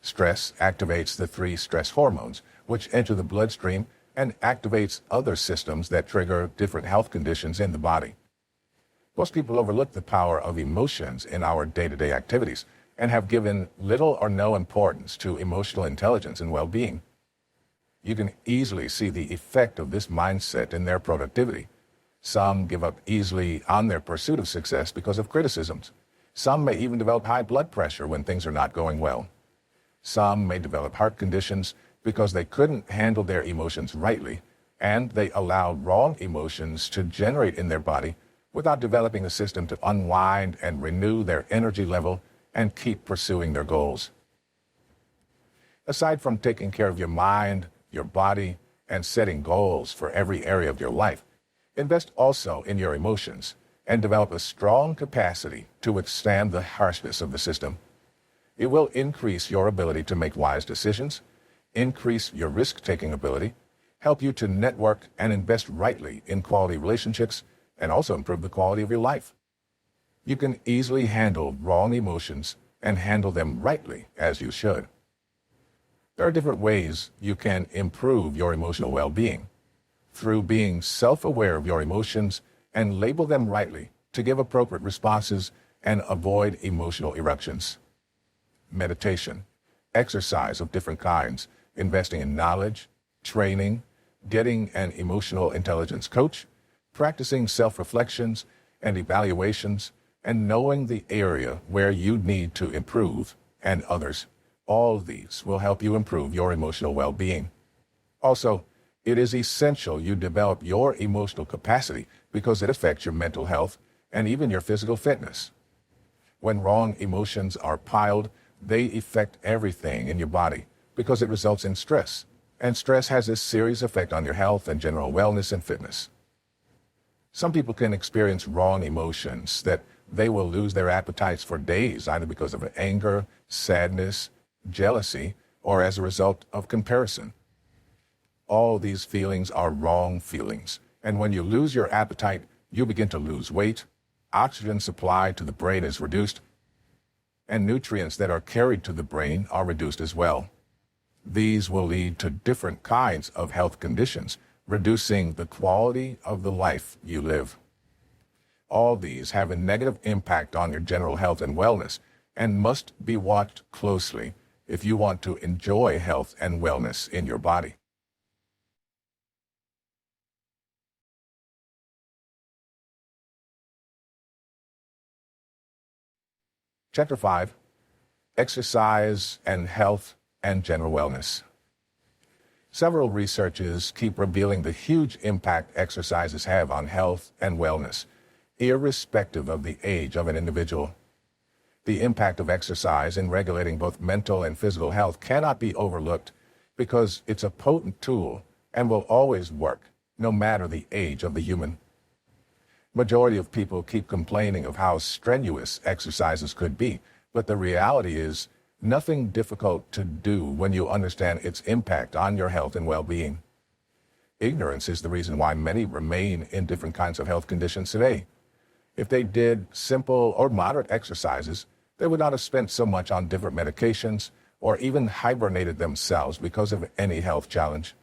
Stress activates the 3 stress hormones, which enter the bloodstream and activates other systems that trigger different health conditions in the body. Most people overlook the power of emotions in our day-to-day activities and have given little or no importance to emotional intelligence and well-being. You can easily see the effect of this mindset in their productivity. Some give up easily on their pursuit of success because of criticisms. Some may even develop high blood pressure when things are not going well. Some may develop heart conditions because they couldn't handle their emotions rightly, and they allowed wrong emotions to generate in their body without developing a system to unwind and renew their energy level and keep pursuing their goals. Aside from taking care of your mind, your body, and setting goals for every area of your life, invest also in your emotions and develop a strong capacity to withstand the harshness of the system. It will increase your ability to make wise decisions, increase your risk-taking ability, help you to network and invest rightly in quality relationships, and also improve the quality of your life. You can easily handle wrong emotions and handle them rightly as you should. There are different ways you can improve your emotional well-being. Through being self-aware of your emotions and label them rightly to give appropriate responses and avoid emotional eruptions. Meditation, exercise of different kinds, investing in knowledge, training, getting an emotional intelligence coach, practicing self-reflections and evaluations, and knowing the area where you need to improve and others. All these will help you improve your emotional well-being. Also, it is essential you develop your emotional capacity because it affects your mental health and even your physical fitness. When wrong emotions are piled, they affect everything in your body because it results in stress, and stress has a serious effect on your health and general wellness and fitness. Some people can experience wrong emotions that they will lose their appetites for days, either because of anger, sadness, jealousy, or as a result of comparison. All these feelings are wrong feelings, and when you lose your appetite, you begin to lose weight, oxygen supply to the brain is reduced, and nutrients that are carried to the brain are reduced as well. These will lead to different kinds of health conditions, reducing the quality of the life you live. All these have a negative impact on your general health and wellness and must be watched closely if you want to enjoy health and wellness in your body. Chapter 5: Exercise and Health and General Wellness. Several researchers keep revealing the huge impact exercises have on health and wellness, irrespective of the age of an individual. The impact of exercise in regulating both mental and physical health cannot be overlooked because it's a potent tool and will always work, no matter the age of the human. Majority of people keep complaining of how strenuous exercises could be, but the reality is nothing difficult to do when you understand its impact on your health and well-being. Ignorance is the reason why many remain in different kinds of health conditions today. If they did simple or moderate exercises, they would not have spent so much on different medications or even hibernated themselves because of any health challenge.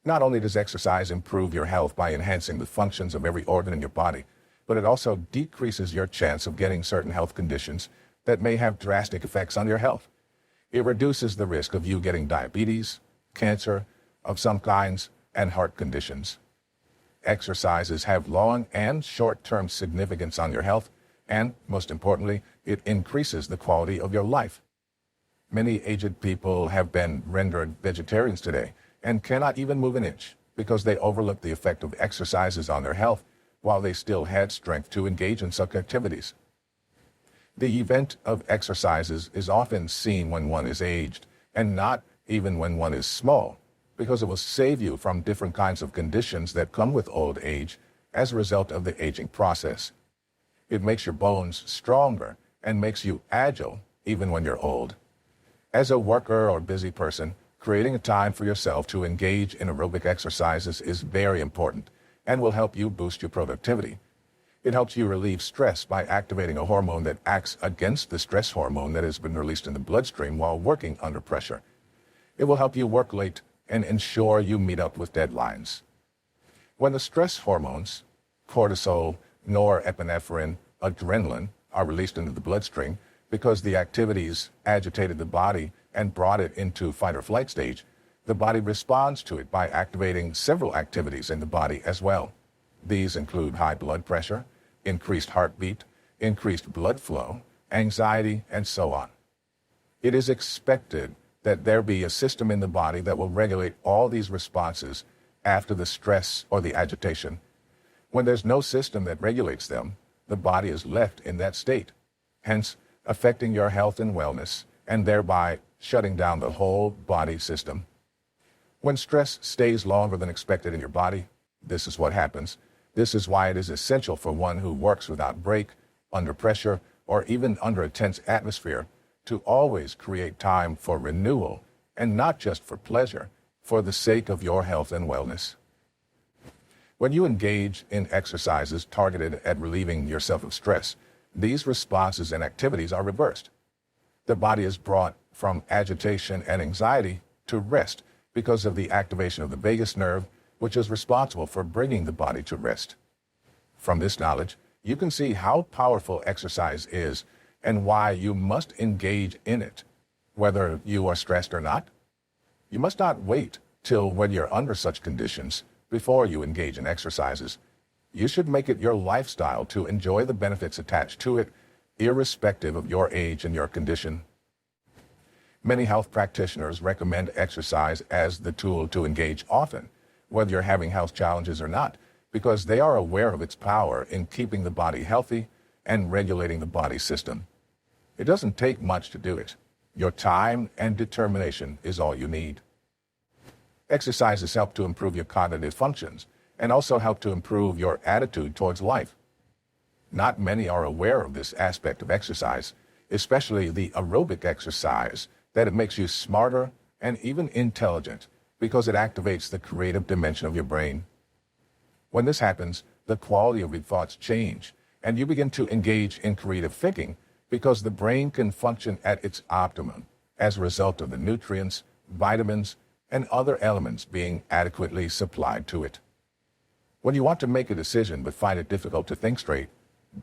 Not only does exercise improve your health by enhancing the functions of every organ in your body, but it also decreases your chance of getting certain health conditions that may have drastic effects on your health. It reduces the risk of you getting diabetes, cancer of some kinds, and heart conditions. Exercises have long and short-term significance on your health, and, most importantly, it increases the quality of your life. Many aged people have been rendered vegetarians today and cannot even move an inch because they overlooked the effect of exercises on their health while they still had strength to engage in such activities. The event of exercises is often seen when one is aged, and not even when one is small, because it will save you from different kinds of conditions that come with old age as a result of the aging process. It makes your bones stronger and makes you agile even when you're old. As a worker or busy person, creating a time for yourself to engage in aerobic exercises is very important and will help you boost your productivity. It helps you relieve stress by activating a hormone that acts against the stress hormone that has been released in the bloodstream while working under pressure. It will help you work late and ensure you meet up with deadlines. When the stress hormones, cortisol, norepinephrine, adrenaline, are released into the bloodstream because the activities agitated the body and brought it into fight or flight stage, the body responds to it by activating several activities in the body as well. These include high blood pressure, increased heartbeat, increased blood flow, anxiety, and so on. It is expected that there be a system in the body that will regulate all these responses after the stress or the agitation. When there's no system that regulates them, the body is left in that state, hence affecting your health and wellness, and thereby shutting down the whole body system. When stress stays longer than expected in your body, this is what happens. This is why it is essential for one who works without break, under pressure, or even under a tense atmosphere, to always create time for renewal, and not just for pleasure, for the sake of your health and wellness. When you engage in exercises targeted at relieving yourself of stress, these responses and activities are reversed. The body is brought from agitation and anxiety to rest because of the activation of the vagus nerve, which is responsible for bringing the body to rest. From this knowledge, you can see how powerful exercise is and why you must engage in it, whether you are stressed or not. You must not wait till when you're under such conditions before you engage in exercises. You should make it your lifestyle to enjoy the benefits attached to it, irrespective of your age and your condition. Many health practitioners recommend exercise as the tool to engage often, whether you're having health challenges or not, because they are aware of its power in keeping the body healthy and regulating the body system. It doesn't take much to do it. Your time and determination is all you need. Exercises help to improve your cognitive functions and also help to improve your attitude towards life. Not many are aware of this aspect of exercise, especially the aerobic exercise, that it makes you smarter and even intelligent because it activates the creative dimension of your brain. When this happens, the quality of your thoughts change, and you begin to engage in creative thinking because the brain can function at its optimum as a result of the nutrients, vitamins, and other elements being adequately supplied to it. When you want to make a decision but find it difficult to think straight,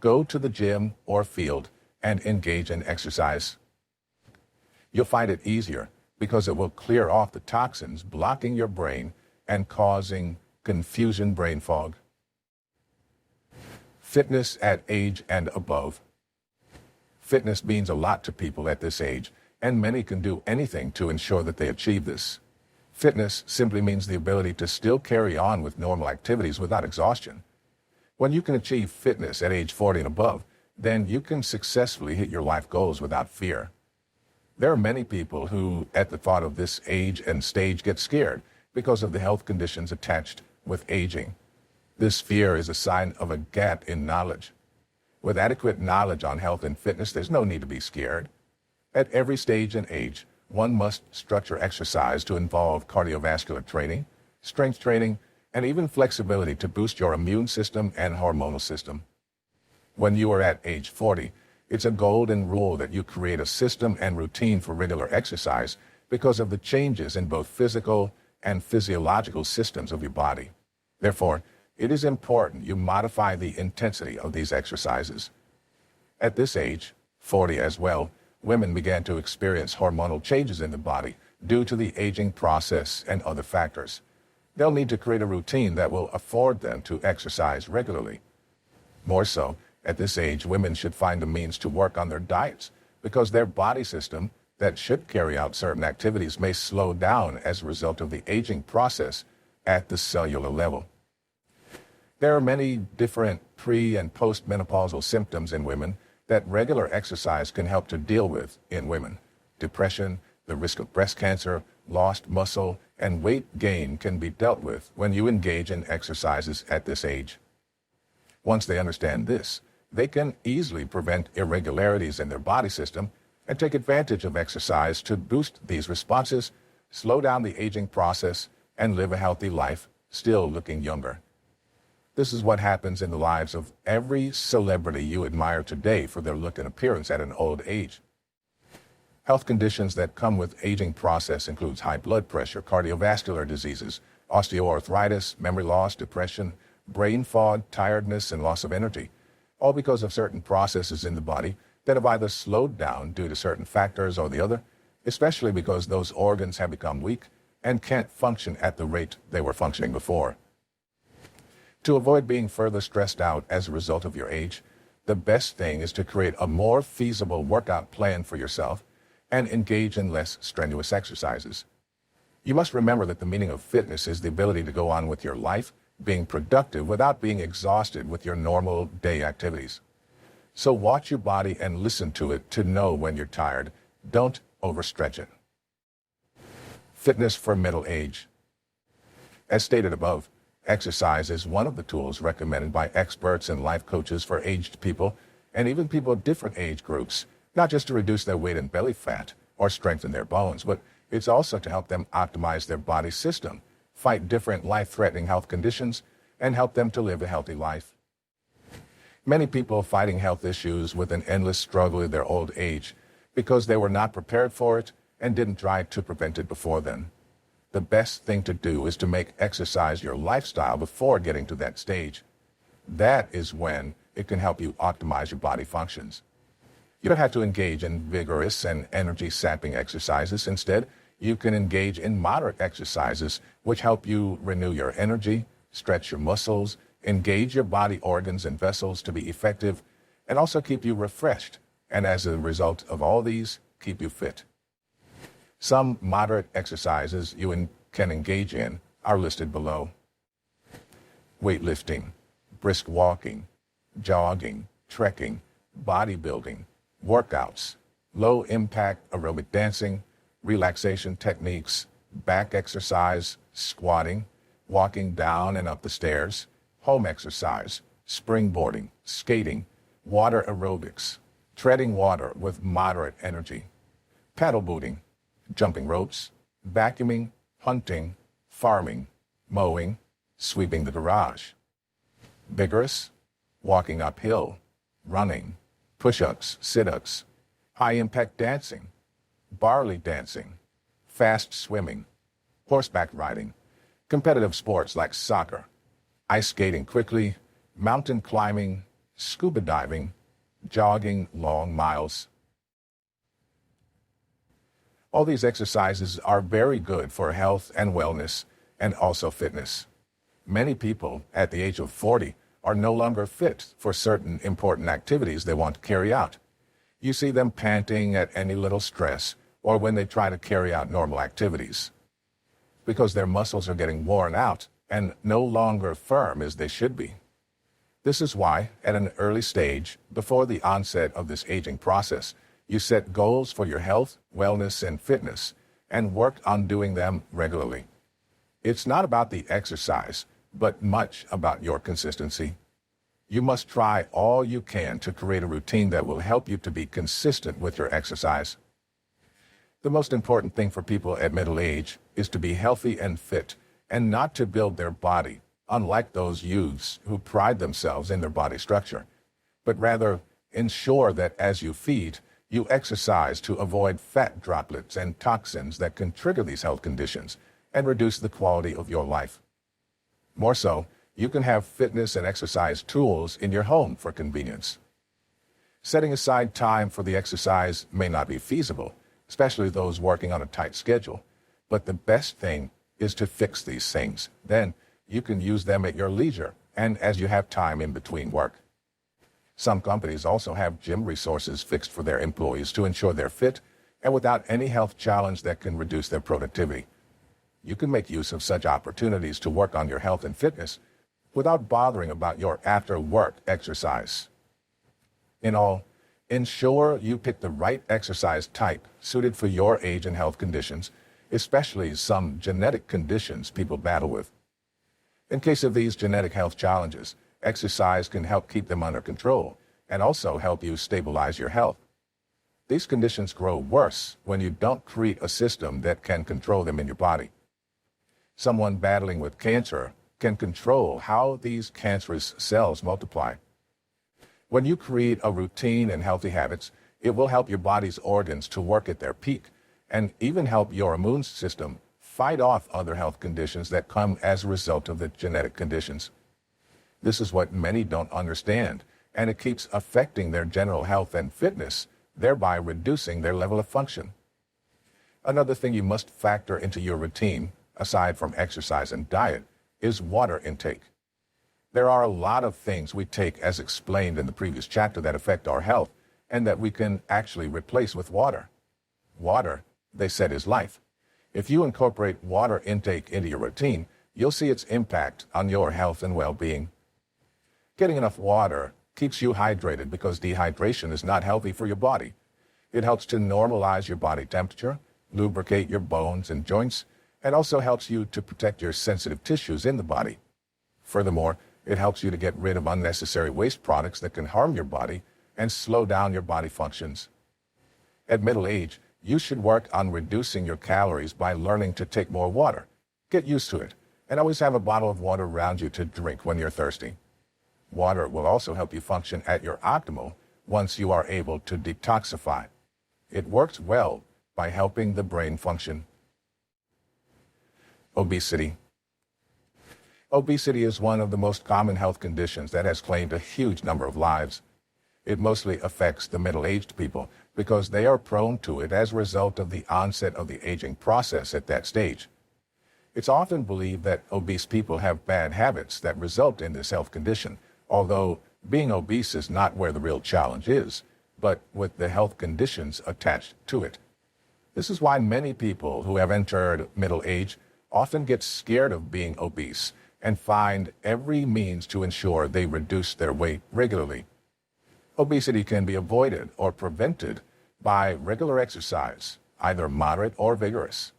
go to the gym or field and engage in exercise. You'll find it easier because it will clear off the toxins blocking your brain and causing confusion, brain fog. Fitness at age and above. Fitness means a lot to people at this age, and many can do anything to ensure that they achieve this. Fitness simply means the ability to still carry on with normal activities without exhaustion. When you can achieve fitness at age 40 and above, then you can successfully hit your life goals without fear. There are many people who, at the thought of this age and stage, get scared because of the health conditions attached with aging. This fear is a sign of a gap in knowledge. With adequate knowledge on health and fitness, there's no need to be scared. At every stage and age, one must structure exercise to involve cardiovascular training, strength training, and even flexibility to boost your immune system and hormonal system. When you are at age 40, it's a golden rule that you create a system and routine for regular exercise because of the changes in both physical and physiological systems of your body. Therefore, it is important you modify the intensity of these exercises. At this age, 40 as well, women began to experience hormonal changes in the body due to the aging process and other factors. They'll need to create a routine that will afford them to exercise regularly. More so, at this age, women should find a means to work on their diets because their body system that should carry out certain activities may slow down as a result of the aging process at the cellular level. There are many different pre- and post-menopausal symptoms in women that regular exercise can help to deal with in women. Depression, the risk of breast cancer, lost muscle, and weight gain can be dealt with when you engage in exercises at this age. Once they understand this, they can easily prevent irregularities in their body system and take advantage of exercise to boost these responses, slow down the aging process, and live a healthy life, still looking younger. This is what happens in the lives of every celebrity you admire today for their look and appearance at an old age. Health conditions that come with aging process includes high blood pressure, cardiovascular diseases, osteoarthritis, memory loss, depression, brain fog, tiredness, and loss of energy, all because of certain processes in the body that have either slowed down due to certain factors or the other, especially because those organs have become weak and can't function at the rate they were functioning before. To avoid being further stressed out as a result of your age, the best thing is to create a more feasible workout plan for yourself and engage in less strenuous exercises. You must remember that the meaning of fitness is the ability to go on with your life, being productive without being exhausted with your normal day activities. So watch your body and listen to it to know when you're tired. Don't overstretch it. Fitness for middle age. As stated above, exercise is one of the tools recommended by experts and life coaches for aged people and even people of different age groups, not just to reduce their weight and belly fat or strengthen their bones, but it's also to help them optimize their body system, fight different life-threatening health conditions, and help them to live a healthy life. Many people fighting health issues with an endless struggle in their old age because they were not prepared for it and didn't try to prevent it before then. The best thing to do is to make exercise your lifestyle before getting to that stage. That is when it can help you optimize your body functions. You don't have to engage in vigorous and energy-sapping exercises. Instead, you can engage in moderate exercises which help you renew your energy, stretch your muscles, engage your body organs and vessels to be effective, and also keep you refreshed, and as a result of all these, keep you fit. Some moderate exercises you can engage in are listed below. Weightlifting, brisk walking, jogging, trekking, bodybuilding, workouts, low-impact aerobic dancing, relaxation techniques, back exercise, squatting, walking down and up the stairs, home exercise, springboarding, skating, water aerobics, treading water with moderate energy, paddle boating, jumping ropes, vacuuming, hunting, farming, mowing, sweeping the garage. Vigorous, walking uphill, running, push-ups, sit-ups, high-impact dancing, barley dancing, fast swimming, horseback riding, competitive sports like soccer, ice skating quickly, mountain climbing, scuba diving, jogging long miles. All these exercises are very good for health and wellness and also fitness. Many people at the age of 40 are no longer fit for certain important activities they want to carry out. You see them panting at any little stress or when they try to carry out normal activities, because their muscles are getting worn out and no longer firm as they should be. This is why, at an early stage, before the onset of this aging process, you set goals for your health, wellness, and fitness, and work on doing them regularly. It's not about the exercise, but much about your consistency. You must try all you can to create a routine that will help you to be consistent with your exercise. The most important thing for people at middle age is to be healthy and fit, and not to build their body, unlike those youths who pride themselves in their body structure, but rather ensure that as you feed, you exercise to avoid fat droplets and toxins that can trigger these health conditions and reduce the quality of your life. More so, you can have fitness and exercise tools in your home for convenience. Setting aside time for the exercise may not be feasible, especially those working on a tight schedule, but the best thing is to fix these things. Then you can use them at your leisure and as you have time in between work. Some companies also have gym resources fixed for their employees to ensure they're fit and without any health challenge that can reduce their productivity. You can make use of such opportunities to work on your health and fitness without bothering about your after-work exercise. In all, ensure you pick the right exercise type suited for your age and health conditions, especially some genetic conditions people battle with. In case of these genetic health challenges, exercise can help keep them under control and also help you stabilize your health. These conditions grow worse when you don't create a system that can control them in your body. Someone battling with cancer can control how these cancerous cells multiply. When you create a routine and healthy habits, it will help your body's organs to work at their peak and even help your immune system fight off other health conditions that come as a result of the genetic conditions. This is what many don't understand, and it keeps affecting their general health and fitness, thereby reducing their level of function. Another thing you must factor into your routine, aside from exercise and diet, is water intake. There are a lot of things we take as explained in the previous chapter that affect our health and that we can actually replace with water. Water, they said, is life. If you incorporate water intake into your routine, you'll see its impact on your health and well-being. Getting enough water keeps you hydrated because dehydration is not healthy for your body. It helps to normalize your body temperature, lubricate your bones and joints, and also helps you to protect your sensitive tissues in the body. Furthermore, it helps you to get rid of unnecessary waste products that can harm your body and slow down your body functions. At middle age, you should work on reducing your calories by learning to take more water. Get used to it, and always have a bottle of water around you to drink when you're thirsty. Water will also help you function at your optimal once you are able to detoxify. It works well by helping the brain function. Obesity. Obesity is one of the most common health conditions that has claimed a huge number of lives. It mostly affects the middle-aged people because they are prone to it as a result of the onset of the aging process at that stage. It's often believed that obese people have bad habits that result in this health condition, although being obese is not where the real challenge is, but with the health conditions attached to it. This is why many people who have entered middle age often get scared of being obese and find every means to ensure they reduce their weight regularly. Obesity can be avoided or prevented by regular exercise, either moderate or vigorous.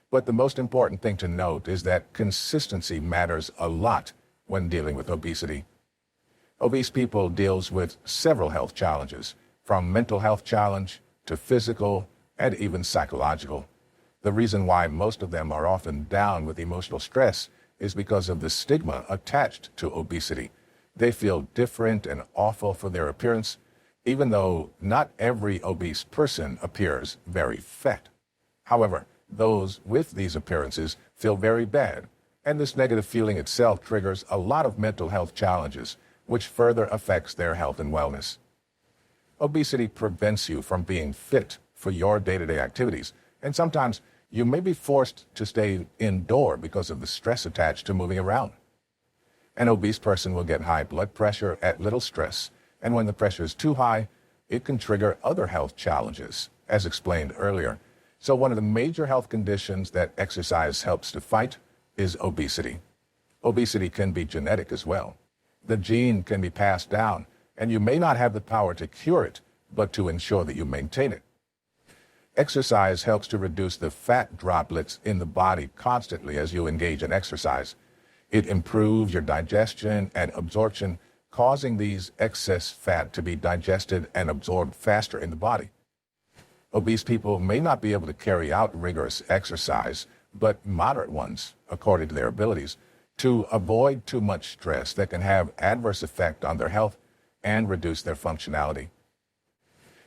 But the most important thing to note is that consistency matters a lot when dealing with obesity. Obese people deals with several health challenges, from mental health challenge to physical and even psychological. The reason why most of them are often down with emotional stress is because of the stigma attached to obesity. They feel different and awful for their appearance, even though not every obese person appears very fat. However, those with these appearances feel very bad And this negative feeling itself triggers a lot of mental health challenges, which further affects their health and wellness. Obesity prevents you from being fit for your day-to-day activities, and sometimes you may be forced to stay indoor because of the stress attached to moving around. An obese person will get high blood pressure at little stress, and when the pressure is too high, it can trigger other health challenges, as explained earlier. So one of the major health conditions that exercise helps to fight is obesity. Obesity can be genetic as well. The gene can be passed down, and you may not have the power to cure it, but to ensure that you maintain it. Exercise helps to reduce the fat droplets in the body constantly as you engage in exercise. It improves your digestion and absorption, causing these excess fat to be digested and absorbed faster in the body. Obese people may not be able to carry out rigorous exercise, but moderate ones, according to their abilities, to avoid too much stress that can have adverse effect on their health and reduce their functionality.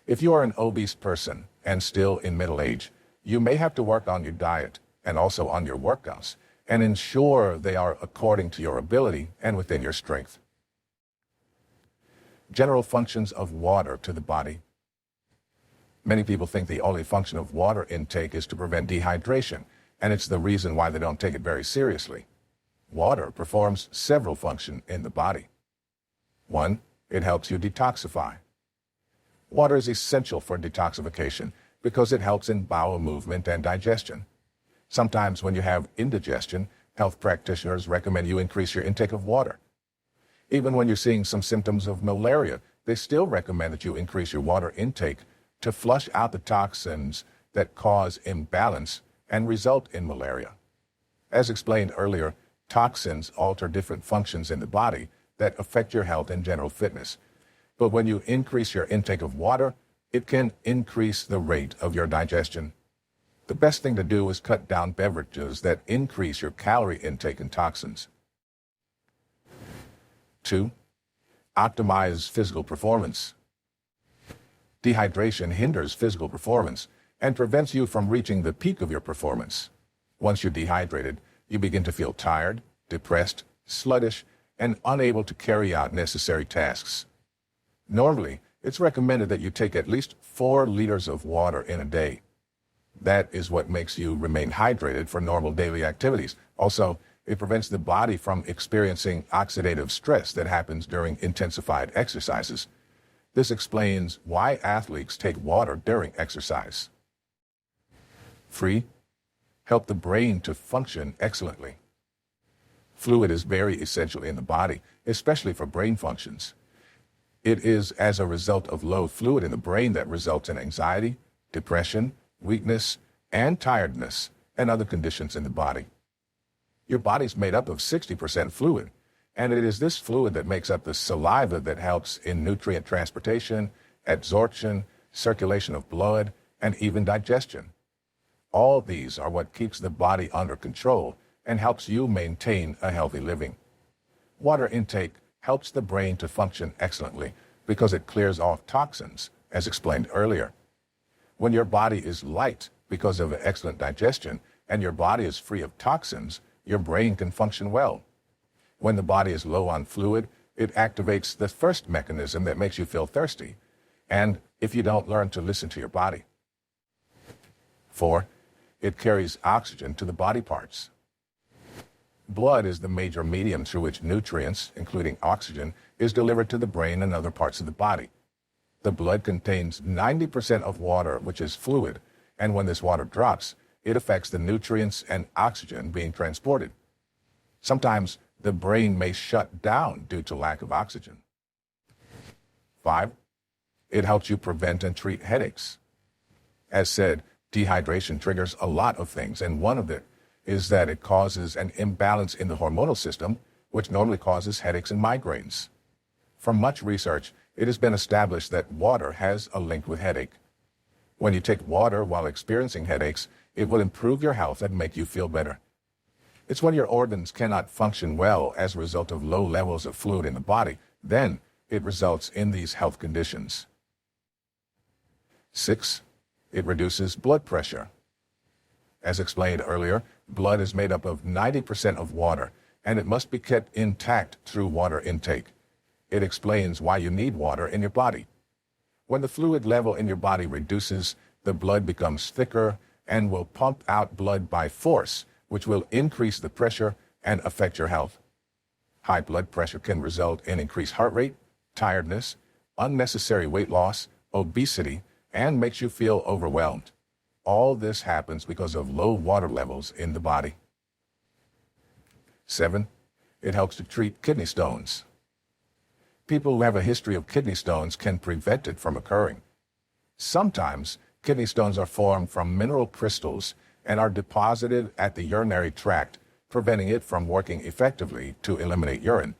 If you are an obese person and still in middle age, you may have to work on your diet and also on your workouts and ensure they are according to your ability and within your strength. General functions of water to the body. Many people think the only function of water intake is to prevent dehydration, and it's the reason why they don't take it very seriously. Water performs several functions in the body. 1. It helps you detoxify. Water is essential for detoxification because it helps in bowel movement and digestion. Sometimes when you have indigestion, health practitioners recommend you increase your intake of water. Even when you're seeing some symptoms of malaria, they still recommend that you increase your water intake to flush out the toxins that cause imbalance and result in malaria. As explained earlier, toxins alter different functions in the body that affect your health and general fitness. But when you increase your intake of water, it can increase the rate of your digestion. The best thing to do is cut down beverages that increase your calorie intake and toxins. 2. Optimize physical performance. Dehydration hinders physical performance and prevents you from reaching the peak of your performance. Once you're dehydrated, you begin to feel tired, depressed, sluggish, and unable to carry out necessary tasks. Normally, it's recommended that you take at least 4 liters of water in a day. That is what makes you remain hydrated for normal daily activities. Also, it prevents the body from experiencing oxidative stress that happens during intensified exercises. This explains why athletes take water during exercise. 3. Help the brain to function excellently. Fluid is very essential in the body, especially for brain functions. It is as a result of low fluid in the brain that results in anxiety, depression, weakness, and tiredness, and other conditions in the body. Your body's made up of 60% fluid, and it is this fluid that makes up the saliva that helps in nutrient transportation, absorption, circulation of blood, and even digestion. All these are what keeps the body under control and helps you maintain a healthy living. Water intake helps the brain to function excellently because it clears off toxins, as explained earlier. When your body is light because of excellent digestion and your body is free of toxins, your brain can function well. When the body is low on fluid, it activates the first mechanism that makes you feel thirsty, and if you don't learn to listen to your body. 4. It carries oxygen to the body parts. Blood is the major medium through which nutrients, including oxygen, is delivered to the brain and other parts of the body. The blood contains 90% of water, which is fluid, and when this water drops, it affects the nutrients and oxygen being transported. Sometimes the brain may shut down due to lack of oxygen. 5. It helps you prevent and treat headaches. As said, dehydration triggers a lot of things, and one of them is that it causes an imbalance in the hormonal system, which normally causes headaches and migraines. From much research, it has been established that water has a link with headache. When you take water while experiencing headaches, it will improve your health and make you feel better. It's when your organs cannot function well as a result of low levels of fluid in the body, then it results in these health conditions. 6. It reduces blood pressure. As explained earlier, Blood is made up of 90% of water, and it must be kept intact through water intake. It explains why you need water in your body. When the fluid level in your body reduces, the blood becomes thicker and will pump out blood by force, which will increase the pressure and affect your health. High blood pressure can result in increased heart rate, tiredness, unnecessary weight loss, obesity, and makes you feel overwhelmed. All this happens because of low water levels in the body. 7. It helps to treat kidney stones. People who have a history of kidney stones can prevent it from occurring. Sometimes, kidney stones are formed from mineral crystals and are deposited at the urinary tract, preventing it from working effectively to eliminate urine.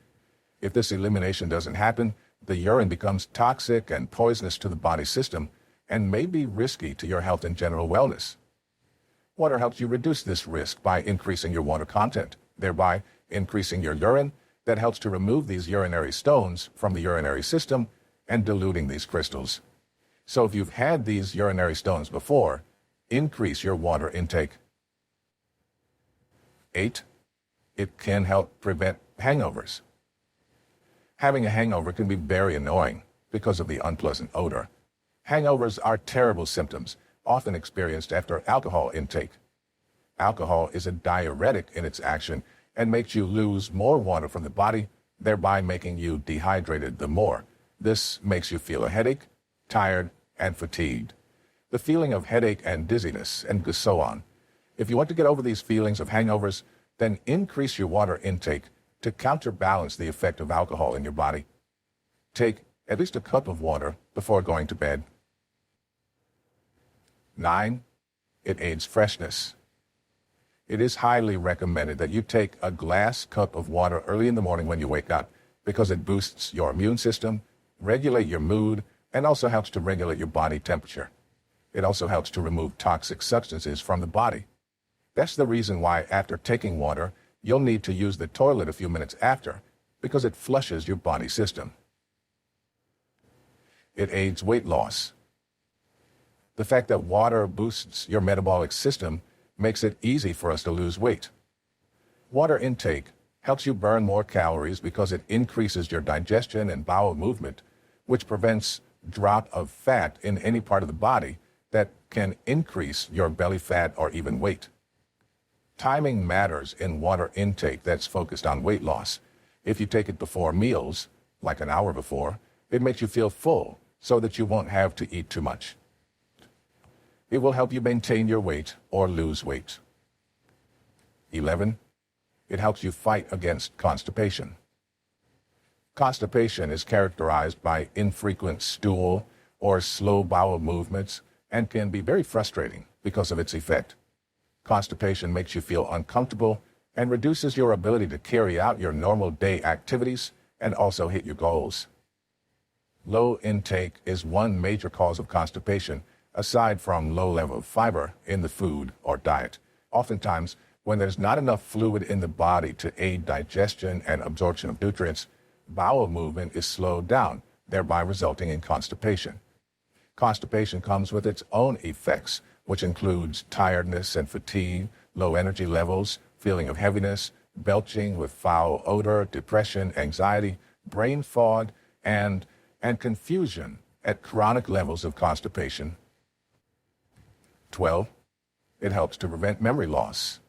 If this elimination doesn't happen, the urine becomes toxic and poisonous to the body system and may be risky to your health and general wellness. Water helps you reduce this risk by increasing your water content, thereby increasing your urine. That helps to remove these urinary stones from the urinary system and diluting these crystals. So if you've had these urinary stones before, increase your water intake. 8. It can help prevent hangovers. Having a hangover can be very annoying because of the unpleasant odor. Hangovers are terrible symptoms, often experienced after alcohol intake. Alcohol is a diuretic in its action and makes you lose more water from the body, thereby making you dehydrated the more. This makes you feel a headache, tired, and fatigued. The feeling of headache and dizziness, and so on. If you want to get over these feelings of hangovers, then increase your water intake to counterbalance the effect of alcohol in your body. Take at least a cup of water before going to bed. 9. It aids freshness. It is highly recommended that you take a glass cup of water early in the morning when you wake up because it boosts your immune system, regulate your mood, and also helps to regulate your body temperature. It also helps to remove toxic substances from the body. That's the reason why after taking water, you'll need to use the toilet a few minutes after, because it flushes your body system. It aids weight loss. The fact that water boosts your metabolic system makes it easy for us to lose weight. Water intake helps you burn more calories because it increases your digestion and bowel movement, which prevents drop of fat in any part of the body that can increase your belly fat or even weight. Timing matters in water intake that's focused on weight loss. If you take it before meals, like an hour before, it makes you feel full so that you won't have to eat too much. It will help you maintain your weight or lose weight. 11. It helps you fight against constipation. Constipation is characterized by infrequent stool or slow bowel movements and can be very frustrating because of its effect. Constipation makes you feel uncomfortable and reduces your ability to carry out your normal day activities and also hit your goals. Low intake is one major cause of constipation, aside from low level of fiber in the food or diet. Oftentimes, when there's not enough fluid in the body to aid digestion and absorption of nutrients, bowel movement is slowed down, thereby resulting in constipation. Constipation comes with its own effects, which includes tiredness and fatigue, low energy levels, feeling of heaviness, belching with foul odor, depression, anxiety, brain fog, and confusion at chronic levels of constipation. 12. It helps to prevent memory loss.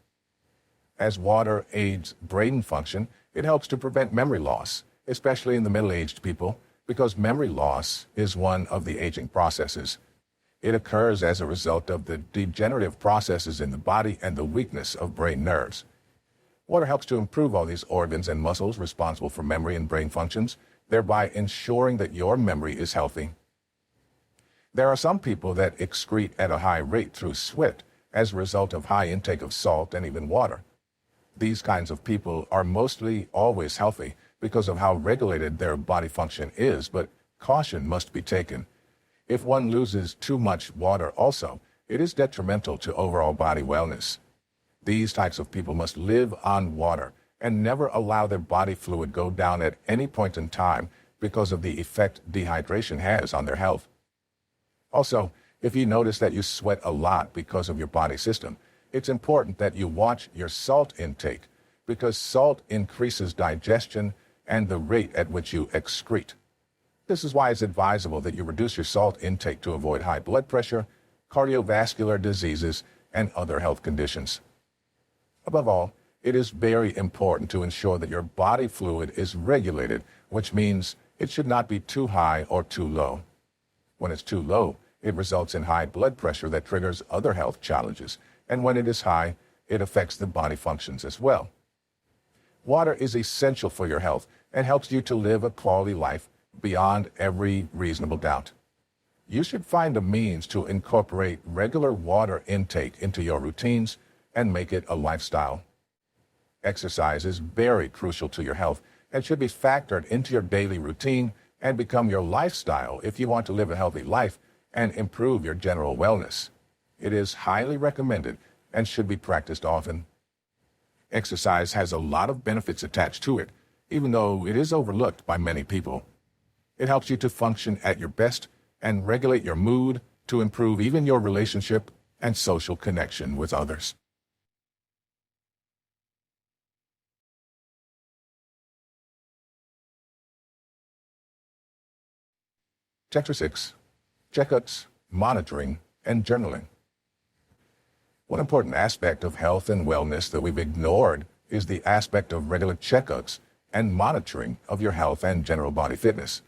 As water aids brain function, it helps to prevent memory loss, especially in the middle-aged people, because memory loss is one of the aging processes. It occurs as a result of the degenerative processes in the body and the weakness of brain nerves. Water helps to improve all these organs and muscles responsible for memory and brain functions, thereby ensuring that your memory is healthy. There are some people that excrete at a high rate through sweat as a result of high intake of salt and even water. These kinds of people are mostly always healthy because of how regulated their body function is, but caution must be taken. If one loses too much water also, it is detrimental to overall body wellness. These types of people must live on water and never allow their body fluid go down at any point in time because of the effect dehydration has on their health. Also, if you notice that you sweat a lot because of your body system, It's important that you watch your salt intake because salt increases digestion and the rate at which you excrete. This is why it's advisable that you reduce your salt intake to avoid high blood pressure, cardiovascular diseases, and other health conditions. Above all, it is very important to ensure that your body fluid is regulated, which means it should not be too high or too low. When it's too low, it results in high blood pressure that triggers other health challenges, and when it is high, it affects the body functions as well. Water is essential for your health and helps you to live a quality life beyond every reasonable doubt. You should find a means to incorporate regular water intake into your routines and make it a lifestyle. Exercise is very crucial to your health and should be factored into your daily routine and become your lifestyle if you want to live a healthy life and improve your general wellness. It is highly recommended and should be practiced often. Exercise has a lot of benefits attached to it, even though it is overlooked by many people. It helps you to function at your best and regulate your mood to improve even your relationship and social connection with others. Chapter 6. Checkups, Monitoring, and Journaling. One important aspect of health and wellness that we've ignored is the aspect of regular checkups and monitoring of your health and general body fitness.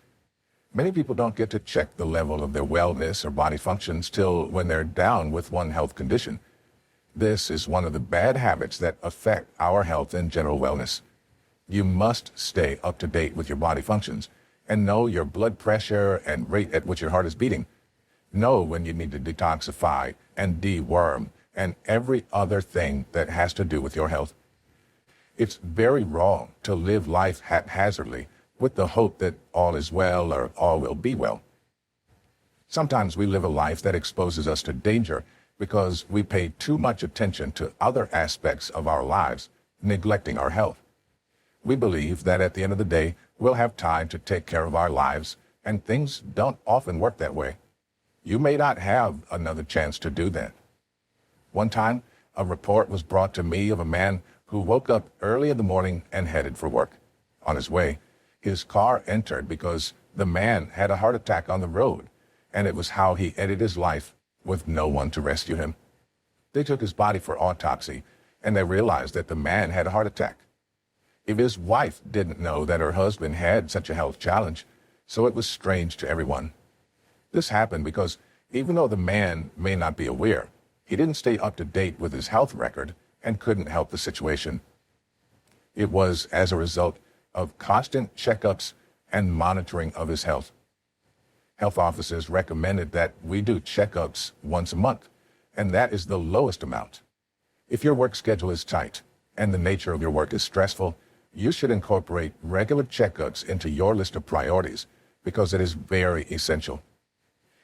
Many people don't get to check the level of their wellness or body functions till when they're down with one health condition. This is one of the bad habits that affect our health and general wellness. You must stay up to date with your body functions and know your blood pressure and rate at which your heart is beating. Know when you need to detoxify and deworm and every other thing that has to do with your health. It's very wrong to live life haphazardly with the hope that all is well or all will be well. Sometimes we live a life that exposes us to danger because we pay too much attention to other aspects of our lives, neglecting our health. We believe that at the end of the day, we'll have time to take care of our lives, and things don't often work that way. You may not have another chance to do that. One time, a report was brought to me of a man who woke up early in the morning and headed for work. On his way, his car entered because the man had a heart attack on the road, and it was how he ended his life with no one to rescue him. They took his body for autopsy, and they realized that the man had a heart attack. If his wife didn't know that her husband had such a health challenge, so it was strange to everyone. This happened because even though the man may not be aware, he didn't stay up to date with his health record and couldn't help the situation. It was as a result of constant checkups and monitoring of his health. Health officers recommended that we do checkups once a month, and that is the lowest amount. If your work schedule is tight and the nature of your work is stressful, you should incorporate regular checkups into your list of priorities because it is very essential.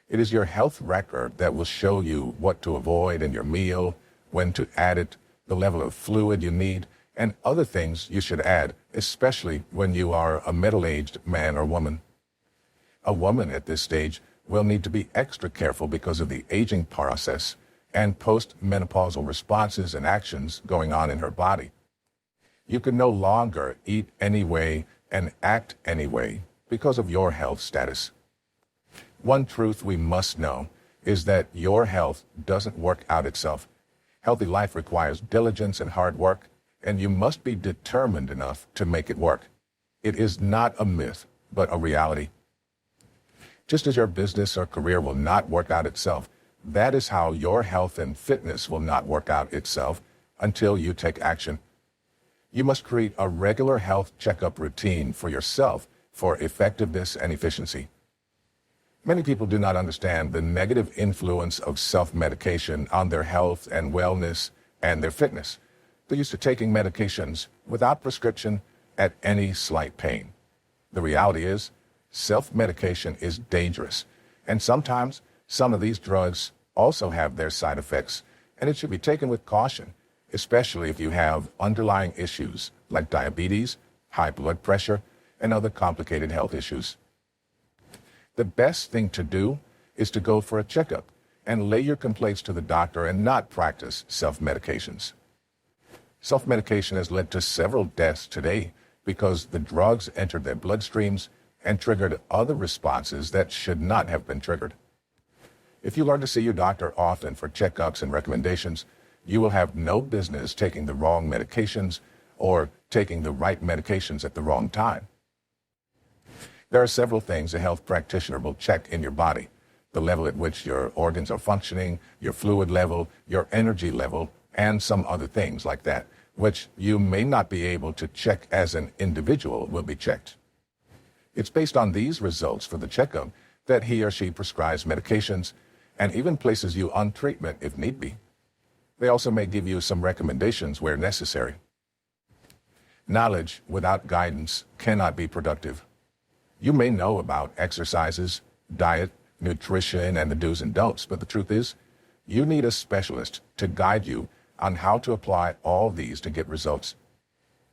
It is your health record that will show you what to avoid in your meal, when to add it, the level of fluid you need, and other things you should add, especially when you are a middle-aged man or woman. A woman at this stage will need to be extra careful because of the aging process and post-menopausal responses and actions going on in her body. You can no longer eat any way and act any way because of your health status. One truth we must know is that your health doesn't work out itself. Healthy life requires diligence and hard work, and you must be determined enough to make it work. It is not a myth, but a reality. Just as your business or career will not work out itself, that is how your health and fitness will not work out itself until you take action. You must create a regular health checkup routine for yourself for effectiveness and efficiency. Many people do not understand the negative influence of self-medication on their health and wellness and their fitness. They're used to taking medications without prescription at any slight pain. The reality is, self-medication is dangerous, and sometimes some of these drugs also have their side effects, and it should be taken with caution, especially if you have underlying issues like diabetes, high blood pressure, and other complicated health issues. The best thing to do is to go for a checkup and lay your complaints to the doctor and not practice self-medications. Self-medication has led to several deaths today because the drugs entered their bloodstreams and triggered other responses that should not have been triggered. If you learn to see your doctor often for checkups and recommendations, you will have no business taking the wrong medications or taking the right medications at the wrong time. There are several things a health practitioner will check in your body: the level at which your organs are functioning, your fluid level, your energy level, and some other things like that, which you may not be able to check as an individual will be checked. It's based on these results for the checkup that he or she prescribes medications and even places you on treatment if need be. They also may give you some recommendations where necessary. Knowledge without guidance cannot be productive. You may know about exercises, diet, nutrition, and the do's and don'ts, but the truth is, you need a specialist to guide you on how to apply all these to get results.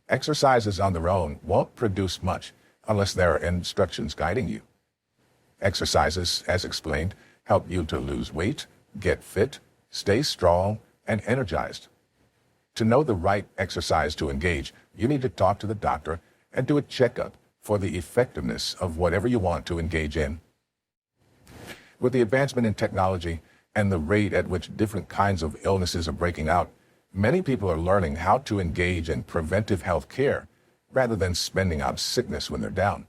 Exercises on their own won't produce much unless there are instructions guiding you. Exercises, as explained, help you to lose weight, get fit, stay strong, and energized. To know the right exercise to engage, you need to talk to the doctor and do a checkup for the effectiveness of whatever you want to engage in. With the advancement in technology and the rate at which different kinds of illnesses are breaking out, many people are learning how to engage in preventive health care rather than spending out sickness when they're down.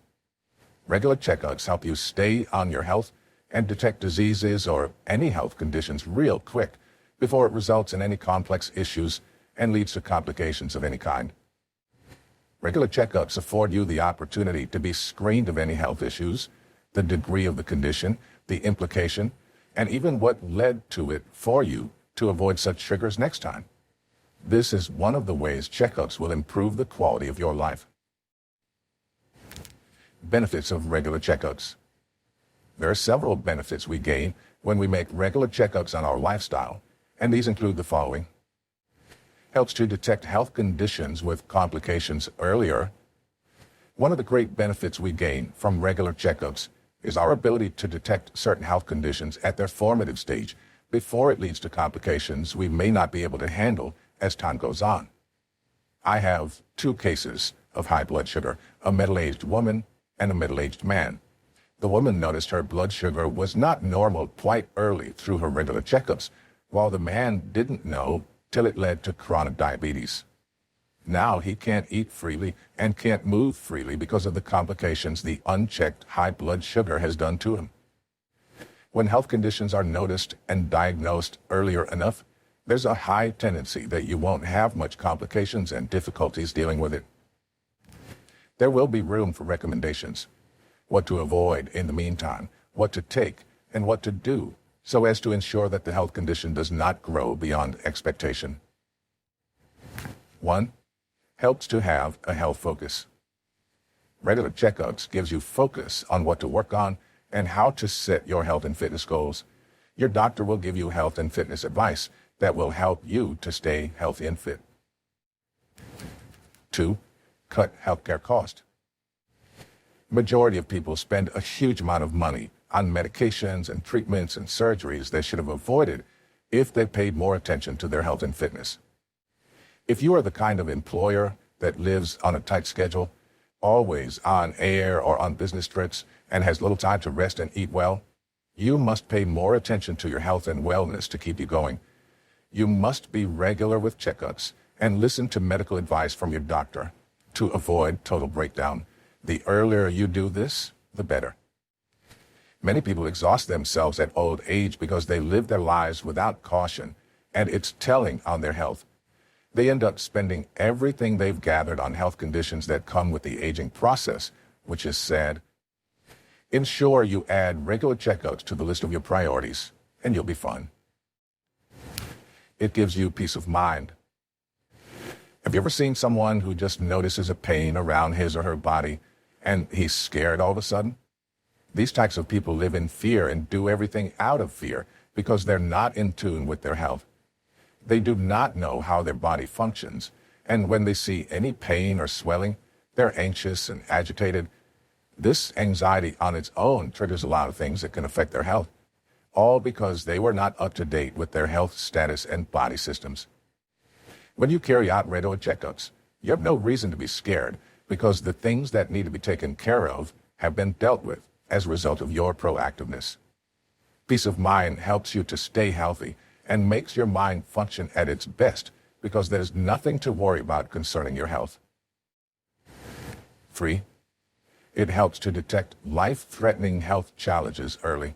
Regular checkups help you stay on your health and detect diseases or any health conditions real quick before it results in any complex issues and leads to complications of any kind. Regular checkups afford you the opportunity to be screened of any health issues, the degree of the condition, the implication, and even what led to it for you to avoid such triggers next time. This is one of the ways checkups will improve the quality of your life. Benefits of regular checkups. There are several benefits we gain when we make regular checkups on our lifestyle, and these include the following. Helps to detect health conditions with complications earlier. One of the great benefits we gain from regular checkups is our ability to detect certain health conditions at their formative stage before it leads to complications we may not be able to handle as time goes on. I have 2 cases of high blood sugar, a middle-aged woman and a middle-aged man. The woman noticed her blood sugar was not normal quite early through her regular checkups, while the man didn't know till it led to chronic diabetes. Now he can't eat freely and can't move freely because of the complications the unchecked high blood sugar has done to him. When health conditions are noticed and diagnosed earlier enough, there's a high tendency that you won't have much complications and difficulties dealing with it. There will be room for recommendations: what to avoid in the meantime, what to take, and what to do so as to ensure that the health condition does not grow beyond expectation. 1. Helps to have a health focus. Regular checkups gives you focus on what to work on and how to set your health and fitness goals. Your doctor will give you health and fitness advice that will help you to stay healthy and fit. 2. Cut healthcare cost. Majority of people spend a huge amount of money on medications and treatments and surgeries they should have avoided if they paid more attention to their health and fitness. If you are the kind of employer that lives on a tight schedule, always on air or on business trips, and has little time to rest and eat well, you must pay more attention to your health and wellness to keep you going. You must be regular with checkups and listen to medical advice from your doctor to avoid total breakdown. The earlier you do this, the better. Many people exhaust themselves at old age because they live their lives without caution, and it's telling on their health. They end up spending everything they've gathered on health conditions that come with the aging process, which is sad. Ensure you add regular checkups to the list of your priorities, and you'll be fine. It gives you peace of mind. Have you ever seen someone who just notices a pain around his or her body, and he's scared all of a sudden? These types of people live in fear and do everything out of fear because they're not in tune with their health. They do not know how their body functions, and when they see any pain or swelling, they're anxious and agitated. This anxiety on its own triggers a lot of things that can affect their health. all because they were not up to date with their health status and body systems. When you carry out regular checkups, you have no reason to be scared because the things that need to be taken care of have been dealt with as a result of your proactiveness. Peace of mind helps you to stay healthy and makes your mind function at its best because there's nothing to worry about concerning your health. 3. It helps to detect life-threatening health challenges early.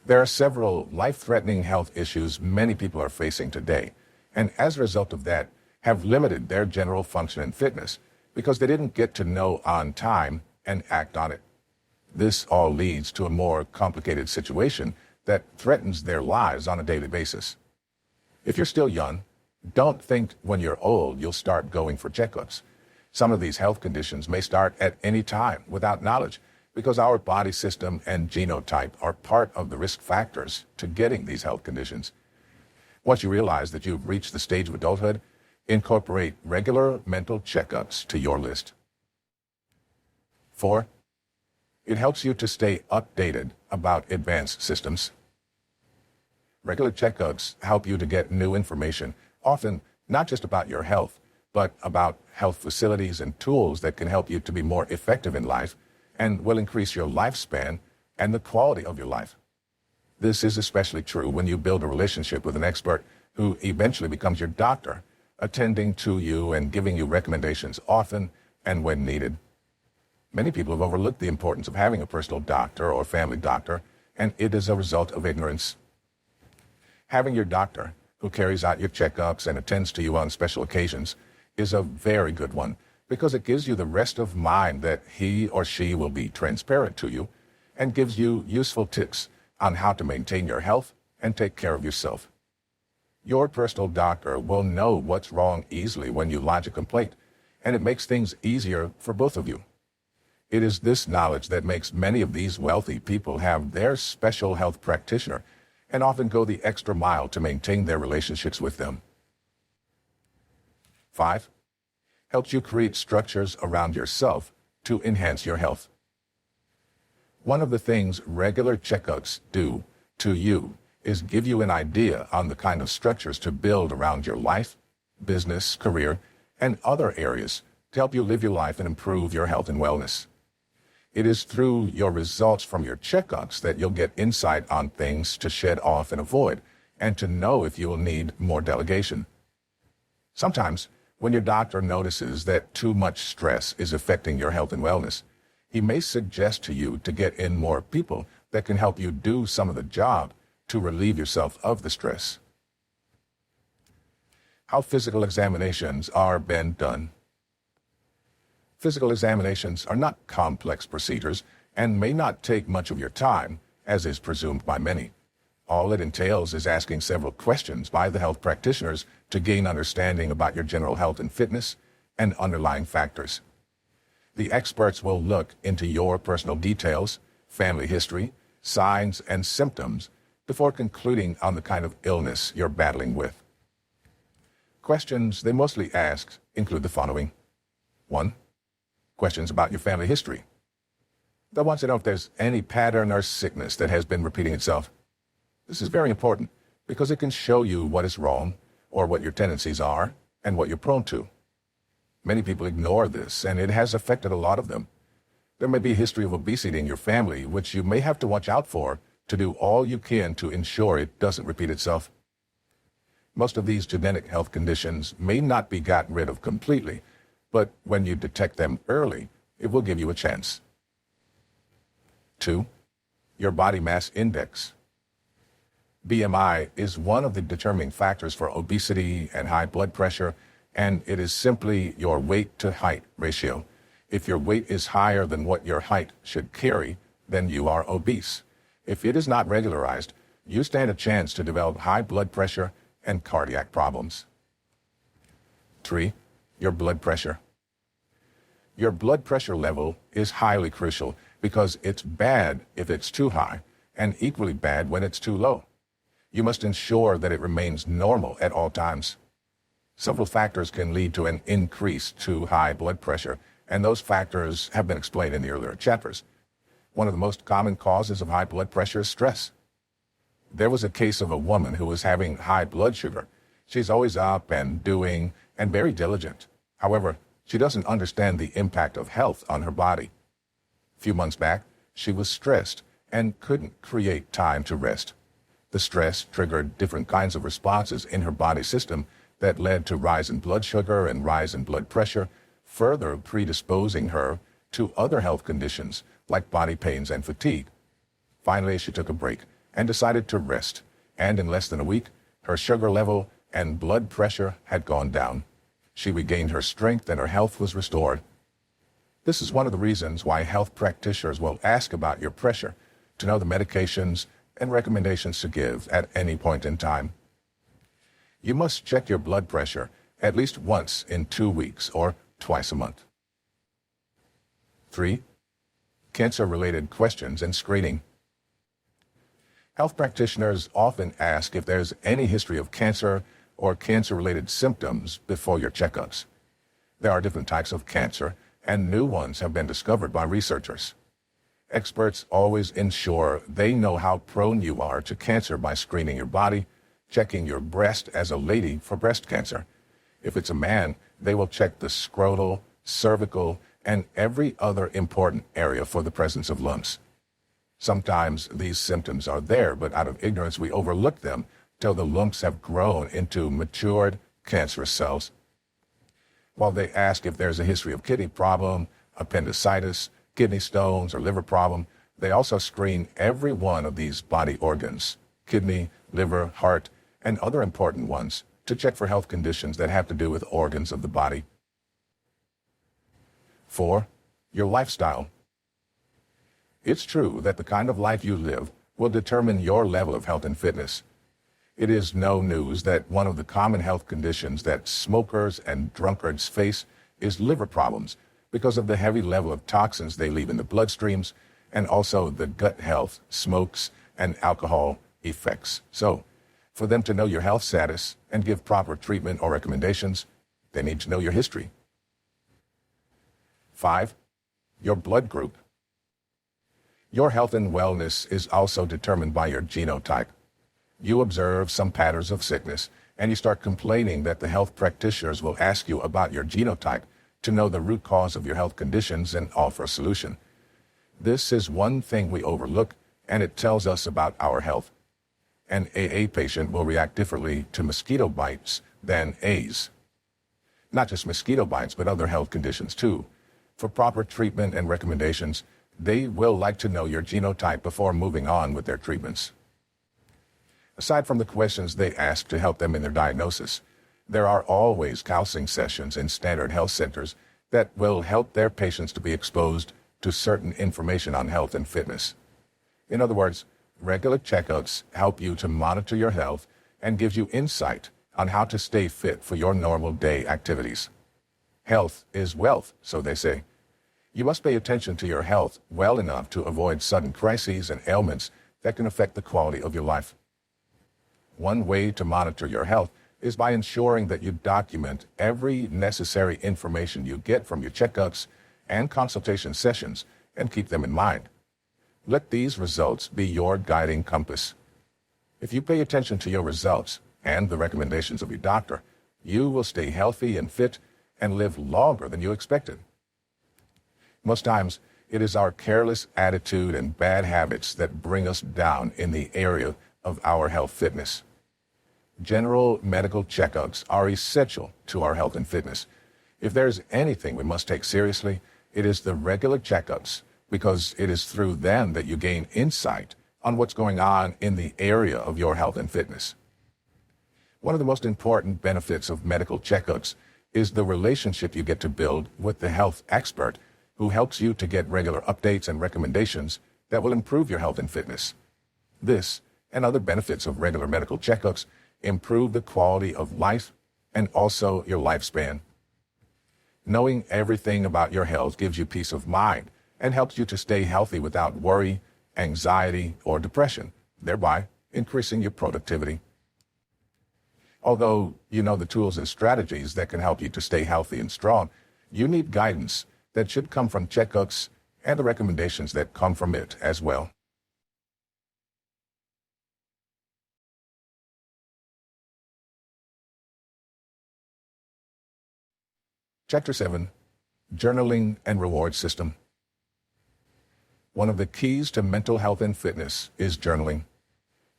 There are several life-threatening health issues many people are facing today, and as a result of that, have limited their general function and fitness because they didn't get to know on time and act on it. This all leads to a more complicated situation that threatens their lives on a daily basis. If you're still young, don't think when you're old you'll start going for checkups. Some of these health conditions may start at any time without knowledge because our body system and genotype are part of the risk factors to getting these health conditions. Once you realize that you've reached the stage of adulthood, incorporate regular mental checkups to your list. 4. It helps you to stay updated about advanced systems. Regular checkups help you to get new information, often not just about your health, but about health facilities and tools that can help you to be more effective in life and will increase your lifespan and the quality of your life. This is especially true when you build a relationship with an expert who eventually becomes your doctor, attending to you and giving you recommendations often and when needed. Many people have overlooked the importance of having a personal doctor or family doctor, and it is a result of ignorance. Having your doctor, who carries out your checkups and attends to you on special occasions, is a very good one because it gives you the rest of mind that he or she will be transparent to you and gives you useful tips on how to maintain your health and take care of yourself. Your personal doctor will know what's wrong easily when you lodge a complaint, and it makes things easier for both of you. It is this knowledge that makes many of these wealthy people have their special health practitioner and often go the extra mile to maintain their relationships with them. 5. Helps you create structures around yourself to enhance your health. One of the things regular checkups do to you is give you an idea on the kind of structures to build around your life, business, career, and other areas to help you live your life and improve your health and wellness. It is through your results from your checkups that you'll get insight on things to shed off and avoid, and to know if you will need more delegation. Sometimes, when your doctor notices that too much stress is affecting your health and wellness, he may suggest to you to get in more people that can help you do some of the job to relieve yourself of the stress. How physical examinations are being done. Physical examinations are not complex procedures and may not take much of your time, as is presumed by many. All it entails is asking several questions by the health practitioners to gain understanding about your general health and fitness and underlying factors. The experts will look into your personal details, family history, signs, and symptoms before concluding on the kind of illness you're battling with. Questions they mostly ask include the following. 1. Questions about your family history. They'll want to know if there's any pattern or sickness that has been repeating itself. This is very important because it can show you what is wrong or what your tendencies are and what you're prone to. Many people ignore this, and it has affected a lot of them. There may be a history of obesity in your family, which you may have to watch out for to do all you can to ensure it doesn't repeat itself. Most of these genetic health conditions may not be gotten rid of completely, but when you detect them early, it will give you a chance. 2. Your body mass index. BMI is one of the determining factors for obesity and high blood pressure, and it is simply your weight to height ratio. If your weight is higher than what your height should carry, then you are obese. If it is not regularized, you stand a chance to develop high blood pressure and cardiac problems. 3. Your blood pressure. Your blood pressure level is highly crucial because it's bad if it's too high and equally bad when it's too low. You must ensure that it remains normal at all times. Several factors can lead to an increase to high blood pressure, and those factors have been explained in the earlier chapters. One of the most common causes of high blood pressure is stress. There was a case of a woman who was having high blood sugar. She's always up and doing and very diligent. However, she doesn't understand the impact of health on her body. A few months back, she was stressed and couldn't create time to rest. The stress triggered different kinds of responses in her body system that led to rise in blood sugar and rise in blood pressure, further predisposing her to other health conditions like body pains and fatigue. Finally, she took a break and decided to rest, and in less than a week, her sugar level and blood pressure had gone down. She regained her strength and her health was restored. This is one of the reasons why health practitioners will ask about your pressure to know the medications and recommendations to give at any point in time. You must check your blood pressure at least once in 2 weeks or twice a month. 3. Cancer-related questions and screening. Health practitioners often ask if there's any history of cancer or cancer-related symptoms before your checkups. There are different types of cancer, and new ones have been discovered by researchers. Experts always ensure they know how prone you are to cancer by screening your body, checking your breast as a lady for breast cancer. If it's a man, they will check the scrotal, cervical, and every other important area for the presence of lumps. Sometimes these symptoms are there, but out of ignorance we overlook them till the lumps have grown into matured cancerous cells. While they ask if there's a history of kidney problem, appendicitis, kidney stones, or liver problem, they also screen every one of these body organs, kidney, liver, heart, and other important ones, to check for health conditions that have to do with organs of the body. 4. Your lifestyle. It's true that the kind of life you live will determine your level of health and fitness. It is no news that one of the common health conditions that smokers and drunkards face is liver problems because of the heavy level of toxins they leave in the bloodstreams and also the gut health, smokes, and alcohol effects. So, for them to know your health status and give proper treatment or recommendations, they need to know your history. 5. Your blood group. Your health and wellness is also determined by your genotype. You observe some patterns of sickness, and you start complaining that the health practitioners will ask you about your genotype to know the root cause of your health conditions and offer a solution. This is one thing we overlook, and it tells us about our health. An AA patient will react differently to mosquito bites than A's. Not just mosquito bites, but other health conditions too. For proper treatment and recommendations, they will like to know your genotype before moving on with their treatments. Aside from the questions they ask to help them in their diagnosis, there are always counseling sessions in standard health centers that will help their patients to be exposed to certain information on health and fitness. In other words, regular checkups help you to monitor your health and gives you insight on how to stay fit for your normal day activities. Health is wealth, so they say. You must pay attention to your health well enough to avoid sudden crises and ailments that can affect the quality of your life. One way to monitor your health is by ensuring that you document every necessary information you get from your checkups and consultation sessions and keep them in mind. Let these results be your guiding compass. If you pay attention to your results and the recommendations of your doctor, you will stay healthy and fit and live longer than you expected. Most times, it is our careless attitude and bad habits that bring us down in the area of our health fitness. General medical checkups are essential to our health and fitness. If there's anything we must take seriously, it is the regular checkups, because it is through them that you gain insight on what's going on in the area of your health and fitness. One of the most important benefits of medical checkups is the relationship you get to build with the health expert who helps you to get regular updates and recommendations that will improve your health and fitness. This and other benefits of regular medical checkups improve the quality of life and also your lifespan. Knowing everything about your health gives you peace of mind and helps you to stay healthy without worry, anxiety, or depression, thereby increasing your productivity. Although you know the tools and strategies that can help you to stay healthy and strong, you need guidance that should come from checkups and the recommendations that come from it as well. Chapter 7, Journaling and Reward System. One of the keys to mental health and fitness is journaling.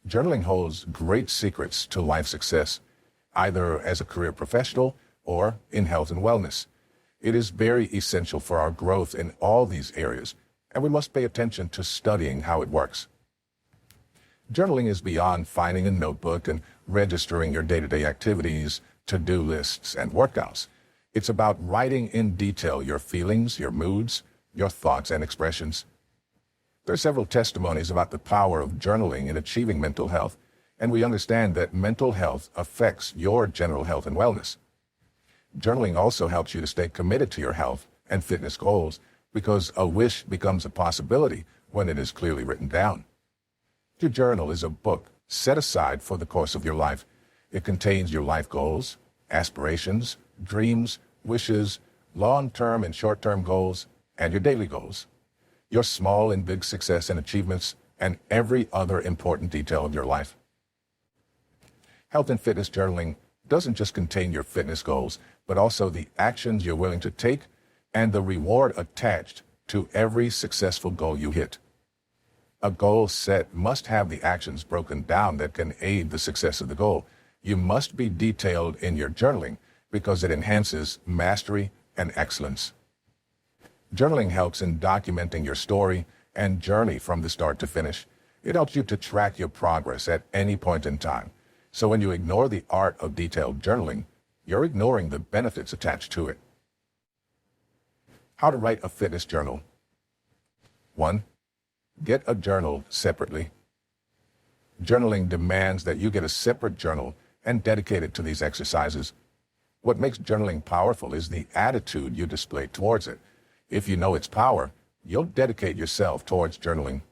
Journaling holds great secrets to life success, either as a career professional or in health and wellness. It is very essential for our growth in all these areas, and we must pay attention to studying how it works. Journaling is beyond finding a notebook and registering your day-to-day activities, to-do lists, and workouts. It's about writing in detail your feelings, your moods, your thoughts, and expressions. There are several testimonies about the power of journaling in achieving mental health, and we understand that mental health affects your general health and wellness. Journaling also helps you to stay committed to your health and fitness goals because a wish becomes a possibility when it is clearly written down. Your journal is a book set aside for the course of your life. It contains your life goals, aspirations, dreams, wishes, long-term and short-term goals, and your daily goals, your small and big success and achievements, and every other important detail of your life. Health and fitness journaling doesn't just contain your fitness goals, but also the actions you're willing to take and the reward attached to every successful goal you hit. A goal set must have the actions broken down that can aid the success of the goal. You must be detailed in your journaling because it enhances mastery and excellence. Journaling helps in documenting your story and journey from the start to finish. It helps you to track your progress at any point in time. So when you ignore the art of detailed journaling, you're ignoring the benefits attached to it. How to write a fitness journal. 1. Get a journal separately. Journaling demands that you get a separate journal and dedicate it to these exercises. What makes journaling powerful is the attitude you display towards it. If you know its power, you'll dedicate yourself towards journaling.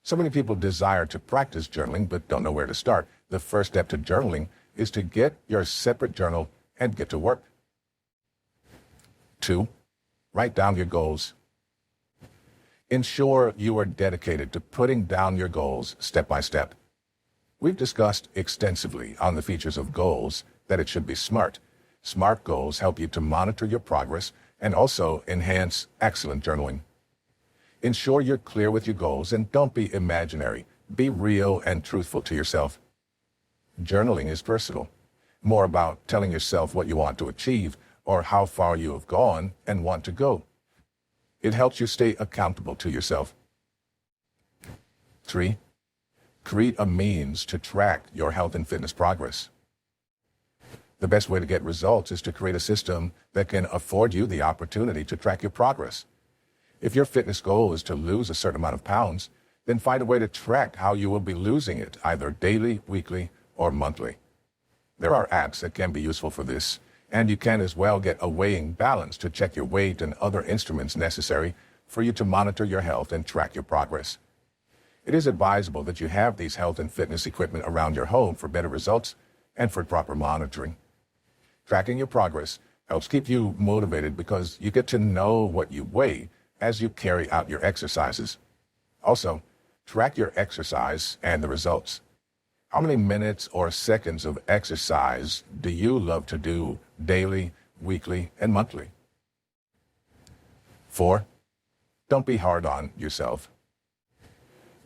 So many people desire to practice journaling but don't know where to start. The first step to journaling is to get your separate journal and get to work. 2. Write down your goals. Ensure you are dedicated to putting down your goals step by step. We've discussed extensively on the features of goals that it should be SMART. SMART goals help you to monitor your progress and also enhance excellent journaling. Ensure you're clear with your goals and don't be imaginary. Be real and truthful to yourself. Journaling is personal, more about telling yourself what you want to achieve or how far you have gone and want to go. It helps you stay accountable to yourself. 3. Create a means to track your health and fitness progress. The best way to get results is to create a system that can afford you the opportunity to track your progress. If your fitness goal is to lose a certain amount of pounds, then find a way to track how you will be losing it, either daily, weekly, or monthly. There are apps that can be useful for this, and you can as well get a weighing balance to check your weight and other instruments necessary for you to monitor your health and track your progress. It is advisable that you have these health and fitness equipment around your home for better results and for proper monitoring. Tracking your progress helps keep you motivated because you get to know what you weigh as you carry out your exercises. Also, track your exercise and the results. How many minutes or seconds of exercise do you love to do daily, weekly, and monthly? 4. Don't be hard on yourself.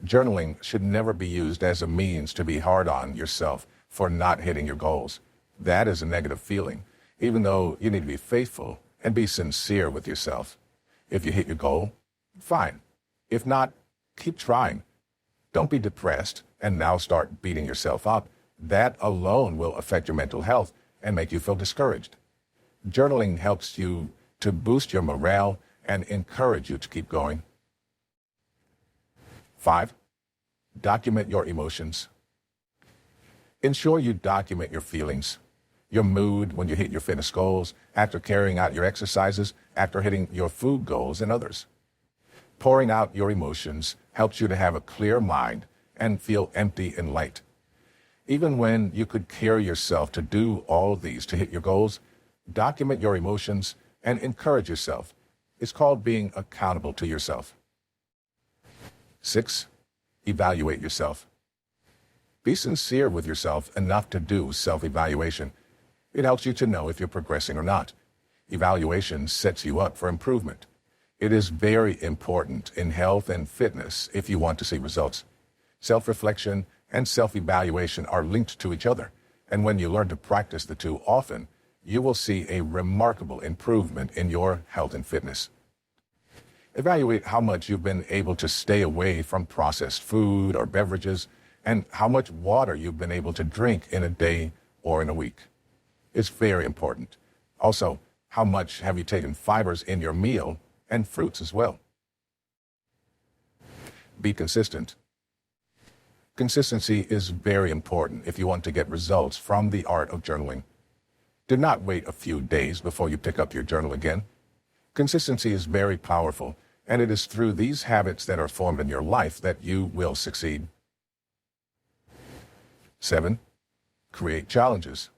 Journaling should never be used as a means to be hard on yourself for not hitting your goals. That is a negative feeling, even though you need to be faithful and be sincere with yourself. If you hit your goal, fine. If not, keep trying. Don't be depressed and now start beating yourself up. That alone will affect your mental health and make you feel discouraged. Journaling helps you to boost your morale and encourage you to keep going. 5. Document your emotions. Ensure you document your feelings, your mood when you hit your fitness goals, after carrying out your exercises, after hitting your food goals, and others. Pouring out your emotions helps you to have a clear mind and feel empty and light. Even when you could carry yourself to do all these to hit your goals, document your emotions and encourage yourself. It's called being accountable to yourself. 6. Evaluate yourself. Be sincere with yourself enough to do self-evaluation. It helps you to know if you're progressing or not. Evaluation sets you up for improvement. It is very important in health and fitness if you want to see results. Self-reflection and self-evaluation are linked to each other, and when you learn to practice the two often, you will see a remarkable improvement in your health and fitness. Evaluate how much you've been able to stay away from processed food or beverages, and how much water you've been able to drink in a day or in a week. It's very important. Also, how much have you taken fibers in your meal and fruits as well? Be consistent. Consistency is very important if you want to get results from the art of journaling. Do not wait a few days before you pick up your journal again. Consistency is very powerful, and it is through these habits that are formed in your life that you will succeed. 7. Create challenges.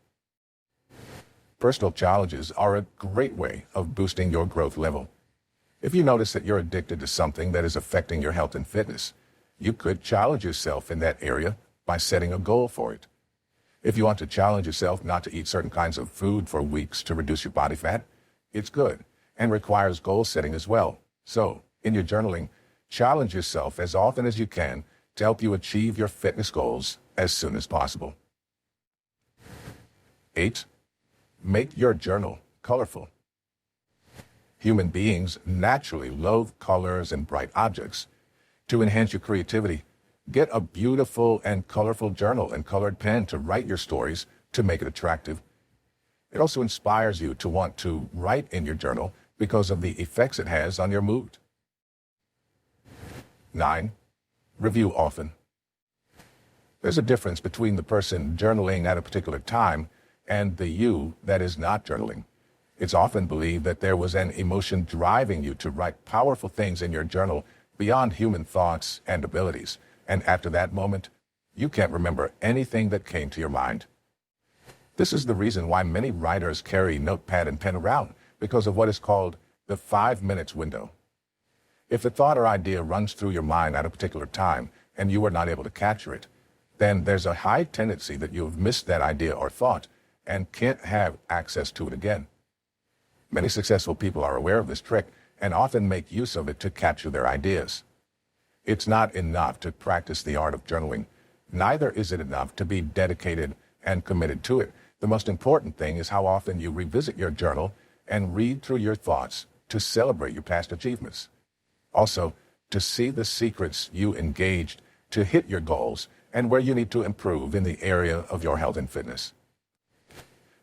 Personal challenges are a great way of boosting your growth level. If you notice that you're addicted to something that is affecting your health and fitness, you could challenge yourself in that area by setting a goal for it. If you want to challenge yourself not to eat certain kinds of food for weeks to reduce your body fat, it's good and requires goal setting as well. So, in your journaling, challenge yourself as often as you can to help you achieve your fitness goals as soon as possible. 8. Make your journal colorful. Human beings naturally love colors and bright objects. To enhance your creativity, get a beautiful and colorful journal and colored pen to write your stories to make it attractive. It also inspires you to want to write in your journal because of the effects it has on your mood. 9. Review often. There's a difference between the person journaling at a particular time and the you that is not journaling. It's often believed that there was an emotion driving you to write powerful things in your journal beyond human thoughts and abilities, and after that moment, you can't remember anything that came to your mind. This is the reason why many writers carry notepad and pen around, because of what is called the 5 minutes window. If a thought or idea runs through your mind at a particular time and you are not able to capture it, then there's a high tendency that you have missed that idea or thought and can't have access to it again. Many successful people are aware of this trick and often make use of it to capture their ideas. It's not enough to practice the art of journaling. Neither is it enough to be dedicated and committed to it. The most important thing is how often you revisit your journal and read through your thoughts to celebrate your past achievements. Also, to see the secrets you engaged to hit your goals and where you need to improve in the area of your health and fitness.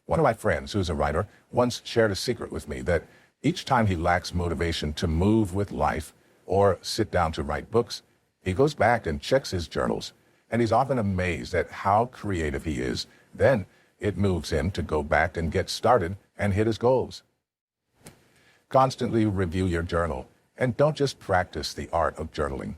One of my friends, who's a writer, once shared a secret with me that each time he lacks motivation to move with life or sit down to write books, he goes back and checks his journals, and he's often amazed at how creative he is. Then it moves him to go back and get started and hit his goals. Constantly review your journal, and don't just practice the art of journaling.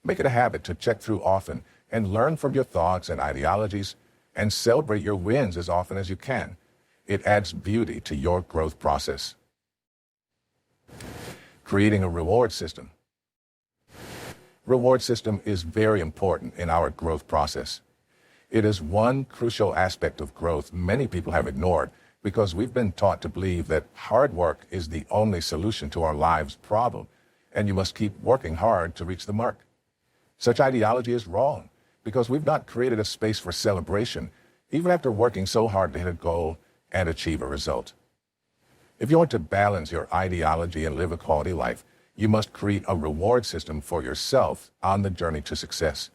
Make it a habit to check through often and learn from your thoughts and ideologies, and celebrate your wins as often as you can. It adds beauty to your growth process. Creating a reward system. Reward system is very important in our growth process. It is one crucial aspect of growth many people have ignored because we've been taught to believe that hard work is the only solution to our lives' problem, and you must keep working hard to reach the mark. Such ideology is wrong because we've not created a space for celebration, even after working so hard to hit a goal and achieve a result. If you want to balance your ideology and live a quality life, you must create a reward system for yourself on the journey to success.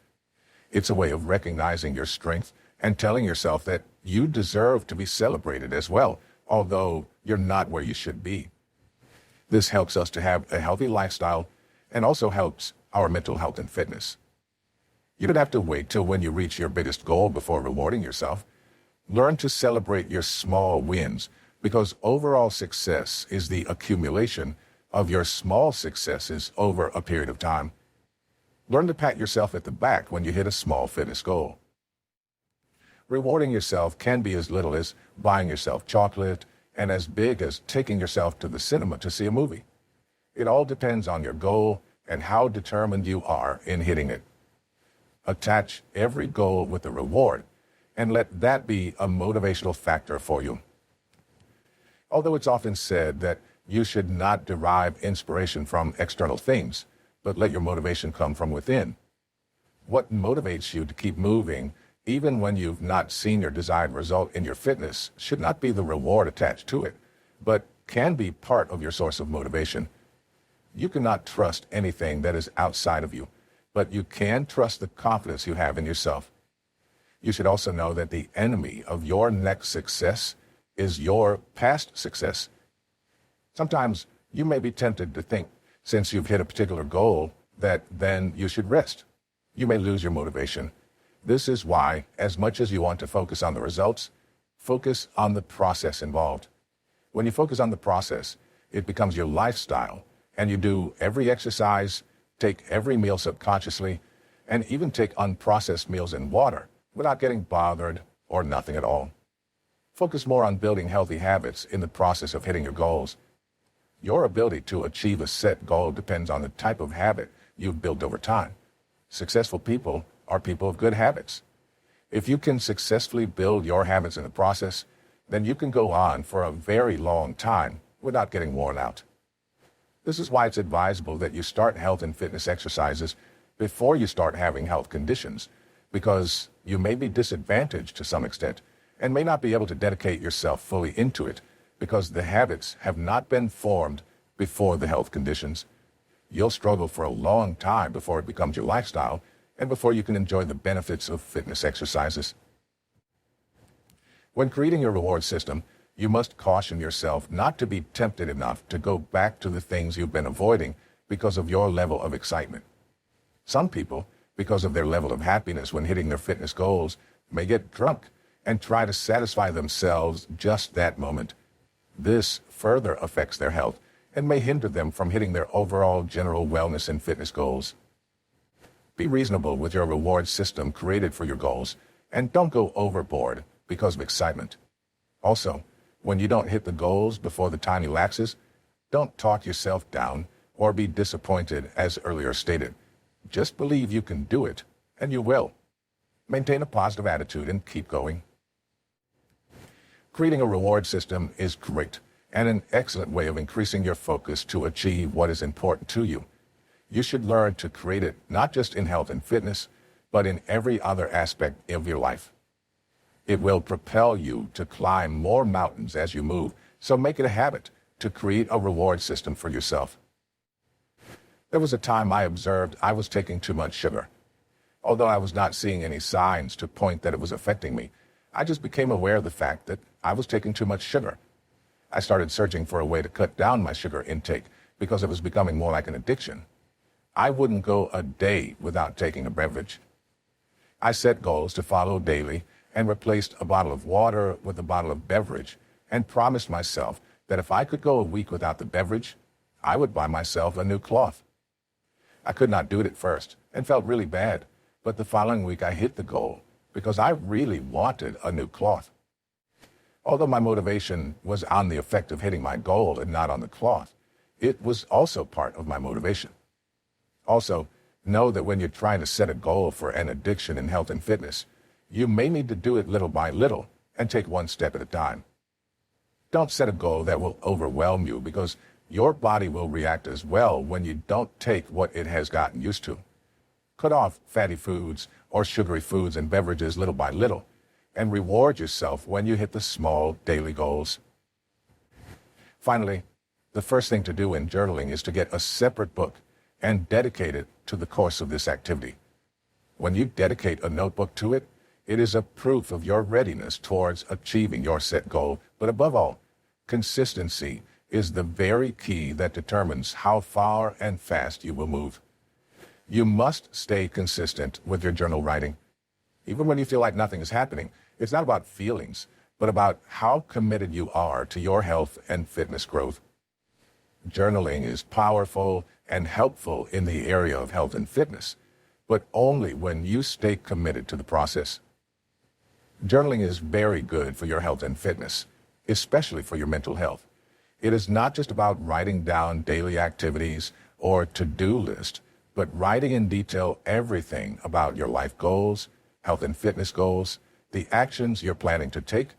It's a way of recognizing your strength and telling yourself that you deserve to be celebrated as well, although you're not where you should be. This helps us to have a healthy lifestyle and also helps our mental health and fitness. You don't have to wait till when you reach your biggest goal before rewarding yourself. Learn to celebrate your small wins, because overall success is the accumulation of your small successes over a period of time. Learn to pat yourself at the back when you hit a small fitness goal. Rewarding yourself can be as little as buying yourself chocolate and as big as taking yourself to the cinema to see a movie. It all depends on your goal and how determined you are in hitting it. Attach every goal with a reward and let that be a motivational factor for you. Although it's often said that you should not derive inspiration from external things, but let your motivation come from within. What motivates you to keep moving, even when you've not seen your desired result in your fitness, should not be the reward attached to it, but can be part of your source of motivation. You cannot trust anything that is outside of you, but you can trust the confidence you have in yourself. You should also know that the enemy of your next success is your past success. Sometimes you may be tempted to think, since you've hit a particular goal, that then you should rest. You may lose your motivation. This is why, as much as you want to focus on the results, focus on the process involved. When you focus on the process, it becomes your lifestyle, and you do every exercise, take every meal subconsciously, and even take unprocessed meals and water without getting bothered or nothing at all. Focus more on building healthy habits in the process of hitting your goals. Your ability to achieve a set goal depends on the type of habit you've built over time. Successful people are people of good habits. If you can successfully build your habits in the process, then you can go on for a very long time without getting worn out. This is why it's advisable that you start health and fitness exercises before you start having health conditions, because you may be disadvantaged to some extent and may not be able to dedicate yourself fully into it because the habits have not been formed before the health conditions. You'll struggle for a long time before it becomes your lifestyle and before you can enjoy the benefits of fitness exercises. When creating your reward system, you must caution yourself not to be tempted enough to go back to the things you've been avoiding because of your level of excitement. Some people, because of their level of happiness when hitting their fitness goals, may get drunk and try to satisfy themselves just that moment. This further affects their health and may hinder them from hitting their overall general wellness and fitness goals. Be reasonable with your reward system created for your goals, and don't go overboard because of excitement. Also, when you don't hit the goals before the time elapses, don't talk yourself down or be disappointed as earlier stated. Just believe you can do it, and you will. Maintain a positive attitude and keep going. Creating a reward system is great and an excellent way of increasing your focus to achieve what is important to you. You should learn to create it not just in health and fitness, but in every other aspect of your life. It will propel you to climb more mountains as you move, so make it a habit to create a reward system for yourself. There was a time I observed I was taking too much sugar. Although I was not seeing any signs to point that it was affecting me, I just became aware of the fact that I was taking too much sugar. I started searching for a way to cut down my sugar intake because it was becoming more like an addiction. I wouldn't go a day without taking a beverage. I set goals to follow daily and replaced a bottle of water with a bottle of beverage and promised myself that if I could go a week without the beverage, I would buy myself a new cloth. I could not do it at first and felt really bad, but the following week I hit the goal because I really wanted a new cloth. Although my motivation was on the effect of hitting my goal and not on the cloth, it was also part of my motivation. Also, know that when you're trying to set a goal for an addiction in health and fitness, you may need to do it little by little and take one step at a time. Don't set a goal that will overwhelm you because your body will react as well when you don't take what it has gotten used to. Cut off fatty foods or sugary foods and beverages little by little and reward yourself when you hit the small daily goals. Finally, the first thing to do in journaling is to get a separate book and dedicate it to the course of this activity. When you dedicate a notebook to it, it is a proof of your readiness towards achieving your set goal. But above all, consistency is the very key that determines how far and fast you will move. You must stay consistent with your journal writing. Even when you feel like nothing is happening, it's not about feelings, but about how committed you are to your health and fitness growth. Journaling is powerful and helpful in the area of health and fitness, but only when you stay committed to the process. Journaling is very good for your health and fitness, especially for your mental health. It is not just about writing down daily activities or to-do list, but writing in detail everything about your life goals, health and fitness goals, the actions you're planning to take,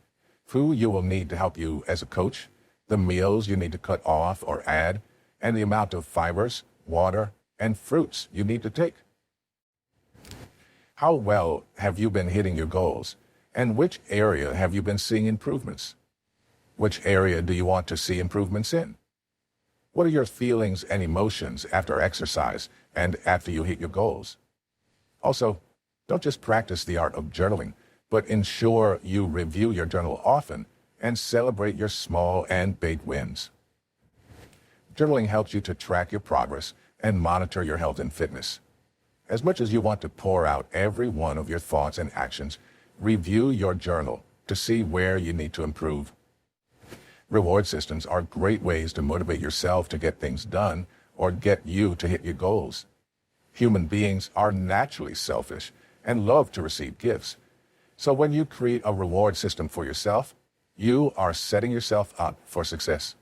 who you will need to help you as a coach, the meals you need to cut off or add, and the amount of fibers, water, and fruits you need to take. How well have you been hitting your goals? And which area have you been seeing improvements? Which area do you want to see improvements in? What are your feelings and emotions after exercise and after you hit your goals? Also, don't just practice the art of journaling, but ensure you review your journal often and celebrate your small and big wins. Journaling helps you to track your progress and monitor your health and fitness. As much as you want to pour out every one of your thoughts and actions, review your journal to see where you need to improve. Reward systems are great ways to motivate yourself to get things done or get you to hit your goals. Human beings are naturally selfish and love to receive gifts. So when you create a reward system for yourself, you are setting yourself up for success.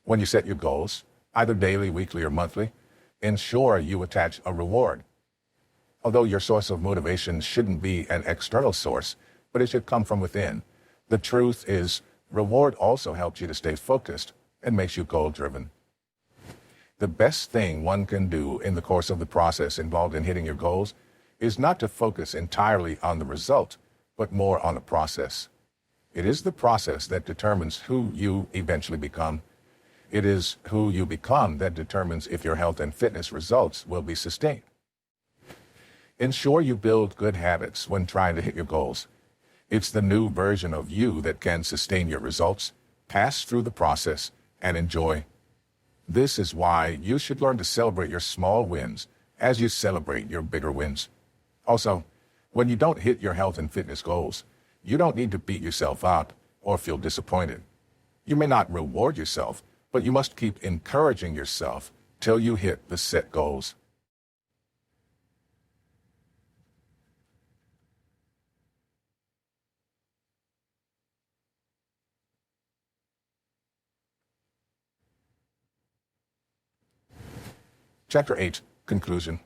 When you set your goals, either daily, weekly, or monthly, ensure you attach a reward. Although your source of motivation shouldn't be an external source, but it should come from within, the truth is reward also helps you to stay focused and makes you goal-driven. The best thing one can do in the course of the process involved in hitting your goals is not to focus entirely on the result, but more on the process. It is the process that determines who you eventually become. It is who you become that determines if your health and fitness results will be sustained. Ensure you build good habits when trying to hit your goals. It's the new version of you that can sustain your results, pass through the process, and enjoy. This is why you should learn to celebrate your small wins as you celebrate your bigger wins. Also, when you don't hit your health and fitness goals, you don't need to beat yourself up or feel disappointed. You may not reward yourself, but you must keep encouraging yourself till you hit the set goals. Chapter 8, Conclusion.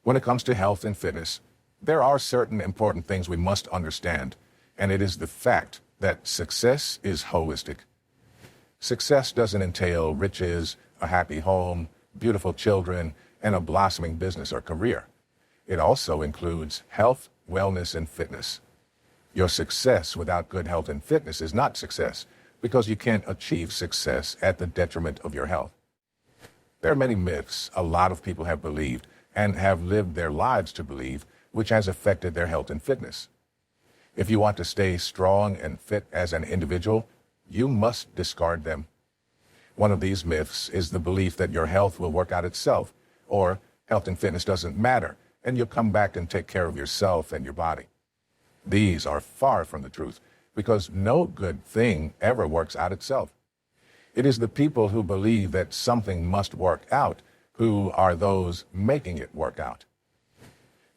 When it comes to health and fitness, there are certain important things we must understand, and it is the fact that success is holistic. Success doesn't entail riches, a happy home, beautiful children, and a blossoming business or career. It also includes health, wellness, and fitness. Your success without good health and fitness is not success, because you can't achieve success at the detriment of your health. There are many myths a lot of people have believed and have lived their lives to believe, which has affected their health and fitness. If you want to stay strong and fit as an individual, you must discard them. One of these myths is the belief that your health will work out itself, or health and fitness doesn't matter, and you'll come back and take care of yourself and your body. These are far from the truth, because no good thing ever works out itself. It is the people who believe that something must work out who are those making it work out.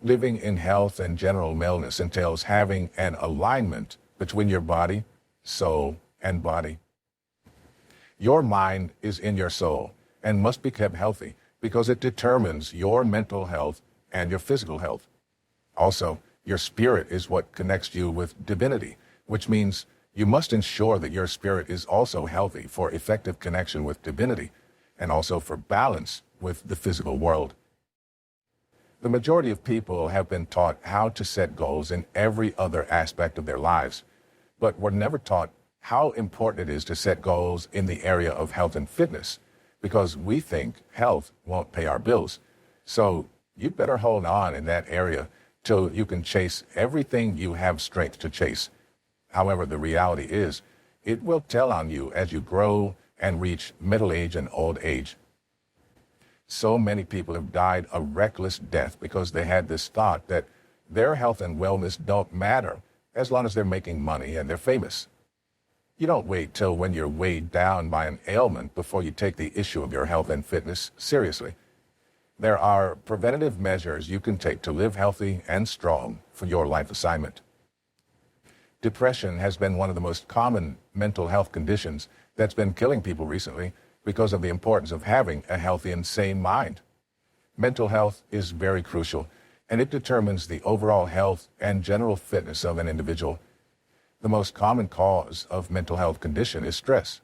Living in health and general wellness entails having an alignment between your body, soul, and body. Your mind is in your soul and must be kept healthy because it determines your mental health and your physical health. Also, your spirit is what connects you with divinity, which means you must ensure that your spirit is also healthy for effective connection with divinity and also for balance with the physical world. The majority of people have been taught how to set goals in every other aspect of their lives, but were never taught how important it is to set goals in the area of health and fitness, because we think health won't pay our bills. So you'd better hold on in that area till you can chase everything you have strength to chase. However, the reality is, it will tell on you as you grow and reach middle age and old age. So many people have died a reckless death because they had this thought that their health and wellness don't matter as long as they're making money and they're famous. You don't wait till when you're weighed down by an ailment before you take the issue of your health and fitness seriously. There are preventative measures you can take to live healthy and strong for your life assignment. Depression has been one of the most common mental health conditions that's been killing people recently because of the importance of having a healthy and sane mind. Mental health is very crucial, and it determines the overall health and general fitness of an individual. The most common cause of mental health condition is stress.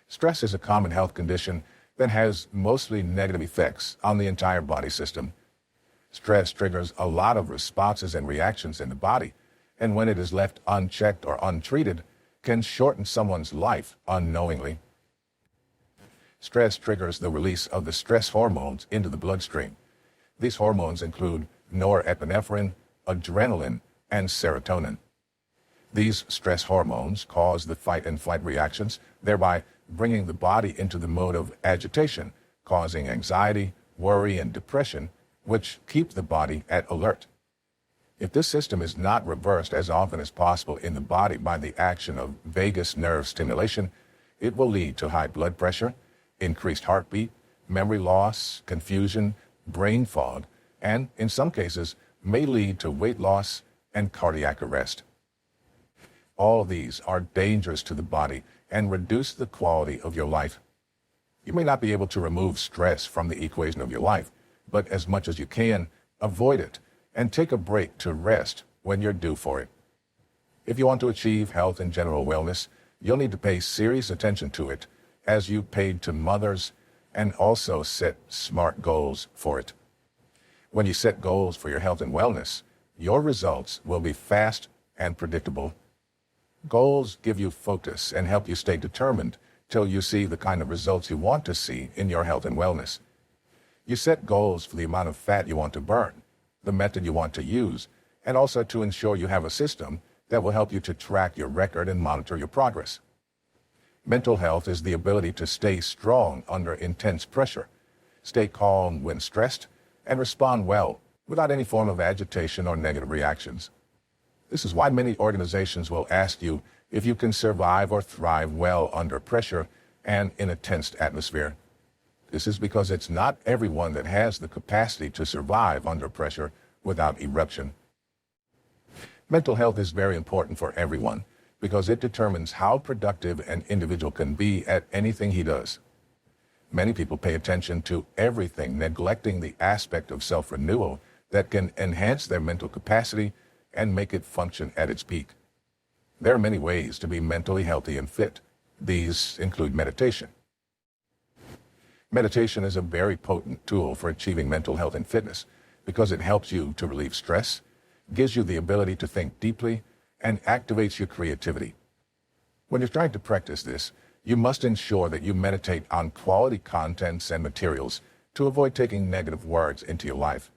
Stress is a common health condition that has mostly negative effects on the entire body system. Stress triggers a lot of responses and reactions in the body, and when it is left unchecked or untreated, can shorten someone's life unknowingly. Stress triggers the release of the stress hormones into the bloodstream. These hormones include norepinephrine, adrenaline, and serotonin. These stress hormones cause the fight and flight reactions, thereby bringing the body into the mode of agitation, causing anxiety, worry, and depression, which keep the body at alert. If this system is not reversed as often as possible in the body by the action of vagus nerve stimulation, it will lead to high blood pressure, increased heartbeat, memory loss, confusion, brain fog, and, in some cases, may lead to weight loss and cardiac arrest. All these are dangerous to the body and reduce the quality of your life. You may not be able to remove stress from the equation of your life, but as much as you can, avoid it and take a break to rest when you're due for it. If you want to achieve health and general wellness, you'll need to pay serious attention to it as you paid to mothers, and also set smart goals for it. When you set goals for your health and wellness, your results will be fast and predictable. Goals give you focus and help you stay determined till you see the kind of results you want to see in your health and wellness. You set goals for the amount of fat you want to burn, the method you want to use, and also to ensure you have a system that will help you to track your record and monitor your progress. Mental health is the ability to stay strong under intense pressure, stay calm when stressed, and respond well without any form of agitation or negative reactions. This is why many organizations will ask you if you can survive or thrive well under pressure and in a tensed atmosphere. This is because it's not everyone that has the capacity to survive under pressure without eruption. Mental health is very important for everyone because it determines how productive an individual can be at anything he does. Many people pay attention to everything, neglecting the aspect of self-renewal that can enhance their mental capacity and make it function at its peak. There are many ways to be mentally healthy and fit. These include meditation. Meditation is a very potent tool for achieving mental health and fitness because it helps you to relieve stress, gives you the ability to think deeply, and activates your creativity. When you're trying to practice this, you must ensure that you meditate on quality contents and materials to avoid taking negative words into your life.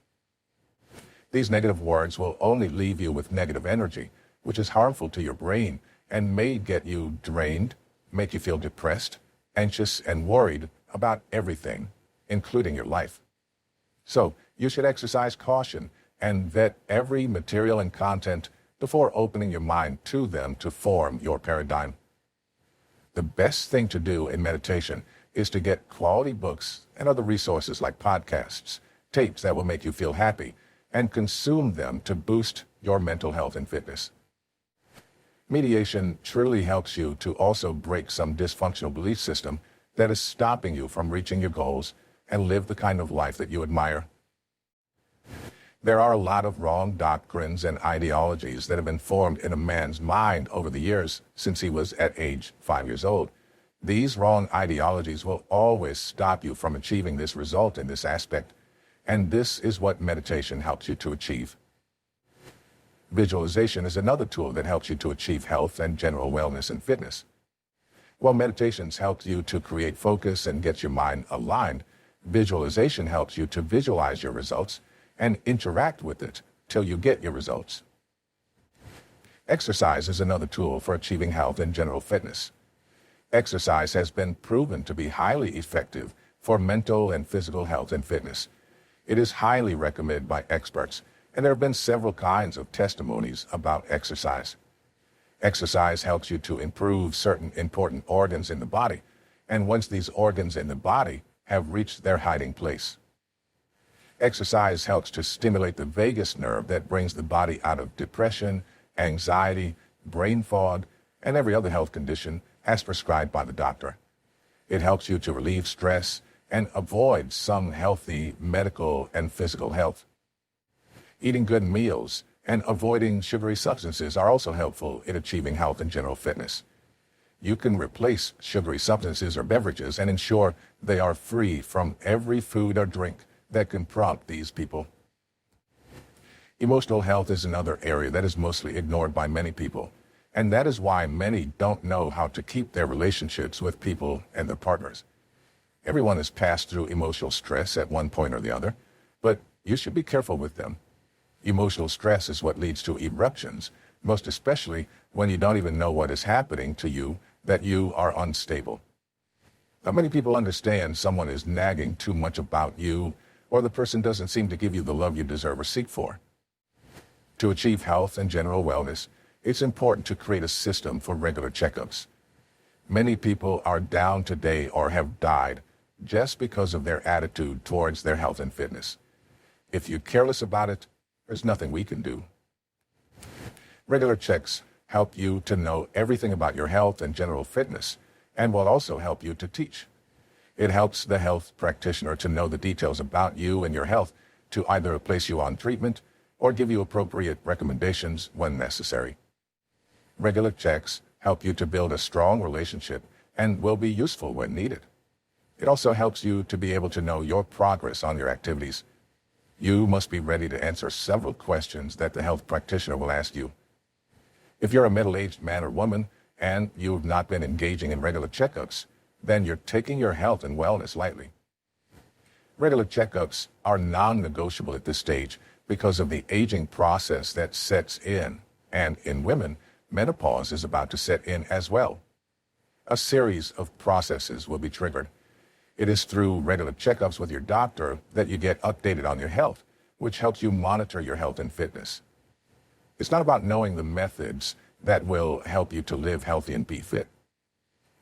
These negative words will only leave you with negative energy, which is harmful to your brain and may get you drained, make you feel depressed, anxious, and worried about everything, including your life. So, you should exercise caution and vet every material and content before opening your mind to them to form your paradigm. The best thing to do in meditation is to get quality books and other resources like podcasts, tapes that will make you feel happy, and consume them to boost your mental health and fitness. Mediation truly helps you to also break some dysfunctional belief system that is stopping you from reaching your goals and live the kind of life that you admire. There are a lot of wrong doctrines and ideologies that have been formed in a man's mind over the years since he was at age 5 years old. These wrong ideologies will always stop you from achieving this result in this aspect, and this is what meditation helps you to achieve. Visualization is another tool that helps you to achieve health and general wellness and fitness. While meditations help you to create focus and get your mind aligned, visualization helps you to visualize your results and interact with it till you get your results. Exercise is another tool for achieving health and general fitness. Exercise has been proven to be highly effective for mental and physical health and fitness. It is highly recommended by experts, and there have been several kinds of testimonies about exercise. Exercise helps you to improve certain important organs in the body, and once these organs in the body have reached their hiding place. Exercise helps to stimulate the vagus nerve that brings the body out of depression, anxiety, brain fog, and every other health condition as prescribed by the doctor. It helps you to relieve stress and avoid some healthy medical and physical health. Eating good meals and avoiding sugary substances are also helpful in achieving health and general fitness. You can replace sugary substances or beverages and ensure they are free from every food or drink that can prompt these people. Emotional health is another area that is mostly ignored by many people, and that is why many don't know how to keep their relationships with people and their partners. Everyone has passed through emotional stress at one point or the other, but you should be careful with them. Emotional stress is what leads to eruptions, most especially when you don't even know what is happening to you, that you are unstable. Not many people understand someone is nagging too much about you, or the person doesn't seem to give you the love you deserve or seek for. To achieve health and general wellness, it's important to create a system for regular checkups. Many people are down today or have died just because of their attitude towards their health and fitness. If you're careless about it, there's nothing we can do. Regular checks help you to know everything about your health and general fitness, and will also help you to teach. It helps the health practitioner to know the details about you and your health, to either place you on treatment or give you appropriate recommendations when necessary. Regular checks help you to build a strong relationship and will be useful when needed. It also helps you to be able to know your progress on your activities. You must be ready to answer several questions that the health practitioner will ask you. If you're a middle-aged man or woman and you've not been engaging in regular checkups, then you're taking your health and wellness lightly. Regular checkups are non-negotiable at this stage because of the aging process that sets in, and in women, menopause is about to set in as well. A series of processes will be triggered. It is through regular checkups with your doctor that you get updated on your health, which helps you monitor your health and fitness. It's not about knowing the methods that will help you to live healthy and be fit.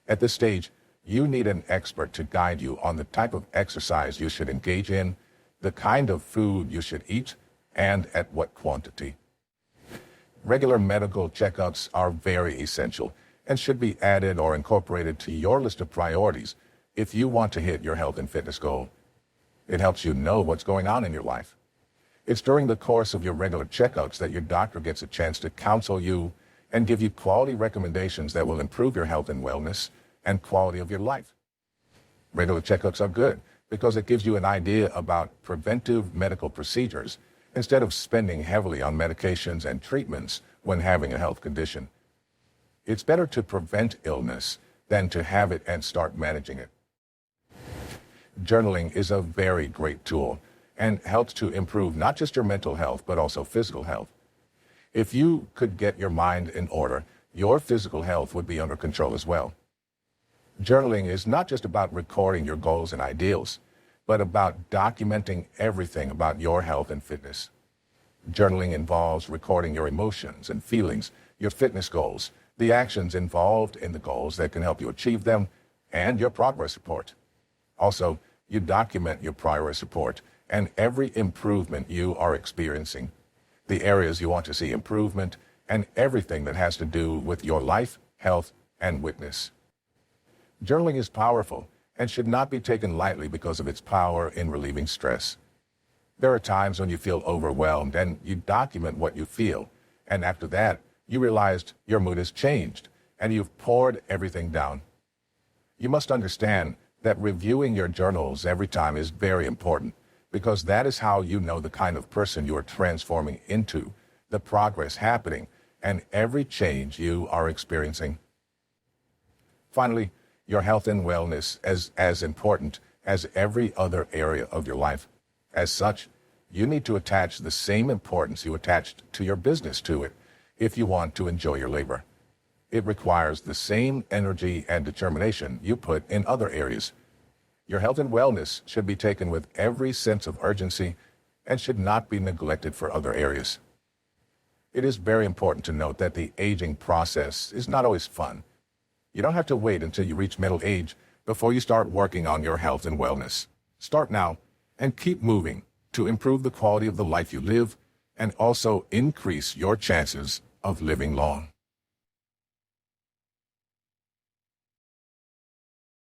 At this stage, you need an expert to guide you on the type of exercise you should engage in, the kind of food you should eat, and at what quantity. Regular medical checkups are very essential and should be added or incorporated to your list of priorities if you want to hit your health and fitness goal. It helps you know what's going on in your life. It's during the course of your regular checkups that your doctor gets a chance to counsel you and give you quality recommendations that will improve your health and wellness and quality of your life. Regular checkups are good because it gives you an idea about preventive medical procedures instead of spending heavily on medications and treatments when having a health condition. It's better to prevent illness than to have it and start managing it. Journaling is a very great tool and helps to improve not just your mental health, but also physical health. If you could get your mind in order, your physical health would be under control as well. Journaling is not just about recording your goals and ideals, but about documenting everything about your health and fitness. Journaling involves recording your emotions and feelings, your fitness goals, the actions involved in the goals that can help you achieve them, and your progress report. Also, you document your progress report and every improvement you are experiencing, the areas you want to see improvement, and everything that has to do with your life, health, and witness. Journaling is powerful and should not be taken lightly because of its power in relieving stress. There are times when you feel overwhelmed and you document what you feel, and after that, you realized your mood has changed and you've poured everything down. You must understand that reviewing your journals every time is very important, because that is how you know the kind of person you are transforming into, the progress happening, and every change you are experiencing. Finally, your health and wellness is as important as every other area of your life. As such, you need to attach the same importance you attached to your business to it if you want to enjoy your labor. It requires the same energy and determination you put in other areas. Your health and wellness should be taken with every sense of urgency and should not be neglected for other areas. It is very important to note that the aging process is not always fun. You don't have to wait until you reach middle age before you start working on your health and wellness. Start now and keep moving to improve the quality of the life you live and also increase your chances of living long.